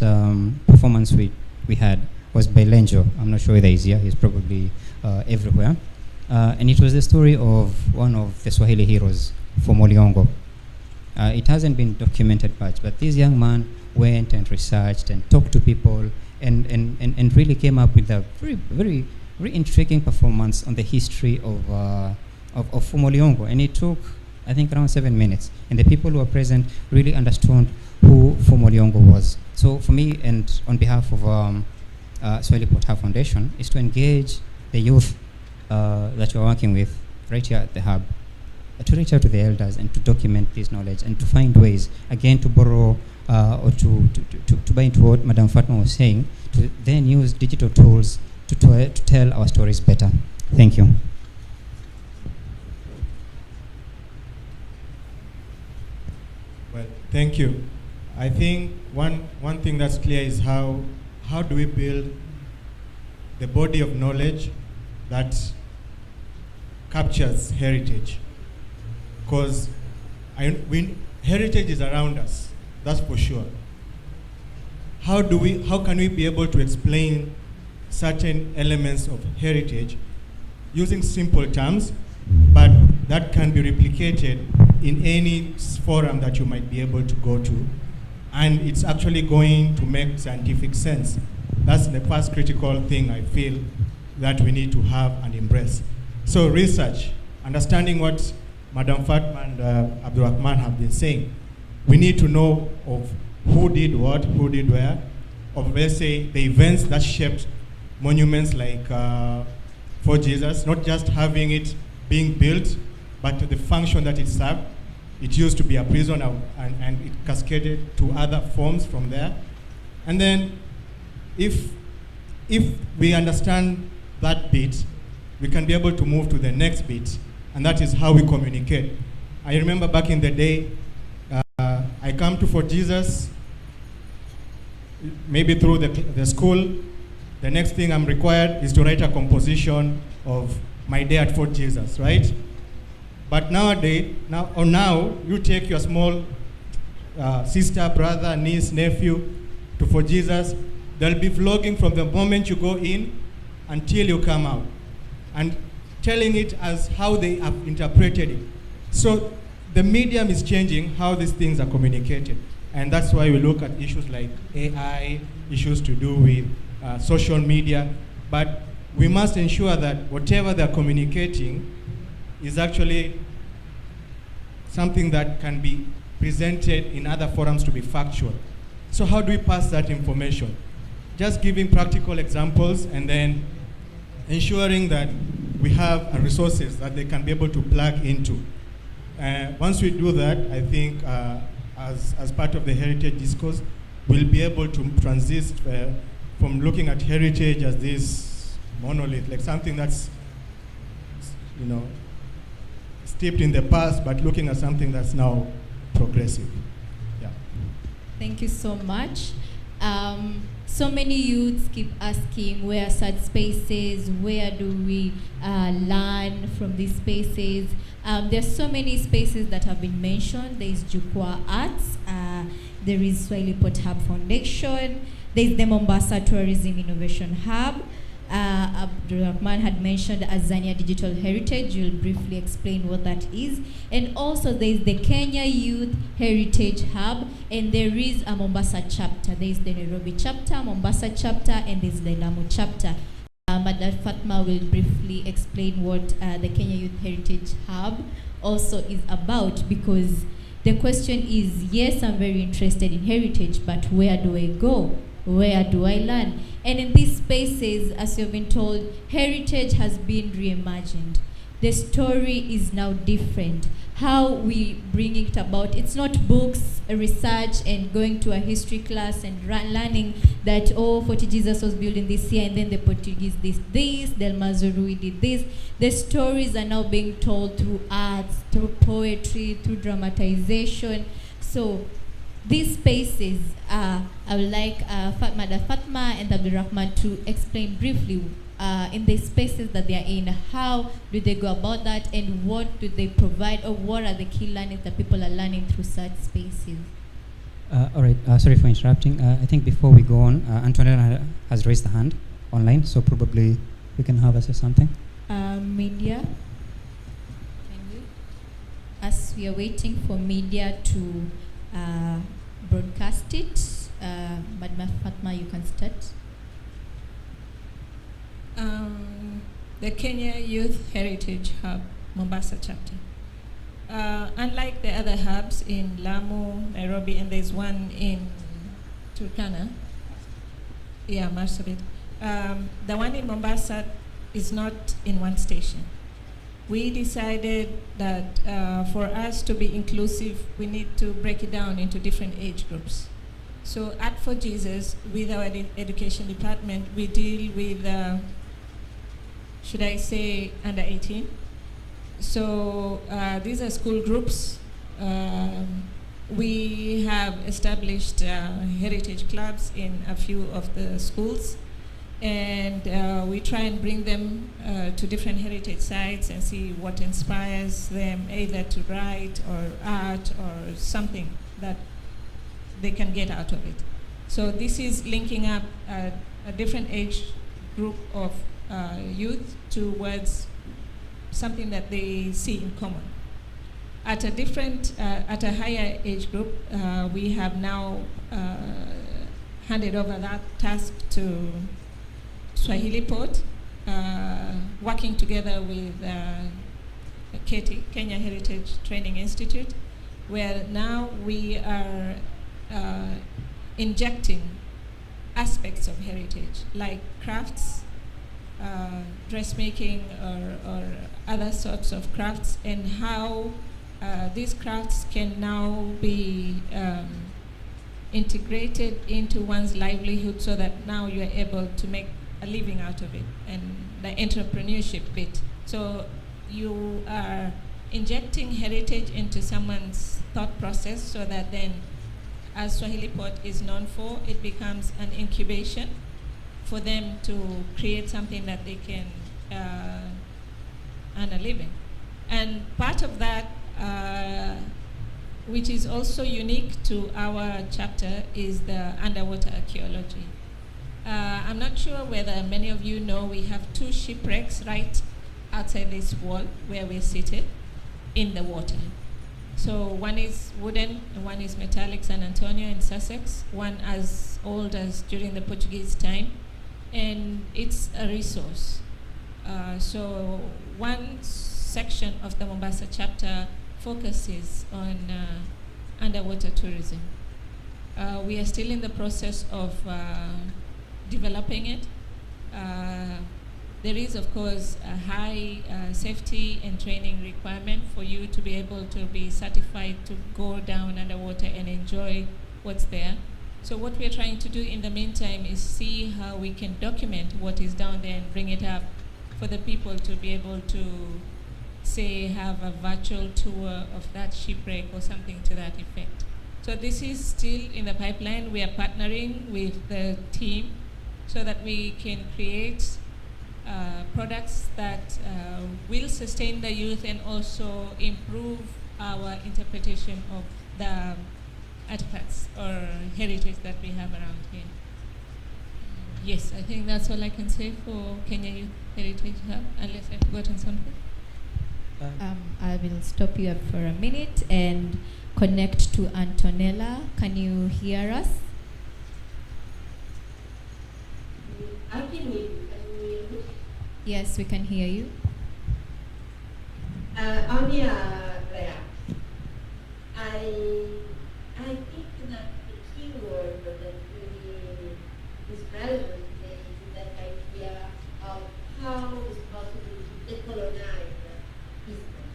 performance we had was by Lenjo. I'm not sure whether he's here. He's probably everywhere. And it was the story of one of the Swahili heroes, Fomoliongo. It hasn't been documented much, but this young man went and researched and talked to people and really came up with a very intriguing performance on the history of Fomoliongo. And it took, I think, around 7 minutes. And the people who were present really understood who Fomoliongo was. So for me, and on behalf of Swahili Port Hub Foundation, is to engage the youth that you're working with right here at the hub, to reach out to the elders and to document this knowledge and to find ways, again, to borrow or to buy into what Madam Fatma was saying, to then use digital tools to tell our stories better. Thank you. Well, thank you. I think one thing that's clear is how do we build the body of knowledge that captures heritage? Because heritage is around us, that's for sure. How can we be able to explain certain elements of heritage using simple terms, but that can be replicated in any forum that you might be able to go to, and it's actually going to make scientific sense? That's the first critical thing I feel that we need to have and embrace. So research, understanding what Madam Fatma and Abdurrahman have been saying. We need to know of who did what, who did where, of, let's say, the events that shaped monuments like for Jesus, not just having it being built, but the function that it served. It used to be a prison and it cascaded to other forms from there. And then if we understand that bit, we can be able to move to the next bit, and that is how we communicate. I remember back in the day, I come to For Jesus, maybe through the school. The next thing I'm required is to write a composition of my day at Fort Jesus, right? But nowadays, now you take your small sister, brother, niece, nephew to For Jesus. They'll be vlogging from the moment you go in until you come out, and telling it as how they have interpreted it. So the medium is changing how these things are communicated. And that's why we look at issues like AI, issues to do with social media. But we must ensure that whatever they're communicating is actually something that can be presented in other forums to be factual. So how do we pass that information? Just giving practical examples and then ensuring that we have resources that they can be able to plug into. Once we do that, I think as part of the heritage discourse, we'll be able to transit from looking at heritage as this monolith, like something that's, steeped in the past, but looking at something that's now progressive. Yeah. Thank you so much. So many youths keep asking, where are such spaces? Where do we learn from these spaces? There's so many spaces that have been mentioned. There is Jukwaa Arts, there is Swahili Port Hub Foundation, there is the Mombasa Tourism Innovation Hub, Abdulrahman had mentioned Azania Digital Heritage. You'll briefly explain what that is. And also there is the Kenya Youth Heritage Hub, and there is a Mombasa chapter. There is the Nairobi chapter, Mombasa chapter, and there is the Lamu chapter. Madam Fatma will briefly explain what the Kenya Youth Heritage Hub also is about, because the question is, yes, I'm very interested in heritage, but where do I go? Where do I learn? And in these spaces, as you've been told, heritage has been reimagined. The story is now different. How we bring it about, it's not books, research, and going to a history class and learning that, oh, Fort Jesus was built in this year, and then the Portuguese did this, Del Mazurui did this. The stories are now being told through arts, through poetry, through dramatization. So these spaces, I would like Fatma and Abdul Rahman to explain briefly in the spaces that they are in, how do they go about that, and what do they provide, or what are the key learnings that people are learning through such spaces? All right, sorry for interrupting. I think before we go on, Antonella has raised the hand online, so probably we can have her say something. Media, can we? As we are waiting for media to broadcast it, Madam Fatma, you can start. The Kenya Youth Heritage Hub, Mombasa chapter. Unlike the other hubs in Lamu, Nairobi, and there's one in Turkana, Marsabit, the one in Mombasa is not in one station. We decided that for us to be inclusive, we need to break it down into different age groups. So at For Jesus, with our education department, we deal with, should I say, under 18. So these are school groups. We have established heritage clubs in a few of the schools, and we try and bring them to different heritage sites and see what inspires them, either to write or art or something that they can get out of it. So this is linking up a different age group of youth towards something that they see in common. At a different, at a higher age group, we have now handed over that task to Swahili Port, working together with KETI, Kenya Heritage Training Institute, where now we are injecting aspects of heritage, like crafts, dressmaking, or other sorts of crafts, and how these crafts can now be integrated into one's livelihood, so that now you're able to make a living out of it, and the entrepreneurship bit. So you are injecting heritage into someone's thought process, so that then, as Swahili Port is known for, it becomes an incubation for them to create something that they can earn a living. And part of that, which is also unique to our chapter, is the underwater archaeology. I'm not sure whether many of you know, we have 2 shipwrecks right outside this wall where we're seated in the water. So one is wooden and one is metallic, San Antonio in Sussex, one as old as during the Portuguese time, and it's a resource. So one section of the Mombasa chapter focuses on underwater tourism. We are still in the process of developing it. There is, of course, a high safety and training requirement for you to be able to be certified to go down underwater and enjoy what's there. So what we're trying to do in the meantime is see how we can document what is down there and bring it up for the people to be able to, say, have a virtual tour of that shipwreck or something to that effect. So this is still in the pipeline. We are partnering with the team so that we can create products that will sustain the youth and also improve our interpretation of the artifacts or heritage that we have around here. Yes, I think that's all I can say for Kenya Youth Heritage Hub, unless I've forgotten something. I will stop you for a minute and connect to Antonella. Can you hear us? I can hear you. Can you hear me? Yes, we can hear you. Anya Rea, I think that the key word that really is relevant today is that idea of how it's possible to decolonize history.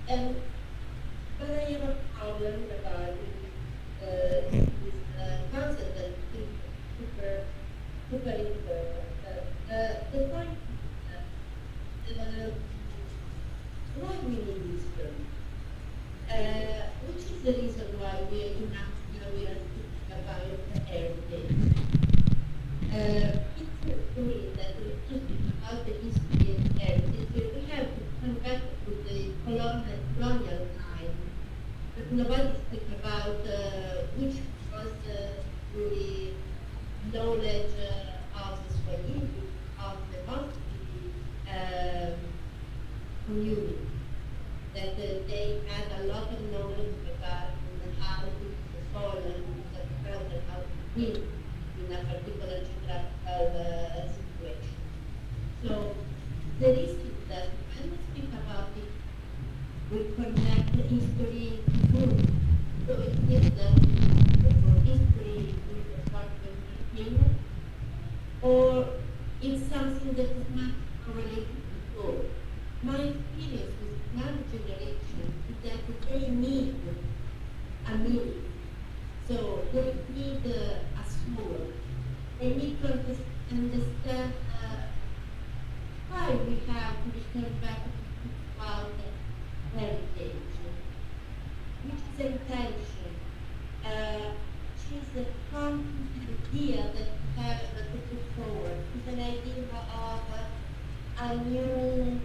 And but I have a problem regarding this concept that is super important. The point is that why we need this term, which is the reason why we are in Africa we are thinking about heritage. It seems to me that to speak about the history and heritage, we have to come back to the colonial time. But nobody speaks about which was the knowledge of the Swahili, of the Mosque community, that they had a lot of knowledge about how to use the soil and the ground and how to live in a particular geographical situation. So the risk is that when we speak about it, we connect the history to food. So it means that history is a part of entertainment, or it's something that is not related to food. My experience with young generation is that they need a meaning. So they need a soul. They need to understand why we have to return back about heritage, which is intention, which is the constant idea that we have to put forward. It's an idea of a new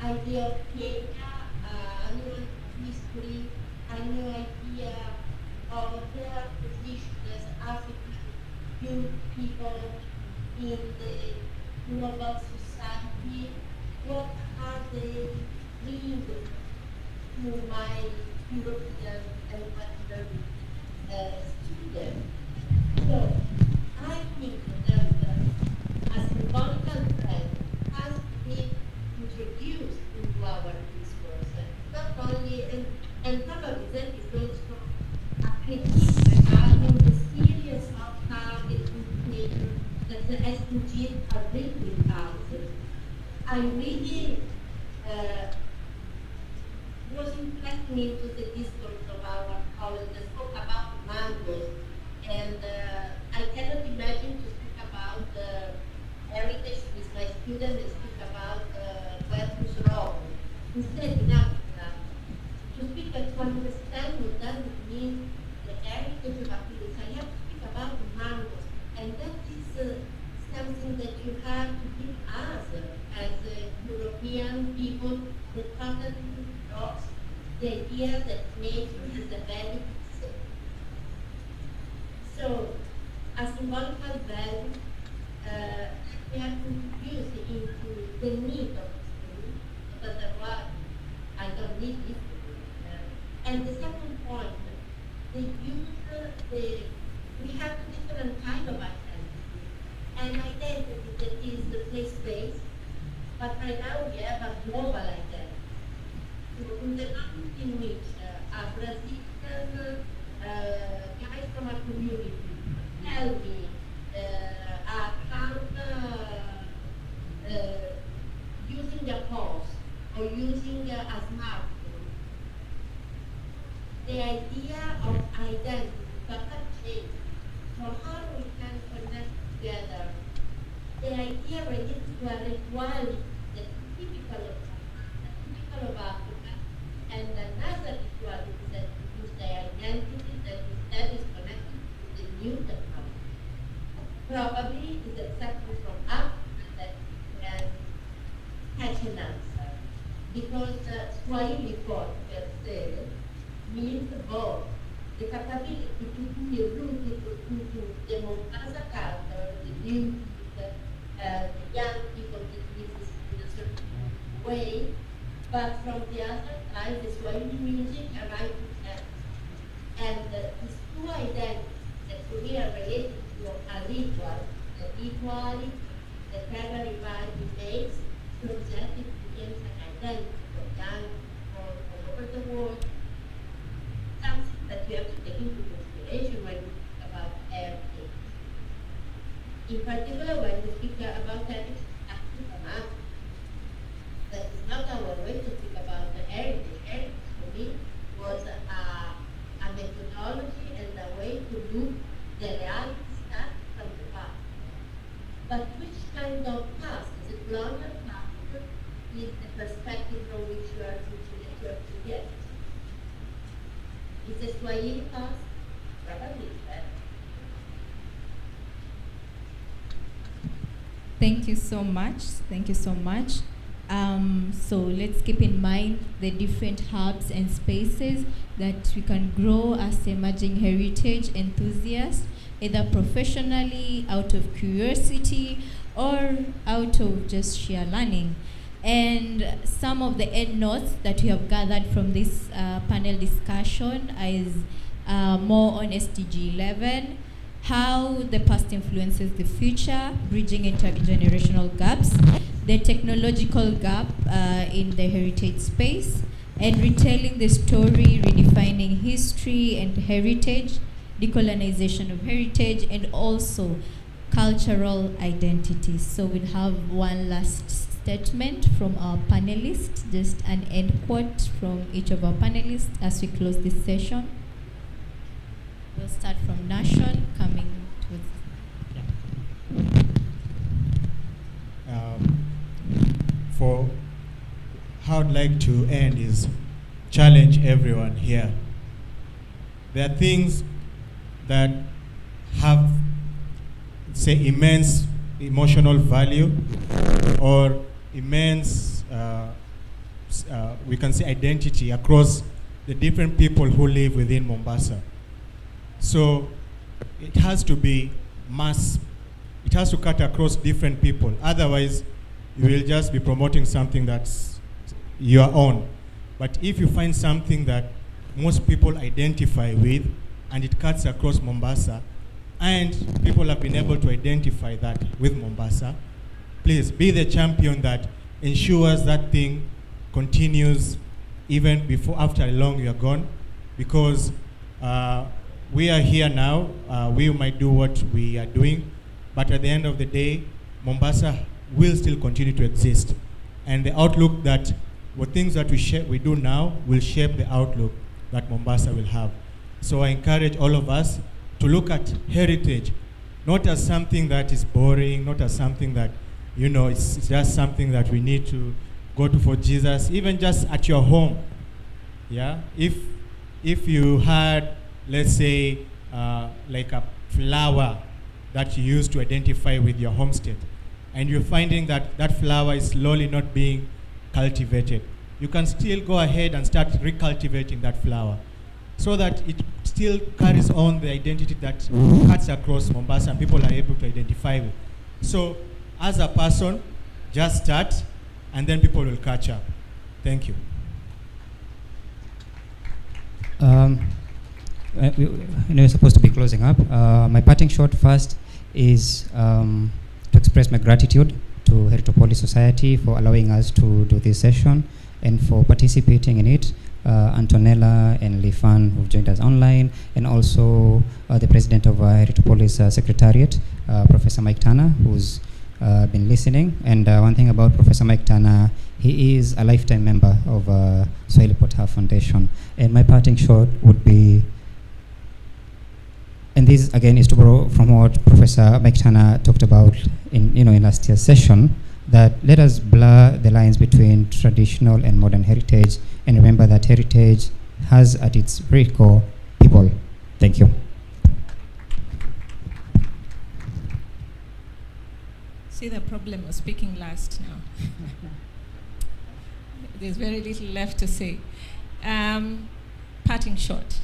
idea of Kenya, a new history, a new idea of their position as African youth people in the global society. What are they bringing to my European and Western students? So I think that a symbolical trend has to be introduced into our discourse. Not only, and probably that is also a critique regarding the series of target indicators that the SDGs are bringing out. I really was impressing into the discourse of our colleagues that spoke about mangoes, and I cannot imagine to speak about heritage with my students and speak about versus wrong. Instead, in Africa, to speak and to understand what does it mean, the heritage of Africa, I have to speak about mangoes, and that is something that you have to give us as European people, the content of the idea that nature has a value itself. So, a symbolical value we have to introduce into the need of history, because otherwise I don't need history. And the second point, we have different kind of identity. An identity that is place-based, but right now we have a global identity. So in the moment in which a Brazilian guy from a community tell me I can't using a pulse or using a smartphone, the idea of identity doesn't change. So how we can connect together the idea related to a rituality that is typical of Africa, and another rituality that is the identity that instead is connected to the new technology. Probably is exactly from Africa that we can catch an answer. Because Swahili thought per se means both the capability to be rooted in the Mombasa culture, the music, the young people that live in a certain way, but from the other side, the Swahili music arrived to us. And these two identities that to me are related to a ritual, the rituality, the Calvary Bible makes, from that it becomes an identity for young people all over the world, something that we have to take into consideration when we speak about heritage. In particular, when we speak about heritage, that is not our way to speak about the heritage. Heritage for me was a methodology and a way to look the reality stuff from the past. But which kind of past? Is it colonial past? Is the perspective from which you are teaching the church to get? Is it Swahili past? Probably, right? Thank you so much. Thank you so much. So let's keep in mind the different hubs and spaces that we can grow as emerging heritage enthusiasts, either professionally, out of curiosity, or out of just sheer learning. And some of the end notes that we have gathered from this panel discussion is more on SDG 11, how the past influences the future, bridging intergenerational gaps, the technological gap in the heritage space, and retelling the story, redefining history and heritage, decolonization of heritage, and also cultural identities. So we'll have one last statement from our panelists, just an end quote from each of our panelists as we close this session. We'll start from Nation, coming towards. For how I'd like to end is challenge everyone here. There are things that have, say, immense emotional value or immense, we can say, identity across the different people who live within Mombasa. So it has to be mass, it has to cut across different people. Otherwise, you will just be promoting something that's your own. But if you find something that most people identify with and it cuts across Mombasa, and people have been able to identify that with Mombasa, please be the champion that ensures that thing continues even before, after long you are gone, because we are here now, we might do what we are doing, but at the end of the day, Mombasa will still continue to exist. And the outlook that, what things that we do now will shape the outlook that Mombasa will have. So I encourage all of us to look at heritage, not as something that is boring, not as something that, you know, it's just something that we need to go to for Jesus, even just at your home. Yeah, if you had, let's say, like a flower that you use to identify with your homestead, and you're finding that that flower is slowly not being cultivated, you can still go ahead and start recultivating that flower so that it still carries on the identity that cuts across Mombasa and people are able to identify with. So as a person, just start and then people will catch up. Thank you. We're supposed to be closing up. My parting shot first is to express my gratitude to Heritopolis Society for allowing us to do this session and for participating in it. Antonella and Lifan, who've joined us online, and also the president of Heritopolis Secretariat, Professor Mike Tana, who's been listening. And one thing about Professor Mike Tana, he is a lifetime member of Swahili Potter Foundation. And my parting shot would be, and this again is to borrow from what Professor Mike Tana talked about in last year's session, that let us blur the lines between traditional and modern heritage, and remember that heritage has at its very core people. Thank you. See the problem of speaking last now. There's very little left to say. Parting shot.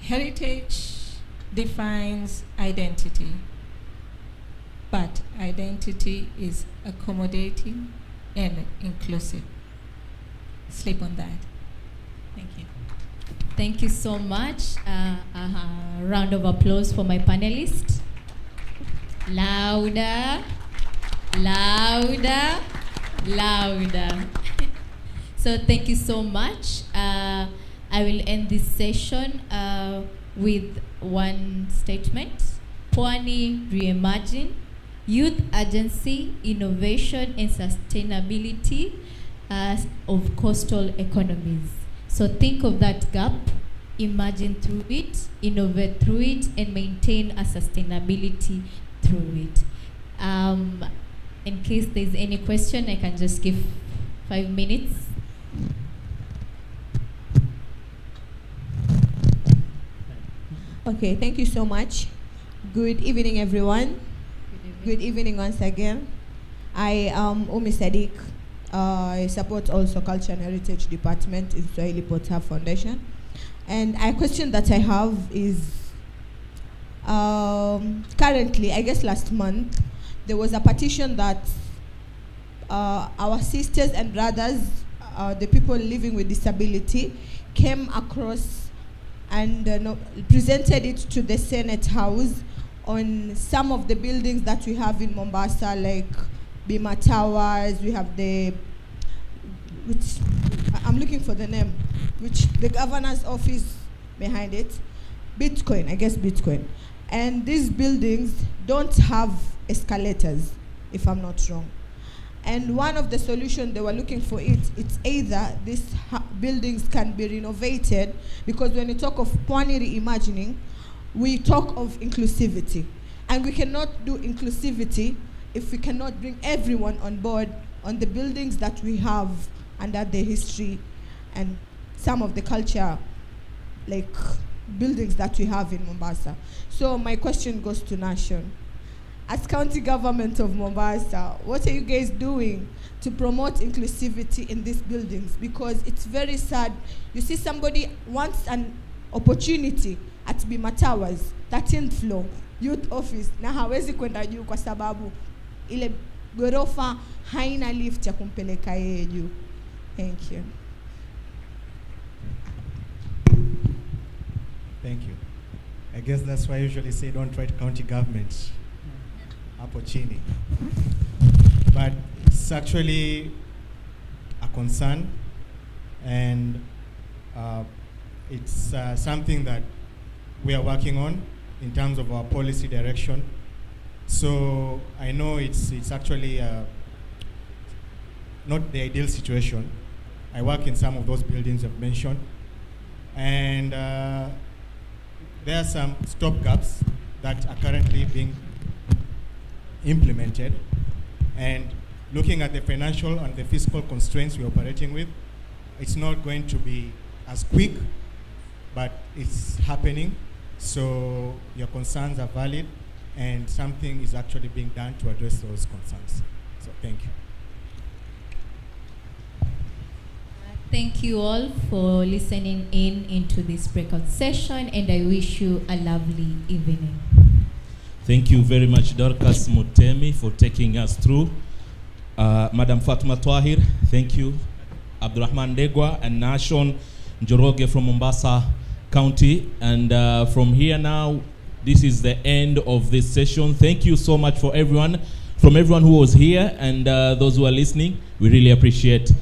Heritage defines identity. But identity is accommodating and inclusive. Sleep on that. Thank you. Thank you so much. A round of applause for my panelists. Louder, louder, louder. So thank you so much. I will end this session with one statement. Pwani Reimagine, Youth Agency, Innovation and Sustainability of Coastal Economies. So think of that gap, imagine through it, innovate through it, and maintain a sustainability through it. In case there's any question, I can just give 5 minutes. Okay, thank you so much. Good evening, everyone. Good evening once again. I am Umi Sadiq. I support also Culture and Heritage Department in Swahili Port Hub Foundation. And a question that I have is, currently, I guess last month, there was a petition that our sisters and brothers, the people living with disability, came across and presented it to the Senate House on some of the buildings that we have in Mombasa, like Bima Towers. We have I'm looking for the name, which the governor's office behind it, Bitcoin, I guess Bitcoin. And these buildings don't have escalators, if I'm not wrong. And one of the solutions they were looking for it's either these buildings can be renovated, because when you talk of Pwani reimagining, we talk of inclusivity. And we cannot do inclusivity if we cannot bring everyone on board on the buildings that we have under the history and some of the culture, like buildings that we have in Mombasa. So my question goes to Nation. As county government of Mombasa, what are you guys doing to promote inclusivity in these buildings? Because it's very sad. You see somebody wants an opportunity at Bima Towers, 13th floor, youth office, na hawezi kwenda juu kwa sababu ile gorofa haina lift ya kumpeleka yeye juu. Thank you. Thank you. I guess that's why I usually say don't write county government hapo chini. But it's actually a concern, and it's something that we are working on in terms of our policy direction. So I know it's actually not the ideal situation. I work in some of those buildings I've mentioned, and there are some stopgaps that are currently being implemented, and looking at the financial and the fiscal constraints we're operating with, it's not going to be as quick, but it's happening. So your concerns are valid, and something is actually being done to address those concerns. So thank you. Thank you all for listening into this breakout session, and I wish you a lovely evening. Thank you very much, Dorcas Mutemi, for taking us through. Madam Fatma Twahir, thank you. Abdurrahman Degwa and Nation Njoroge from Mombasa County. And from here now, this is the end of this session. Thank you so much for everyone, from everyone who was here and those who are listening. We really appreciate.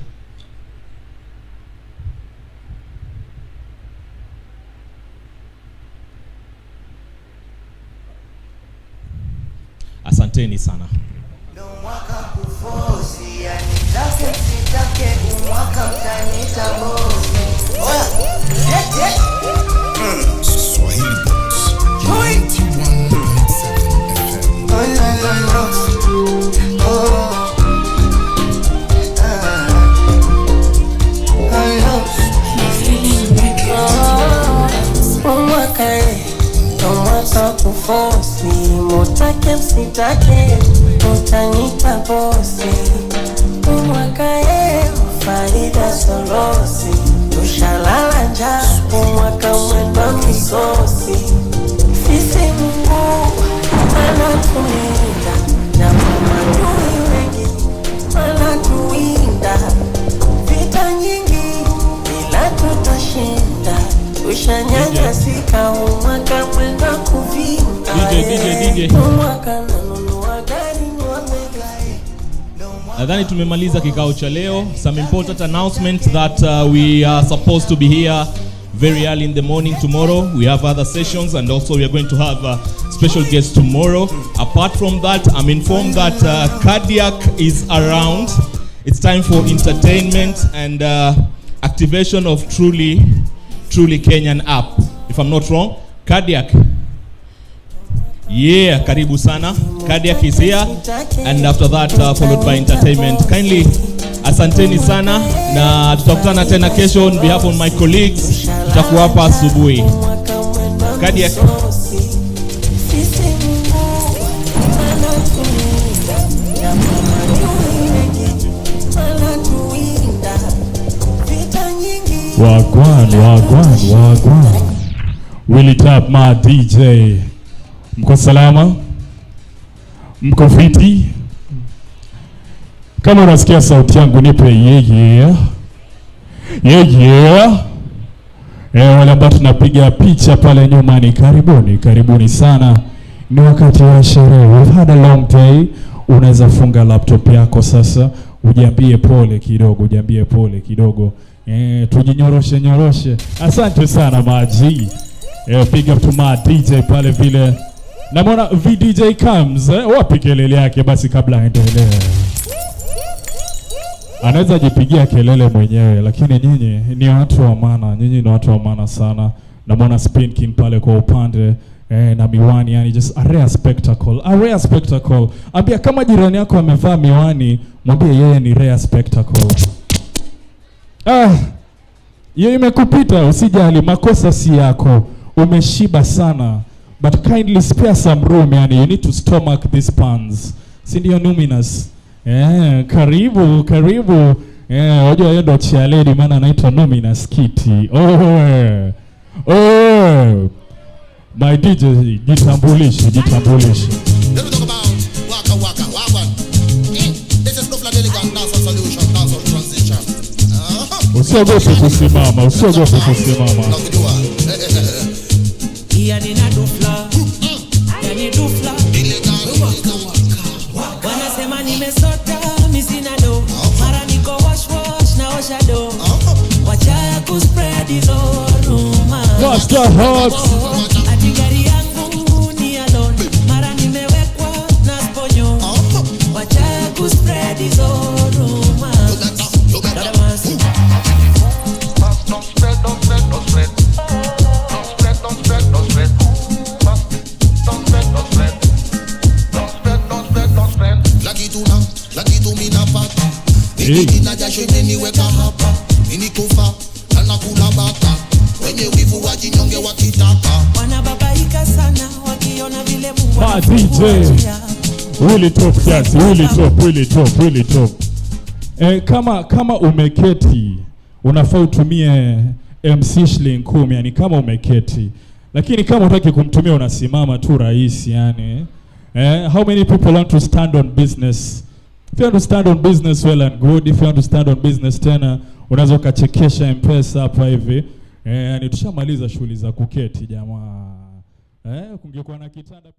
Asanteni sana. Swahili Box 91 kufosi, mutake msitake, utanita bosi. Umwakae, faida solosi, tushalala njaa, umwaka mwenda misosi. DJ. Nadhani tumemaliza kikao cha leo. Some important announcements that we are supposed to be here very early in the morning tomorrow. We have other sessions, and also we are going to have special guests tomorrow. Apart from that, I'm informed that Cardiac is around. It's time for entertainment and activation of truly Kenyan app. If I'm not wrong, Cardiac. Yeah, karibu sana. Cardiac is here, and after that followed by entertainment. Kindly asanteni sana, na tutakutana tena kesho. On behalf of my colleagues, tutakuwa hapa asubuhi. Cardiac. Wagwan. Will it up my DJ? Mko salama? Mko fiti? Kama unasikia sauti yangu nipe yeah. Wale ambao tunapiga picha pale nyuma ni karibuni sana. Ni wakati wa sherehe. We've had a long day. Unaweza funga laptop yako sasa. Ujiambie pole kidogo. Tujinyoroshe. Asante sana maji. Big up to my DJ pale vile. Namona VDJ comes. Wapi kelele yake basi kabla aendelee. Anaweza jipigia kelele mwenyewe, lakini nyinyi ni watu wa maana sana. Namona Spin King pale kwa upande na miwani, yani just a rare spectacle. Ambia kama jirani yako amevaa miwani, mwambie yeye ni rare spectacle. Yeye imekupita, usijali, makosa si yako. Umeshiba sana, but kindly spare some room, yani you need to stomach these puns. Sindio Numinous? Karibu. Wajua yeye ndo chialedi maana anaitwa Numinous Kitty. My DJ, jitambulishe. Let me talk about waka. This is Nufla Delegate Dance Solution, Dance of Transition. Usiogope kusimama. Yani dufla. Wanasema nimesota, misina do. Mara niko wash na osha do. Wacha kuspread hizo rumors. Master Hot. Ati gari yangu ni alone. Mara nimewekwa na sponyo. Wacha kuspread hizo rumors. Laki tu mina pata. Nikina jasho imeniweka hapa. Ninikufa na nakula bata. Wenye wivu wajinyonge wakitaka. Wanababaika sana wakiona vile Mungu DJ really top. Kama umeketi unafaa utumie MC shilingi 10, yani kama umeketi. Lakini kama unataka kumtumia unasimama tu rahisi yani. How many people want to stand on business? If you want to stand on business, well and good. If you want to stand on business tena, unaweza ukachekesha M-Pesa hapa hivi. Yani tushamaliza shughuli za kuketi jamaa. Kungekuwa na kitanda